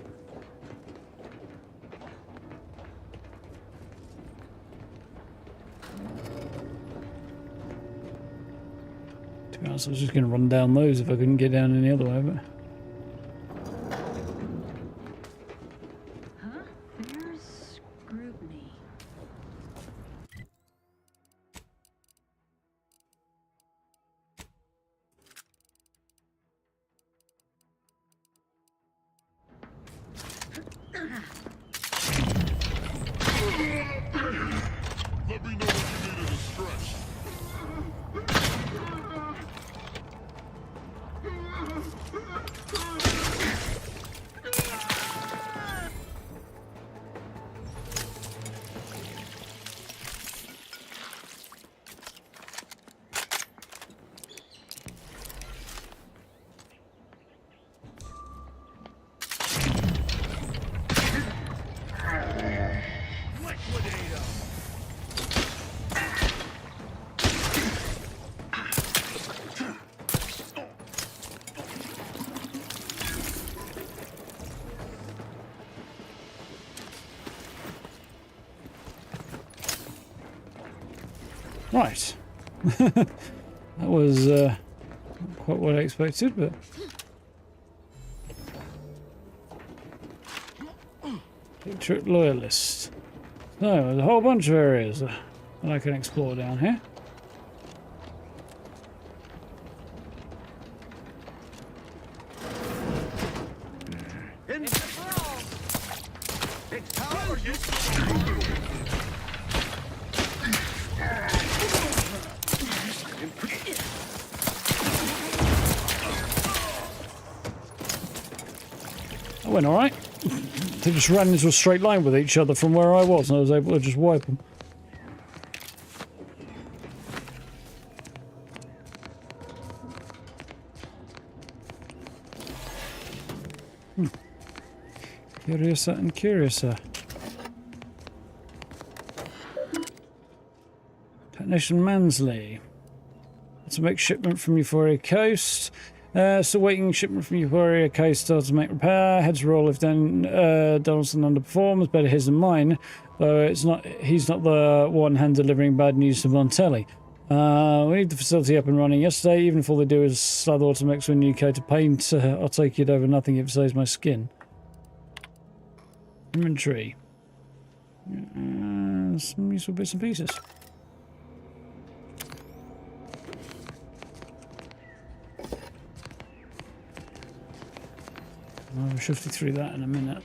To be honest, I was just going to run down those if I couldn't get down any other way, but... Let me know if you need any stretch. Right. That was quite what I expected, but... Patriot Loyalist. So, there's a whole bunch of areas that I can explore down here. That went alright. They just ran into a straight line with each other from where I was, and I was able to just wipe them. Curiouser and curiouser. Technician Mansley. To make shipment from Euphoria Coast. Still waiting shipment from Euphoria Coast starts to make repair. Heads roll if then Donaldson underperforms. Better his than mine. Though he's not the one hand delivering bad news to Montelli. We need the facility up and running yesterday. Even if all they do is slather Automex with a new coat of paint, I'll take it over nothing if it saves my skin. Inventory. Some useful bits and pieces. I'll shift through that in a minute.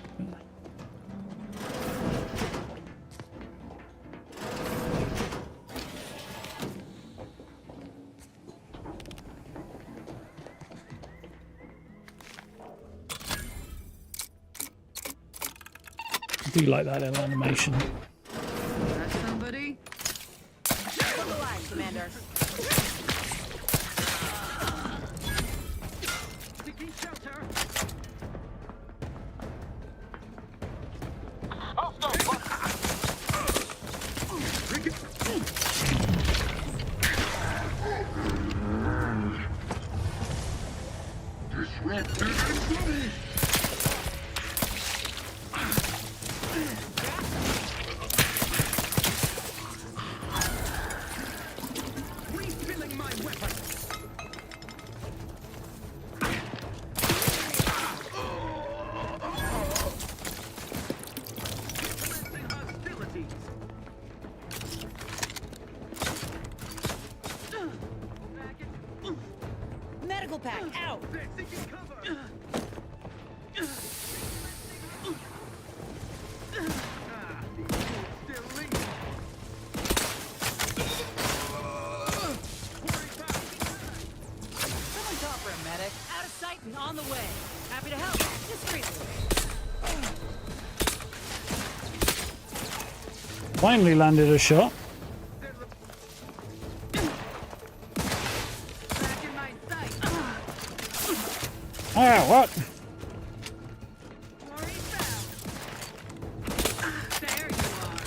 I do like that little animation. That somebody? Hold the line, Commander. Taking shelter. Refilling my weapon. Commencing hostilities. Medical pack, out! They're seeking cover. Still lingering. Someone call for a medic. Out of sight and on the way. Happy to help. Discreetly. Finally landed a shot. Back in my sight. Ah, what? Worry found. There you are.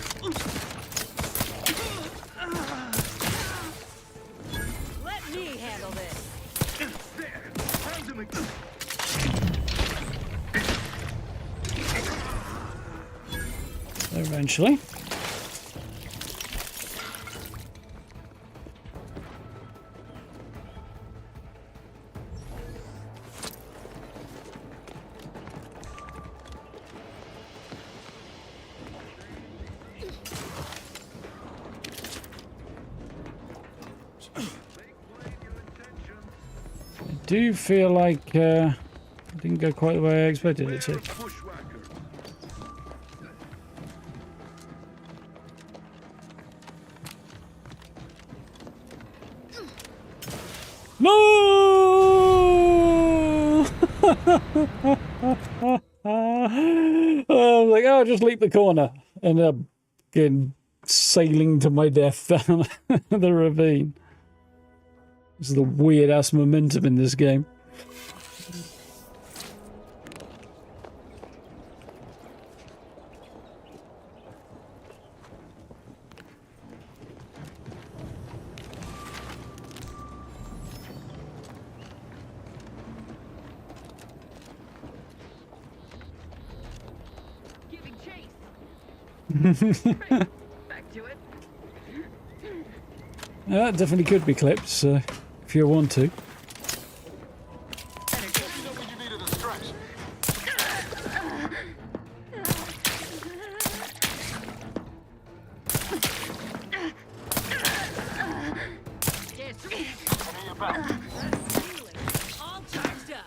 Let me handle this. There. Found him again. Eventually. I do feel like it didn't go quite the way I expected it to. No! I was like, oh, just leap the corner. Ended up getting sailing to my death down the ravine. This is the weird ass momentum in this game. Giving chase. Back to it. Yeah, that definitely could be clipped, so if you want to. All charged up.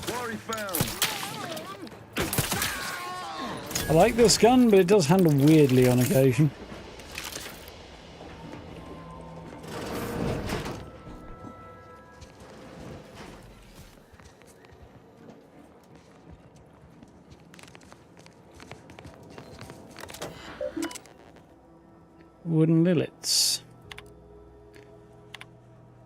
Quarry found. I like this gun, but it does handle weirdly on occasion. Wooden lillets.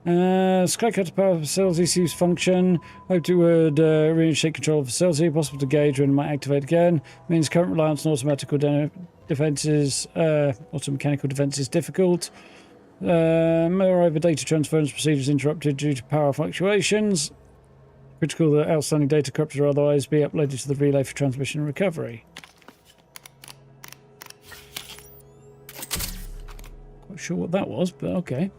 Skycutter to power facility seems function. Hoped it would reinitiate control of the facility. Possible to gauge when it might activate again. Means current reliance on automechanical defenses is difficult. Moreover, data transference procedures interrupted due to power fluctuations. Critical that outstanding data corrupted or otherwise be uploaded to the relay for transmission and recovery. Not sure what that was, but okay.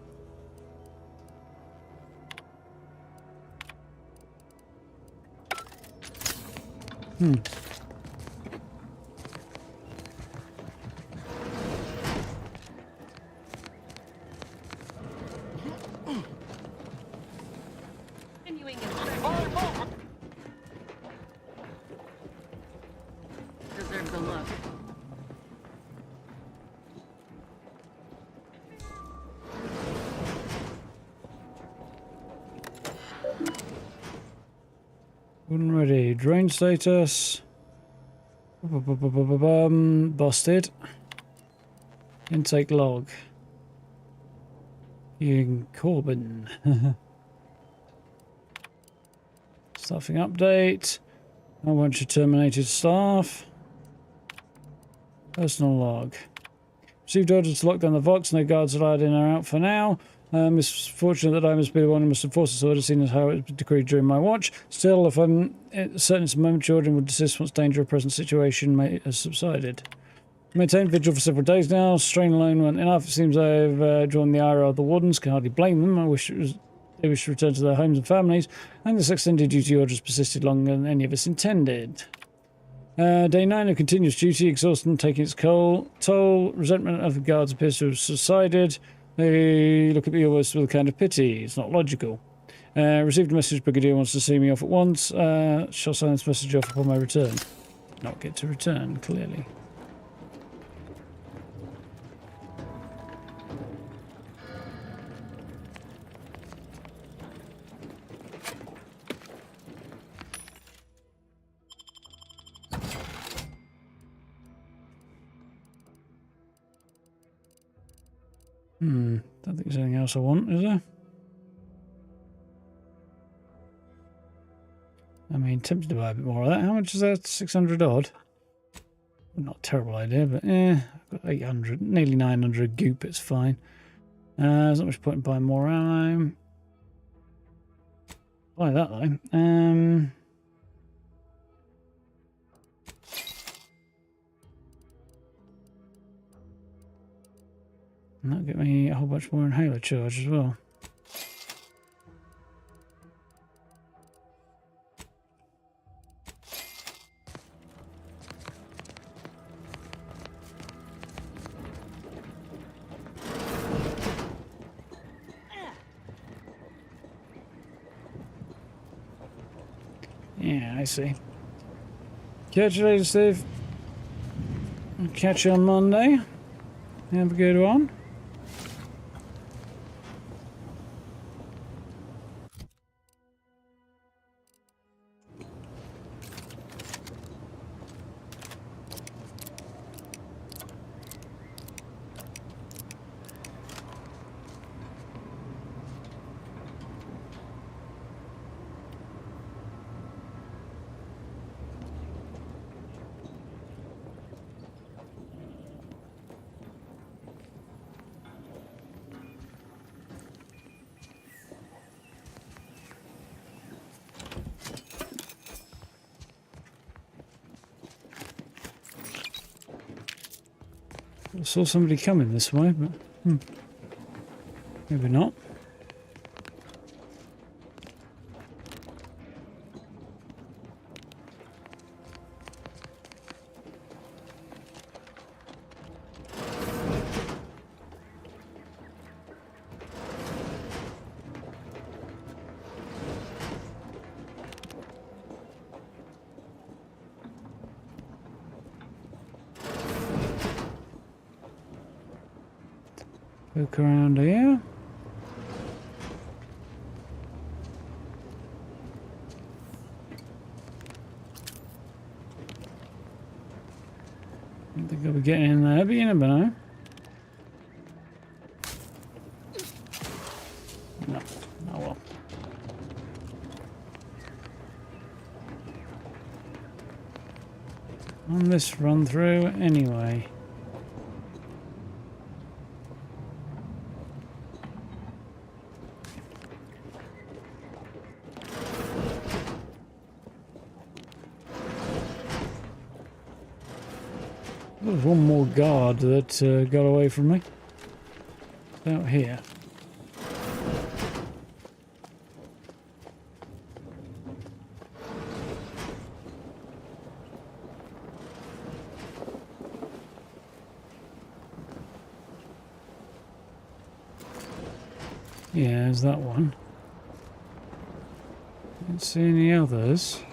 Continuing inspection. Deserves a look. Ready. Drain status. Busted. Intake log. Ian Corbin. Staffing update. A bunch of terminated staff. Personal log. Received orders to lock down the Vox. No guards allowed in or out for now. It's fortunate that I must be the one who must enforce this order, seeing as how it was decreed during my watch. Still, if I'm certain it's a moment, children would desist once danger of present situation has subsided. Maintained vigil for several days now. Strain alone wasn't enough. It seems I've drawn the ire of the wardens. Can hardly blame them. They wish to return to their homes and families, and this extended duty order has persisted longer than any of us intended. Day 9 of continuous duty, exhaustion taking its toll. Resentment of the guards appears to have subsided. They look at me almost with a kind of pity. It's not logical. Received a message. Brigadier wants to see me off at once. Shall sign this message off upon my return. Not get to return, clearly. Don't think there's anything else I want, is there? I mean, tempted to buy a bit more of that. How much is that? 600 odd? Not a terrible idea, but I've got 800, nearly 900 goop, it's fine. There's not much point in buying more ammo. Buy that though. And that'll get me a whole bunch more inhaler charge as well. Yeah, I see. Catch you later, Steve. I'll catch you on Monday. Have a good one. I saw somebody coming this way, but maybe not. Look around here. I don't think I'll be getting in there, but you never know. No. Oh well. On this run through anyway. There's one more guard that got away from me. Out here. Yeah, there's that one. Don't see any others.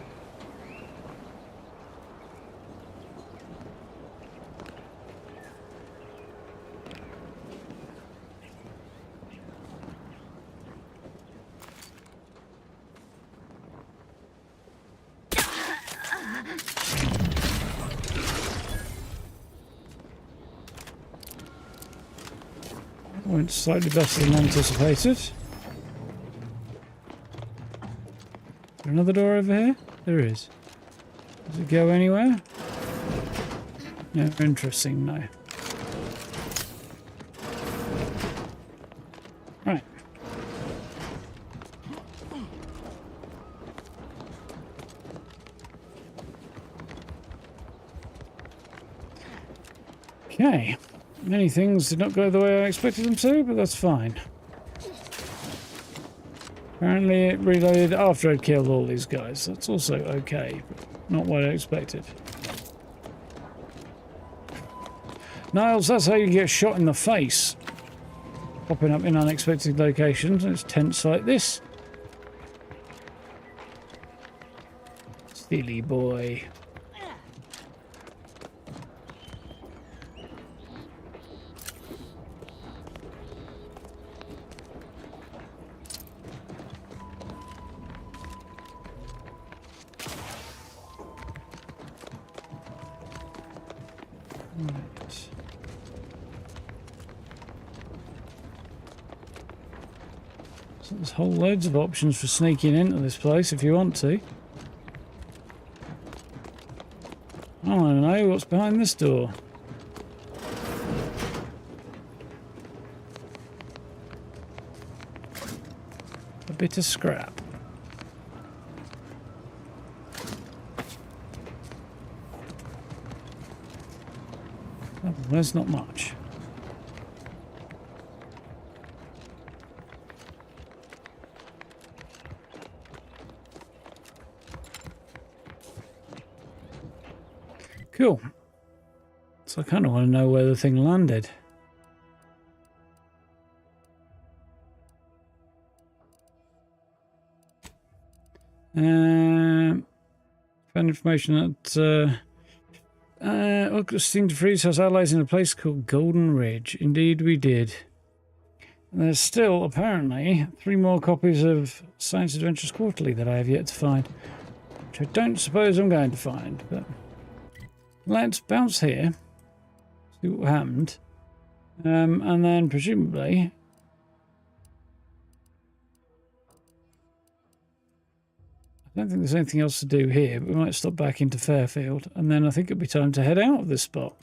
Went slightly better than anticipated. Is there another door over here? There is. Does it go anywhere? No, interesting, no. Right. Okay. Many things did not go the way I expected them to, but that's fine. Apparently it reloaded after I'd killed all these guys. That's also okay, but not what I expected. Niles, that's how you get shot in the face. Popping up in unexpected locations. It's tense like this. Silly boy. So there's whole loads of options for sneaking into this place if you want to. I don't know what's behind this door. A bit of scrap. Oh, there's not much. Cool. So I kind of want to know where the thing landed. Found information that Augustine DeFreeze has allies in a place called Golden Ridge. Indeed, we did. There's still, apparently, 3 more copies of Science Adventures Quarterly that I have yet to find. Which I don't suppose I'm going to find, but... Let's bounce here, see what happened, and then presumably I don't think there's anything else to do here, but we might stop back into Fairfield, and then I think it'll be time to head out of this spot.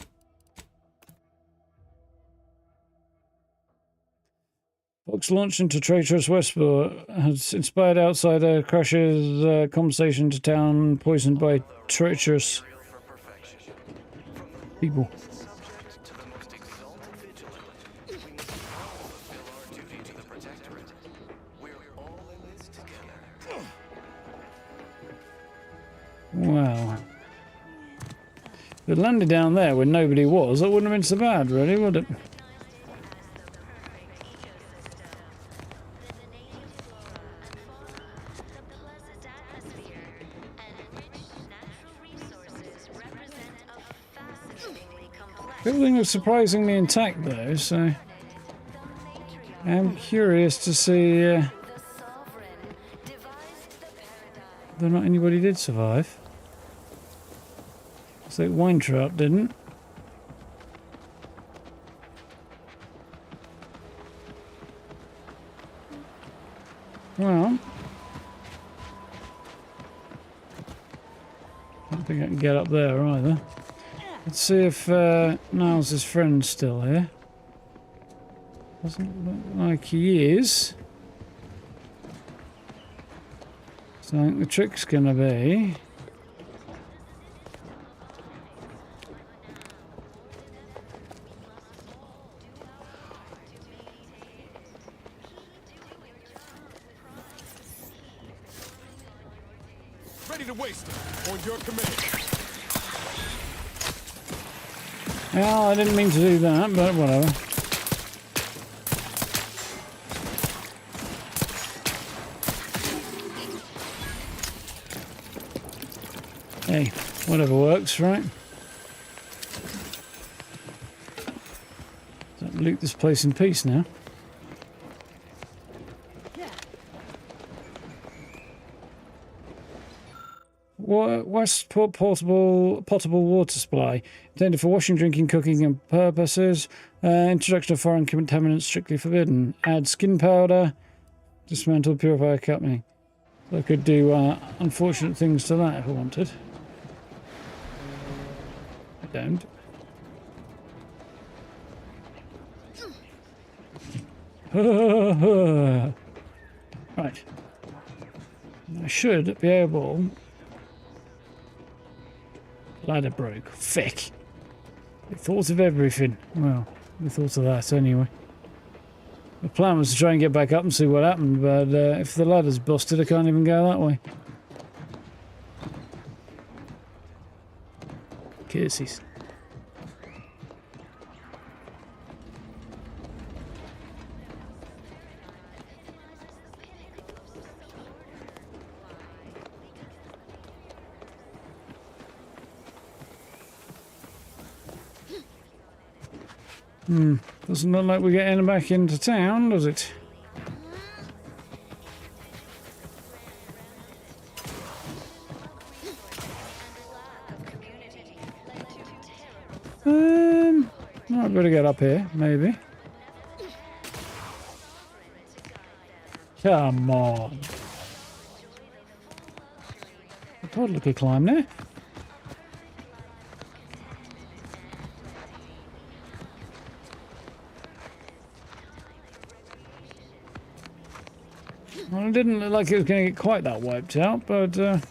Fox launched into traitorous Westport, has inspired outsider crashes conversation to town, poisoned by treacherous people. Wow. If it landed down there when nobody was, that wouldn't have been so bad, really, would it? Everything was surprisingly intact though, so I'm curious to see whether or not anybody did survive. So Weintraub didn't. Well, I don't think I can get up there either. Let's see if Niles' friend's still here. Doesn't look like he is. So I think the trick's gonna be... Ready to waste it. On your command. Well, I didn't mean to do that, but whatever. Hey, whatever works, right? Don't loot this place in peace now. Westport potable water supply. Intended for washing, drinking, cooking and purposes. Introduction of foreign contaminants strictly forbidden. Add skin powder. Dismantle, purify, company. So I could do unfortunate things to that if I wanted. I don't. Right. I should be able... Ladder broke. Fick. We thought of everything. Well, we thought of that anyway. The plan was to try and get back up and see what happened, but if the ladder's busted, I can't even go that way. Curses. Doesn't look like we're getting back into town, does it? Might better get up here, maybe. Come on. A toddler could climb there. Well, it didn't look like it was going to get quite that wiped out, but doesn't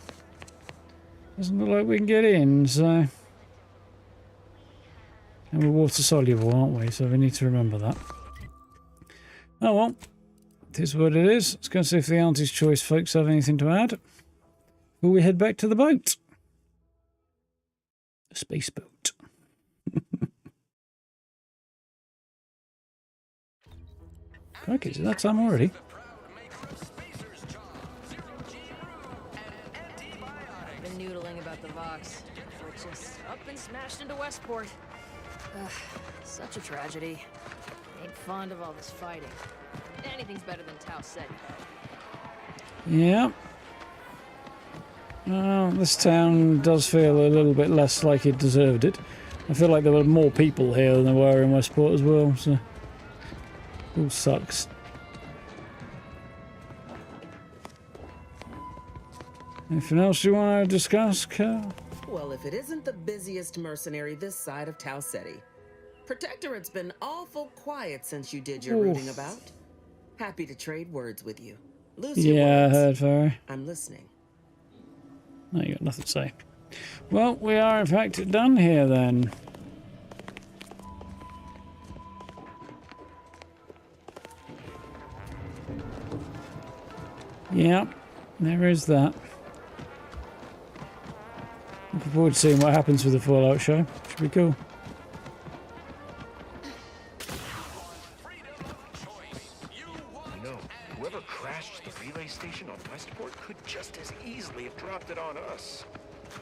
look like we can get in, so... And we're water soluble, aren't we? So we need to remember that. Oh well, it is what it is. Let's go and see if the Auntie's Choice folks have anything to add. Will we head back to the boat? The space boat. Okay, so that's time already. Been noodling about the Vox. We're just up and smashed into Westport. Ugh, such a tragedy. Ain't fond of all this fighting. Anything's better than Tau Ceti. Yeah. Well, this town does feel a little bit less like it deserved it. I feel like there were more people here than there were in Westport as well, so... It all sucks. Anything else you want to discuss, Carl? Well, if it isn't the busiest mercenary this side of Tau Ceti. Protectorate's been awful quiet since you did your rooting about. Happy to trade words with you. Lose your Yeah, words. I heard, Farah. I'm listening. No, you got nothing to say. Well, we are in fact done here then. Yeah, there is that. Looking forward to seeing what happens with the Fallout show. Should be cool. You know, whoever crashed the relay station on Westport could just as easily have dropped it on us.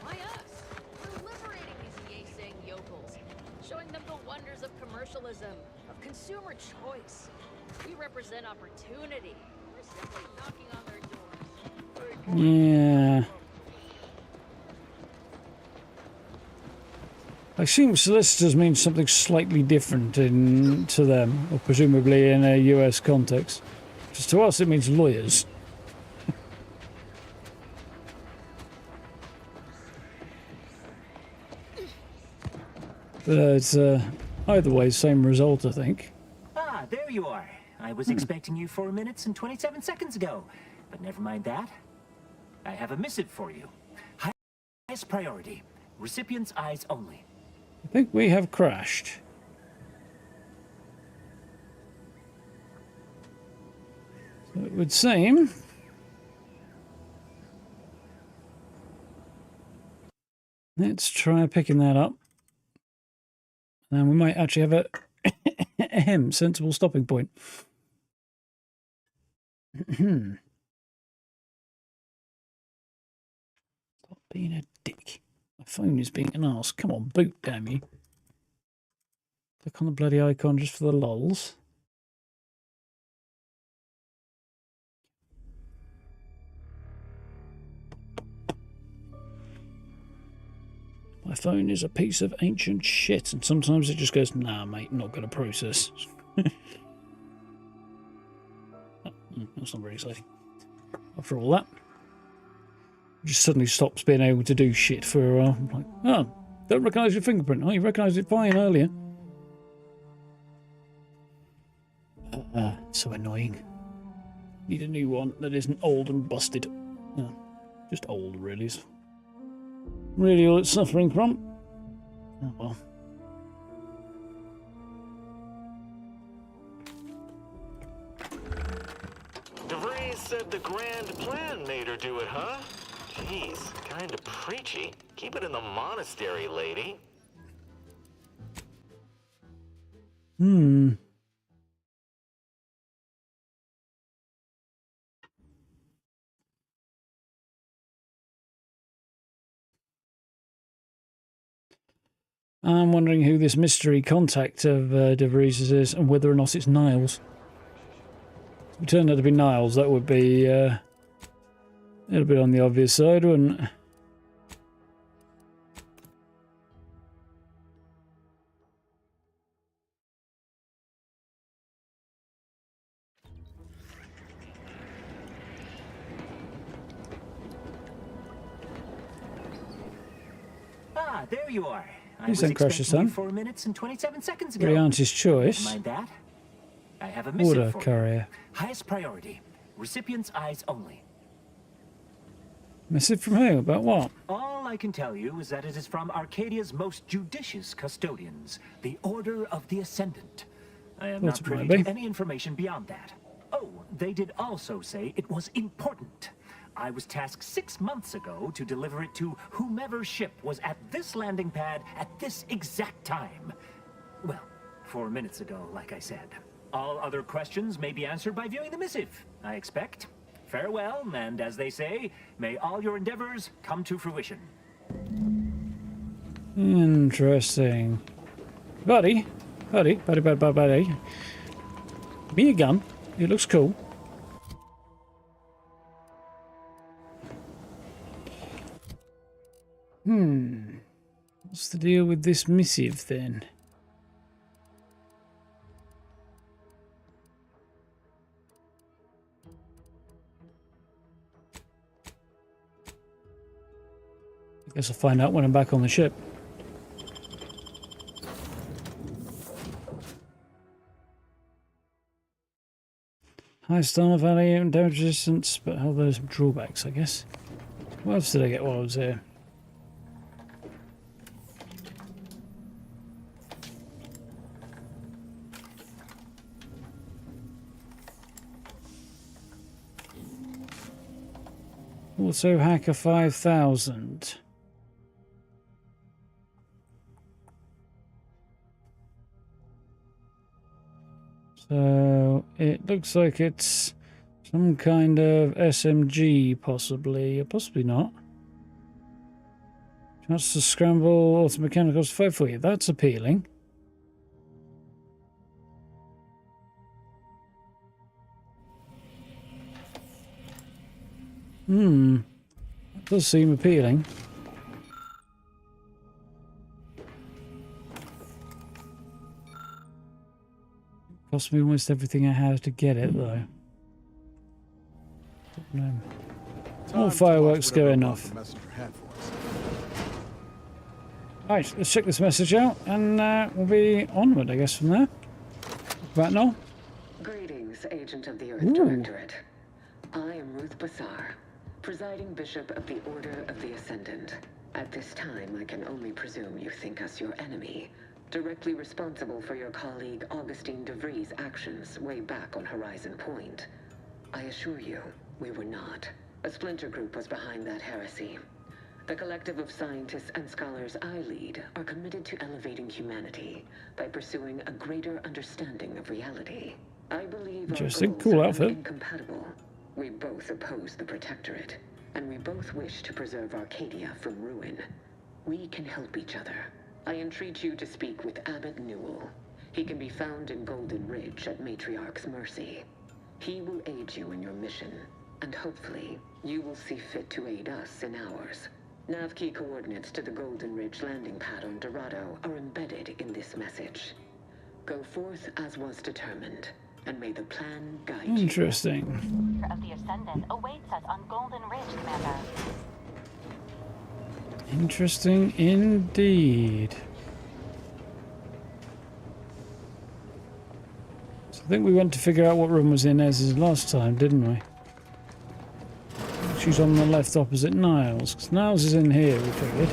Why us? We're liberating these yay-saying yokels, showing them the wonders of commercialism, of consumer choice. We represent opportunity. We're simply knocking on their doors. Yeah. I assume solicitors means something slightly different to them, or presumably in a US context. Just to us, it means lawyers. But either way, same result, I think. Ah, there you are. I was expecting you 4 minutes and 27 seconds ago. But never mind that. I have a missive for you. Highest priority. Recipient's eyes only. I think we have crashed. So it would seem... Let's try picking that up. And we might actually have a sensible stopping point. Stop being a dick. My phone is being an arse. Come on, boot, damn you. Click on the bloody icon just for the lols. My phone is a piece of ancient shit, and sometimes it just goes, nah, mate, not going to process. That's not very exciting. After all that, it just suddenly stops being able to do shit for a while. I'm like, oh, don't recognise your fingerprint. Oh, you recognised it fine earlier. So annoying. Need a new one that isn't old and busted. No, just old, really. Is really all it's suffering from. Oh well. DeVries said the grand plan made her do it, huh? Jeez, kinda preachy. Keep it in the monastery, lady. I'm wondering who this mystery contact of DeVries is and whether or not it's Niles. If it turned out to be Niles, that would be a little bit on the obvious side, wouldn't it? Ah, there you are. I Please was don't crash expecting this you 4 minutes and 27 seconds ago. Very auntie's choice. Mind that? I have a missive Order for you. courier. Highest priority. Recipient's eyes only. Missive from who? About what? All I can tell you is that it is from Arcadia's most judicious custodians, the Order of the Ascendant. I am not privy to any information beyond that. Oh, they did also say it was important. I was tasked 6 months ago to deliver it to whomever ship was at this landing pad at this exact time. Well, 4 minutes ago, like I said. All other questions may be answered by viewing the missive, I expect. Farewell, and as they say, may all your endeavors come to fruition. Interesting. Buddy. Give me a gun. It looks cool. What's the deal with this missive then? I guess I'll find out when I'm back on the ship. High star value and damage resistance, but how there's some drawbacks, I guess. What else did I get while I was there? Also Hacker 5000. So it looks like it's some kind of SMG, possibly, or possibly not. Chance to scramble auto mechanicals 5 for you. That's appealing. That does seem appealing. Cost me almost everything I had to get it, though. More fireworks going off. Right, let's check this message out, and we'll be onward, I guess, from there. Right now. Greetings, agent of the Earth Directorate. I am Ruth Bassar, presiding bishop of the Order of the Ascendant. At this time, I can only presume you think us your enemy, directly responsible for your colleague Augustine DeVries' actions way back on Horizon Point. I assure you, we were not. A splinter group was behind that heresy. The collective of scientists and scholars I lead are committed to elevating humanity by pursuing a greater understanding of reality. I believe our goals are incompatible. We both oppose the Protectorate, and we both wish to preserve Arcadia from ruin. We can help each other. I entreat you to speak with Abbot Newell. He can be found in Golden Ridge at Matriarch's Mercy. He will aid you in your mission, and hopefully, you will see fit to aid us in ours. Nav key coordinates to the Golden Ridge landing pad on Dorado are embedded in this message. Go forth as was determined, and may the plan guide you. Interesting. Of the Ascendant awaits us on Golden Ridge, Commander. Interesting indeed. So I think we went to figure out what room was in Ez's last time, didn't we? She's on the left opposite Niles, because Niles is in here, we figured.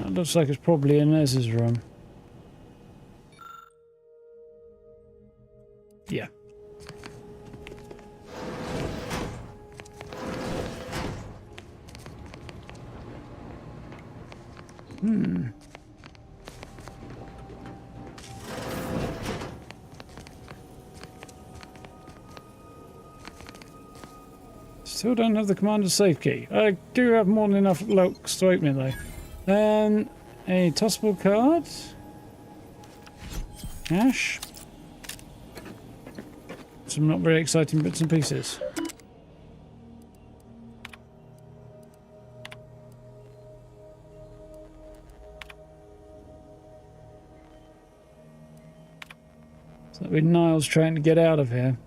That looks like it's probably in Ez's room. Yeah. Still don't have the commander's safe key. I do have more than enough locks to open it though. A tossable card. Cash. Some not very exciting bits and pieces. So that'd be Niles trying to get out of here.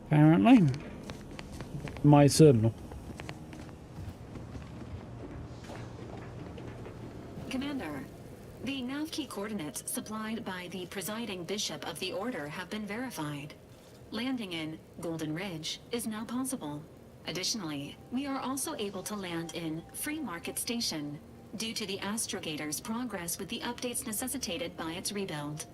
Apparently. My terminal. Commander, the nav key coordinates supplied by the presiding bishop of the Order have been verified. Landing in Golden Ridge is now possible. Additionally, we are also able to land in Free Market Station, due to the Astrogator's progress with the updates necessitated by its rebuild.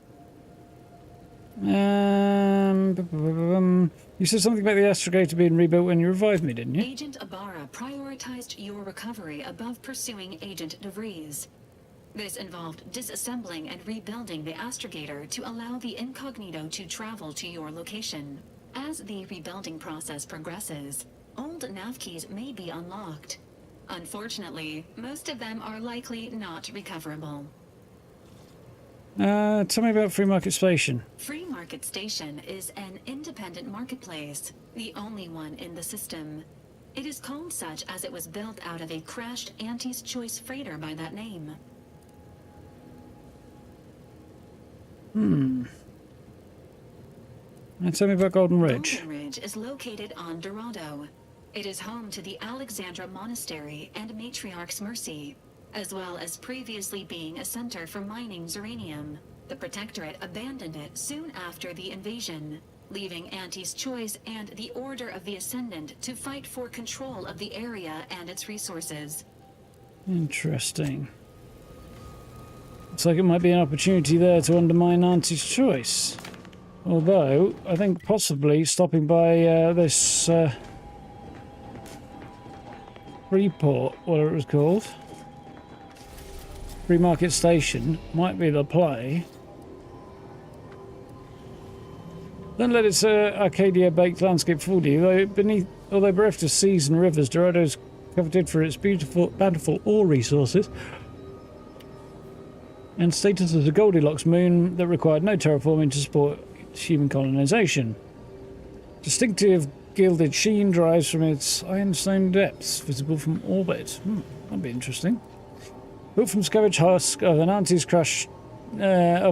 You said something about the Astrogator being rebuilt when you revived me, didn't you? Agent Ibarra prioritized your recovery above pursuing Agent DeVries. This involved disassembling and rebuilding the Astrogator to allow the Incognito to travel to your location. As the rebuilding process progresses, old nav keys may be unlocked. Unfortunately, most of them are likely not recoverable. Tell me about Free Market Station. Free Market Station is an independent marketplace, the only one in the system. It is called such as it was built out of a crashed Auntie's Choice freighter by that name. Now tell me about Golden Ridge. Golden Ridge is located on Dorado. It is home to the Alexandra Monastery and Matriarch's Mercy, as well as previously being a center for mining Zeranium. The Protectorate abandoned it soon after the invasion, leaving Auntie's Choice and the Order of the Ascendant to fight for control of the area and its resources. Interesting. Looks like it might be an opportunity there to undermine Auntie's Choice. Although, I think possibly stopping by this Freeport, whatever it was called, Free Market Station, might be the play. Don't let its Arcadia baked landscape fool you. Although bereft of seas and rivers, Dorado is coveted for its bountiful ore resources and status as a Goldilocks moon that required no terraforming to support human colonization. Distinctive gilded sheen derives from its ironstone depths, visible from orbit. That'd be interesting. Built from scavenge husk of a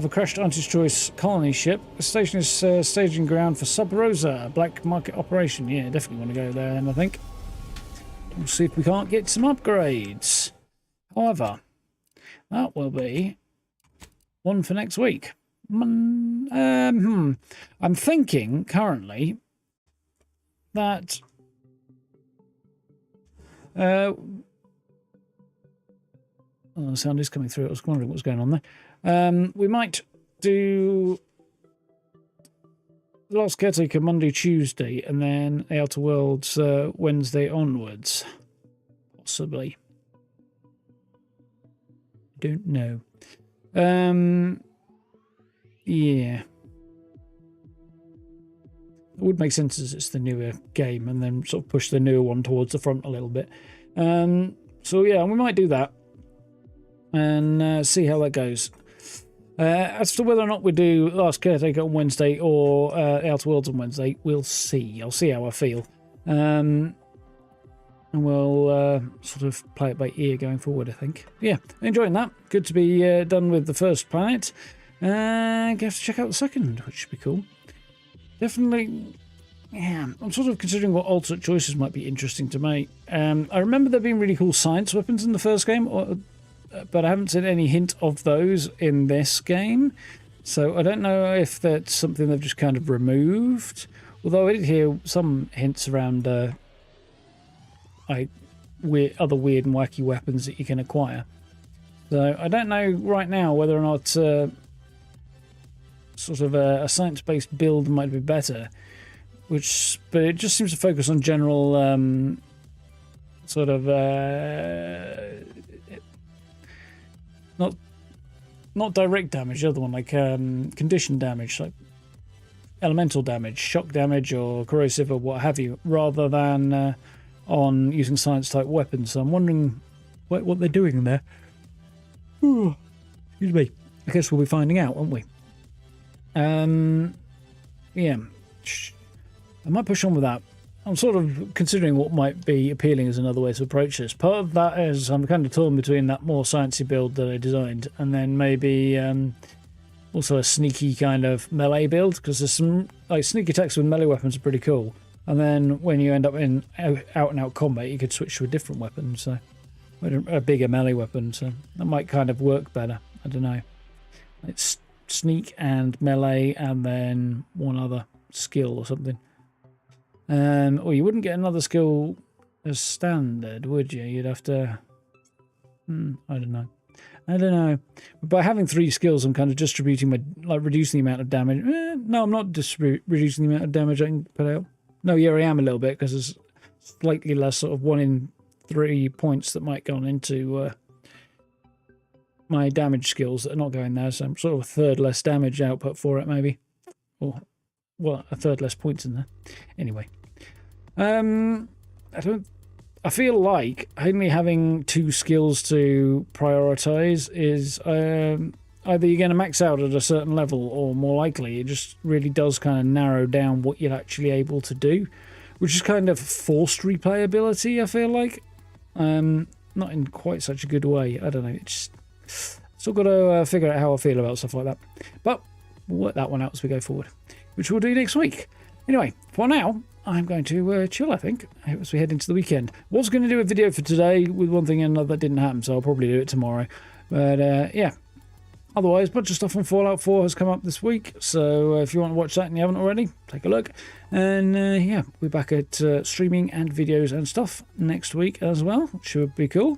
crashed Auntie's Choice colony ship, the station is staging ground for Sub Rosa, a black market operation. Yeah, definitely want to go there, and I think we'll see if we can't get some upgrades. However, that will be one for next week. I'm thinking currently that the sound is coming through. I was wondering what was going on there. We might do The Last Caretaker Monday, Tuesday, and then Outer Worlds Wednesday onwards. Possibly. Don't know. Yeah. It would make sense as it's the newer game, and then sort of push the newer one towards the front a little bit. So yeah, we might do that and see how that goes. As to whether or not we do Last Caretaker on Wednesday or Outer Worlds on Wednesday, we'll see. I'll see how I feel. And we'll sort of play it by ear going forward, I think. Yeah, enjoying that. Good to be done with the first planet. Have to check out the second, which should be cool. Definitely, yeah, I'm sort of considering what alternate choices might be interesting to make. I remember there being really cool science weapons in the first game, but I haven't seen any hint of those in this game. So I don't know if that's something they've just kind of removed. Although I did hear some hints around other weird and wacky weapons that you can acquire. So I don't know right now whether or not sort of a science-based build might be better. But it just seems to focus on general sort of not direct damage. The other one, like condition damage, like elemental damage, shock damage, or corrosive, or what have you, rather than on using science-type weapons. So I'm wondering what they're doing there. Ooh, excuse me. I guess we'll be finding out, won't we? Yeah. I might push on with that. I'm sort of considering what might be appealing as another way to approach this. Part of that is I'm kind of torn between that more sciencey build that I designed and then maybe also a sneaky kind of melee build, because there's some like sneak attacks with melee weapons are pretty cool. And then when you end up in out-and-out combat, you could switch to a different weapon, so a bigger melee weapon. So that might kind of work better. I don't know. It's sneak and melee, and then one other skill or something. Or you wouldn't get another skill as standard, would you? You'd have to... I don't know. But by having 3 skills, I'm kind of distributing reducing the amount of damage. No, I'm not reducing the amount of damage I can put out. No, yeah, I am a little bit, because there's slightly less, sort of 1 in 3 points that might go on into my damage skills that are not going there. So I'm sort of a third less damage output for it, maybe. Or, well, a third less points in there. Anyway. I feel like only having 2 skills to prioritize is either you're going to max out at a certain level, or more likely it just really does kind of narrow down what you're actually able to do, which is kind of forced replayability, I feel like. Not in quite such a good way. I don't know. It's still got to figure out how I feel about stuff like that. But we'll work that one out as we go forward, which we'll do next week. Anyway, for now, I'm going to chill, I think, as we head into the weekend. Was going to do a video for today with one thing and another that didn't happen, so I'll probably do it tomorrow. But, yeah. Otherwise, a bunch of stuff on Fallout 4 has come up this week, so if you want to watch that and you haven't already, take a look. And, yeah, we're back at streaming and videos and stuff next week as well, which should be cool.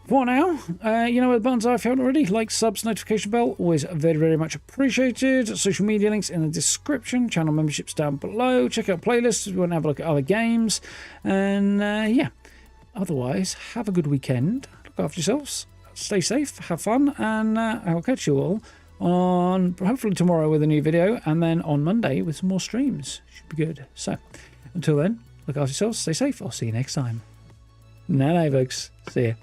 For now, you know where the buttons are if you haven't already. Like, subs, notification bell, always very, very much appreciated. Social media links in the description. Channel memberships down below. Check out playlists if you want to have a look at other games. And, yeah, otherwise, have a good weekend. Look after yourselves. Stay safe, have fun, and I'll catch you all on hopefully tomorrow with a new video, and then on Monday with some more streams. Should be good. So, until then, look after yourselves, stay safe. I'll see you next time. Night, folks. See ya.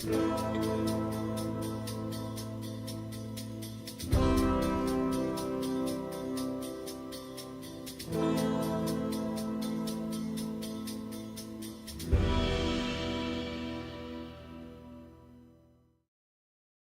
Thank you.